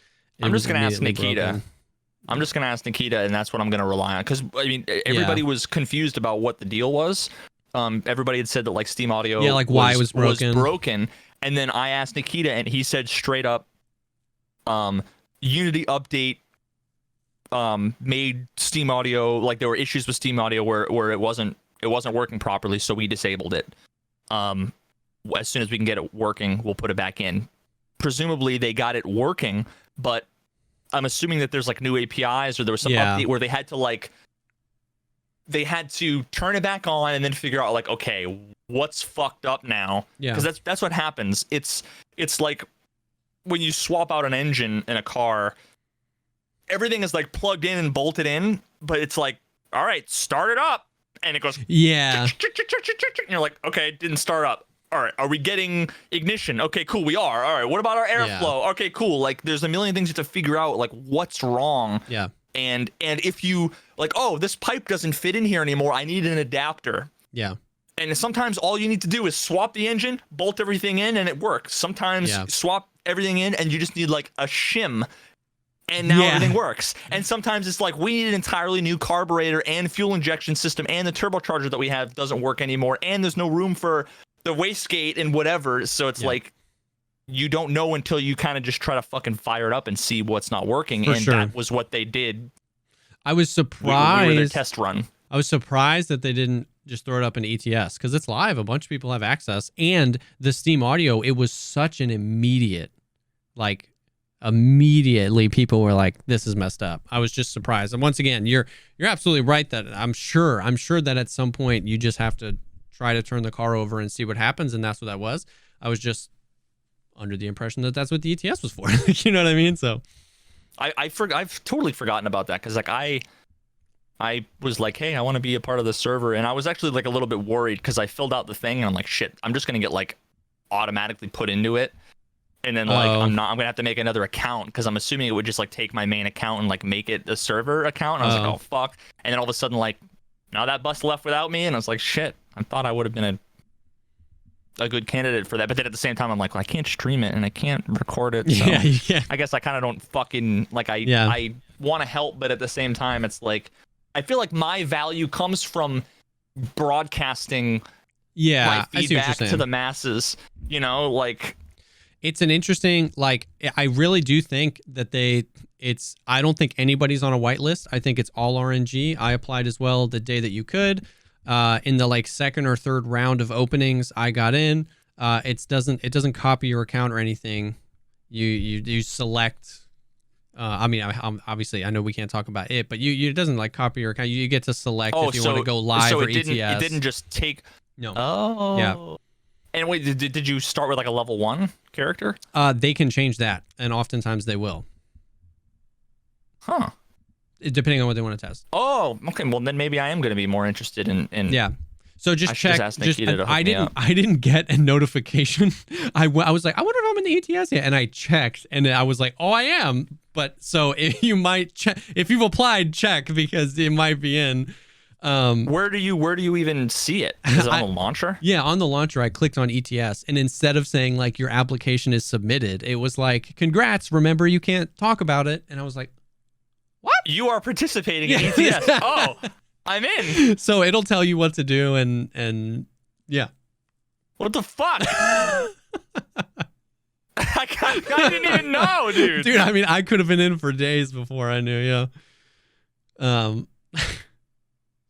I'm just going to ask Nikita. And that's what I'm going to rely on, because I mean everybody was confused about what the deal was. Everybody had said that like Steam Audio why it was broken. And then I asked Nikita, and he said straight up, Unity update made Steam Audio, like there were issues with Steam Audio where it wasn't working properly, so we disabled it. As soon as we can get it working, we'll put it back in. Presumably they got it working, but I'm assuming that there's like new APIs, or there was some update where they had to like they had to turn it back on and then figure out like, okay, what's fucked up now? Yeah. Because that's what happens. It's like when you swap out an engine in a car, everything is like plugged in and bolted in, but it's like, all right, start it up. And it goes, yeah. And you're like, okay, it didn't start up. All right, are we getting ignition? Okay, cool, we are. All right, what about our airflow? Okay, cool. Like, there's a million things you have to figure out, like, what's wrong. Yeah. And if you, like, oh, this pipe doesn't fit in here anymore, I need an adapter. Yeah. And sometimes all you need to do is swap the engine, bolt everything in, and it works. Sometimes swap everything in, and you just need, like, a shim. And now everything works. And sometimes it's like, we need an entirely new carburetor and fuel injection system, and the turbocharger that we have doesn't work anymore, and there's no room for the wastegate and whatever. So it's like, you don't know until you kind of just try to fucking fire it up and see what's not working. That was what they did. I was surprised. We were their test run. I was surprised that they didn't just throw it up in ETS, because it's live. A bunch of people have access, and the Steam audio, it was such an immediately people were like, this is messed up. I was just surprised. And once again, you're absolutely right that I'm sure that at some point you just have to try to turn the car over and see what happens, and that's what that was. I was just under the impression that that's what the ETS was for. You know what I mean? So I've totally forgotten about that, because like I was like, hey, I want to be a part of the server, and I was actually like a little bit worried because I filled out the thing and I'm like, shit, I'm just gonna get like automatically put into it. And then like I'm gonna have to make another account, because I'm assuming it would just like take my main account and like make it a server account. And I was like, oh fuck. And then all of a sudden, like, now that bus left without me, and I was like, shit, I thought I would have been a good candidate for that. But then at the same time, I'm like, well, I can't stream it and I can't record it. So I guess I kind of don't fucking like I want to help, but at the same time, it's like I feel like my value comes from broadcasting my feedback to the masses. You know, like. It's an interesting, like, I really do think that I don't think anybody's on a whitelist. I think it's all RNG. I applied as well the day that you could. In the like second or third round of openings, I got in. It doesn't copy your account or anything. You select. I mean, obviously I know we can't talk about it, but it doesn't like copy your account. You get to select if you want to go live or ETS. It didn't just take. No. Oh. Yeah. And wait, did you start with like a level 1 character? They can change that, and oftentimes they will. Huh. Depending on what they want to test. Oh, okay. Well, then maybe I am going to be more interested in. Yeah. So just check. I didn't get a notification. I was like, I wonder if I'm in the ETS yet, and I checked, and I was like, oh, I am. But so if you might check, if you've applied, check, because it might be in. Where do you even see it? Is it on the launcher? Yeah, on the launcher, I clicked on ETS, and instead of saying like your application is submitted, it was like, congrats, remember you can't talk about it. And I was like, what? You are participating in ETS. Oh, I'm in. So it'll tell you what to do, and yeah. What the fuck? I didn't even know, dude. Dude, I mean, I could have been in for days before I knew,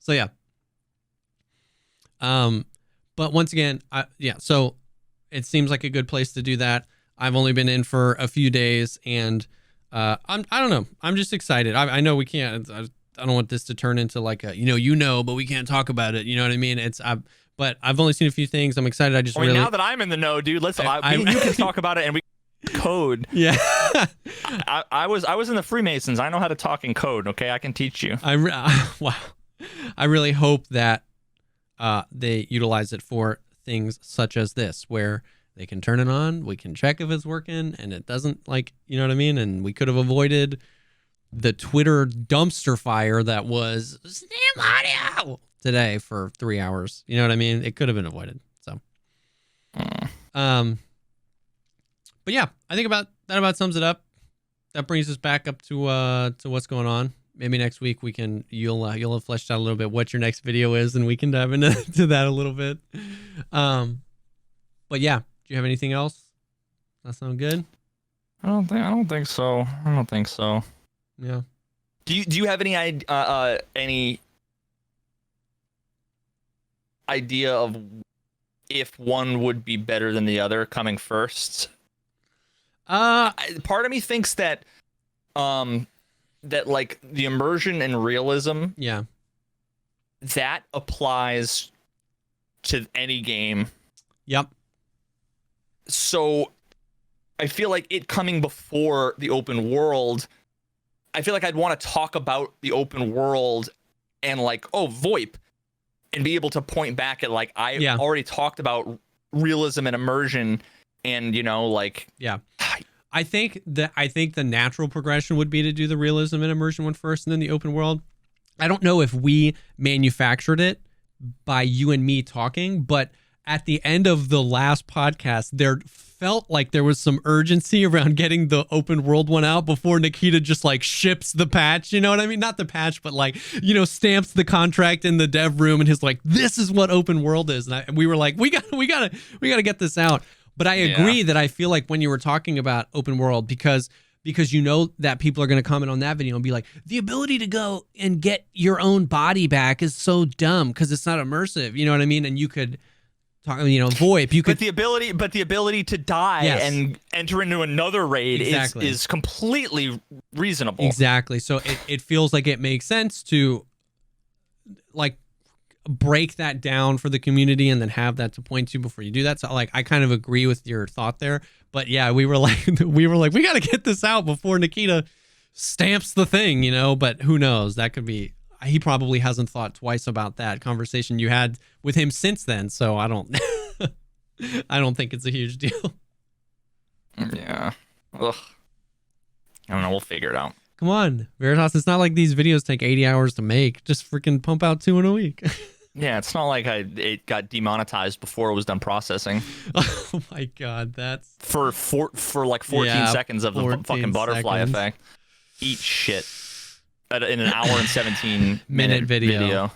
So yeah. But once again, so it seems like a good place to do that. I've only been in for a few days, and I don't know. I'm just excited. I know we can't. I don't want this to turn into like a but we can't talk about it. You know what I mean? But I've only seen a few things. I'm excited. Now that I'm in the know, dude, you can talk about it and we code. Yeah. I was in the Freemasons. I know how to talk in code. Okay, I can teach you. Wow. I really hope that they utilize it for things such as this, where they can turn it on, we can check if it's working, and it doesn't, like, you know what I mean? And we could have avoided the Twitter dumpster fire that was Steam audio today for 3 hours. You know what I mean? It could have been avoided. So, but yeah, I think that about sums it up. That brings us back up to what's going on. Maybe next week you'll have fleshed out a little bit what your next video is, and we can dive into that a little bit. But yeah, do you have anything else? That sound good? I don't think so. Yeah. Do you have any idea of if one would be better than the other coming first? Part of me thinks that that like the immersion and realism that applies to any game. Yep. So I feel like it coming before the open world, I feel like I'd want to talk about the open world and like, oh, VoIP, and be able to point back at like, I already talked about realism and immersion, and like, I think the natural progression would be to do the realism and immersion one first and then the open world. I don't know if we manufactured it by you and me talking, but at the end of the last podcast, there felt like there was some urgency around getting the open world one out before Nikita just like ships the patch. You know what I mean? Not the patch, but like, stamps the contract in the dev room and he's like, this is what open world is. And we were like, we gotta get this out. But I agree that I feel like when you were talking about open world, because that people are going to comment on that video and be like, the ability to go and get your own body back is so dumb because it's not immersive. You know what I mean? And you could talk, VoIP. You could, but the ability to die and enter into another raid is completely reasonable. Exactly. So it feels like it makes sense to like break that down for the community and then have that to point to before you do that. So like, I kind of agree with your thought there, but yeah, we were like, we got to get this out before Nikita stamps the thing, but who knows? That could be, he probably hasn't thought twice about that conversation you had with him since then. So I don't, I don't think it's a huge deal. Yeah. Ugh. I don't know. We'll figure it out. Come on, Veritas. It's not like these videos take 80 hours to make. Just freaking pump out 2 in a week. Yeah, it's not like it got demonetized before it was done processing. Oh my god, that's for like 14 seconds of the fucking butterfly effect. Eat shit. In an hour and 17 minute video.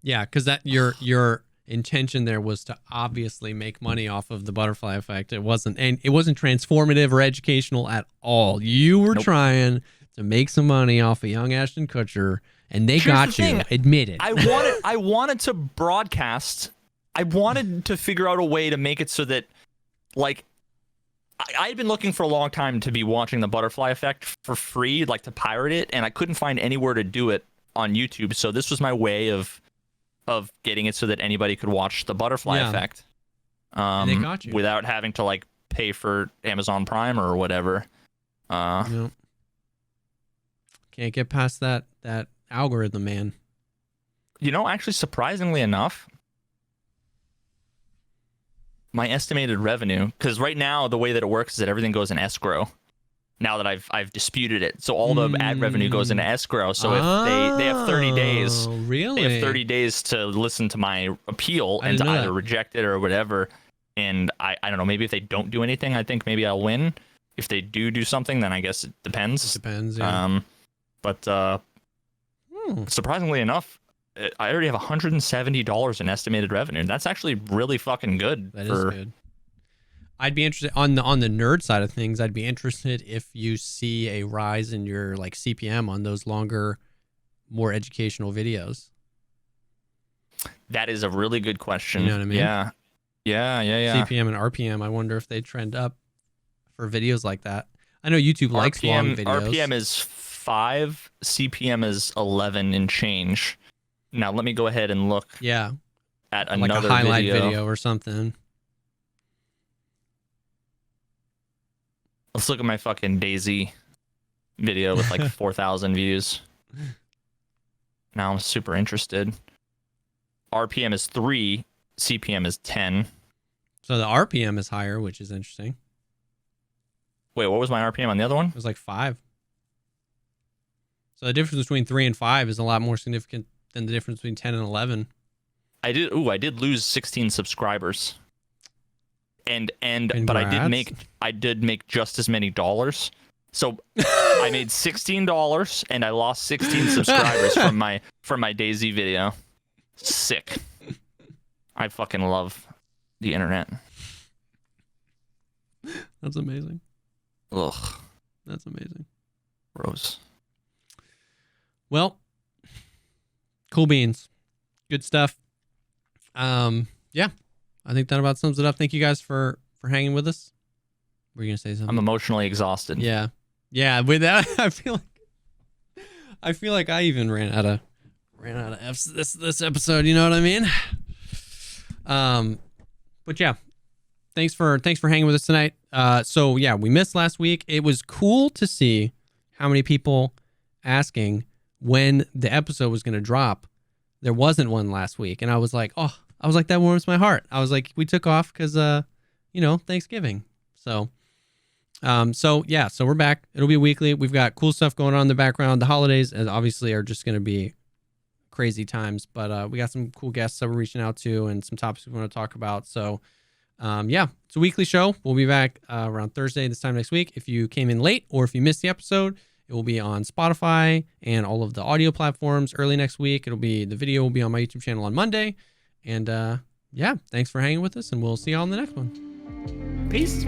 Yeah, because that your intention there was to obviously make money off of the butterfly effect. It wasn't transformative or educational at all. You were trying to make some money off of young Ashton Kutcher, and they got you. Admit it. I wanted to broadcast. I wanted to figure out a way to make it so that, like, I had been looking for a long time to be watching the butterfly effect for free, like to pirate it, and I couldn't find anywhere to do it on YouTube. So this was my way of getting it so that anybody could watch the butterfly effect, and they got you without having to like pay for Amazon Prime or whatever. Can't get past that algorithm, man. Actually, surprisingly enough, my estimated revenue, because right now the way that it works is that everything goes in escrow. Now that I've disputed it, so all the ad revenue goes into escrow. So if they have 30 days, really, they have 30 days to listen to my appeal and to either reject it or whatever. And I don't know, maybe if they don't do anything, I think maybe I'll win. If they do something, then I guess it depends. It depends. Yeah. But surprisingly enough, I already have $170 in estimated revenue. That's actually really fucking good. That is good. I'd be interested on the nerd side of things. I'd be interested if you see a rise in your like CPM on those longer, more educational videos. That is a really good question. You know what I mean? Yeah. CPM and RPM. I wonder if they trend up for videos like that. I know YouTube likes long videos. RPM is 5, CPM is 11 and change. Now let me go ahead and look. Yeah. At another like a highlight video or something. Let's look at my fucking Daisy video with like 4,000 views. Now I'm super interested. RPM is 3, CPM is 10. So the RPM is higher, which is interesting. Wait, what was my RPM on the other one? It was like 5. So the difference between 3 and 5 is a lot more significant than the difference between 10 and 11. I did lose 16 subscribers. And but I did make just as many dollars. So I made $16 and I lost 16 subscribers from my Daisy video. Sick. I fucking love the internet. That's amazing. Ugh. That's amazing. Gross. Well, cool beans. Good stuff. Yeah. I think that about sums it up. Thank you guys for hanging with us. Were you gonna say something? I'm emotionally exhausted. Yeah. With that, I feel like I even ran out ran out of F's this episode. You know what I mean? But yeah, thanks for hanging with us tonight. So yeah, we missed last week. It was cool to see how many people asking when the episode was going to drop. There wasn't one last week, and I was like, that warms my heart. I was like, we took off because Thanksgiving. So we're back. It'll be weekly. We've got cool stuff going on in the background. The holidays obviously are just going to be crazy times, but we got some cool guests that we're reaching out to and some topics we want to talk about. So it's a weekly show. We'll be back around Thursday this time next week. If you came in late or if you missed the episode, it will be on Spotify and all of the audio platforms early next week. The video will be on my YouTube channel on Monday. And thanks for hanging with us, and we'll see you all in the next one. Peace.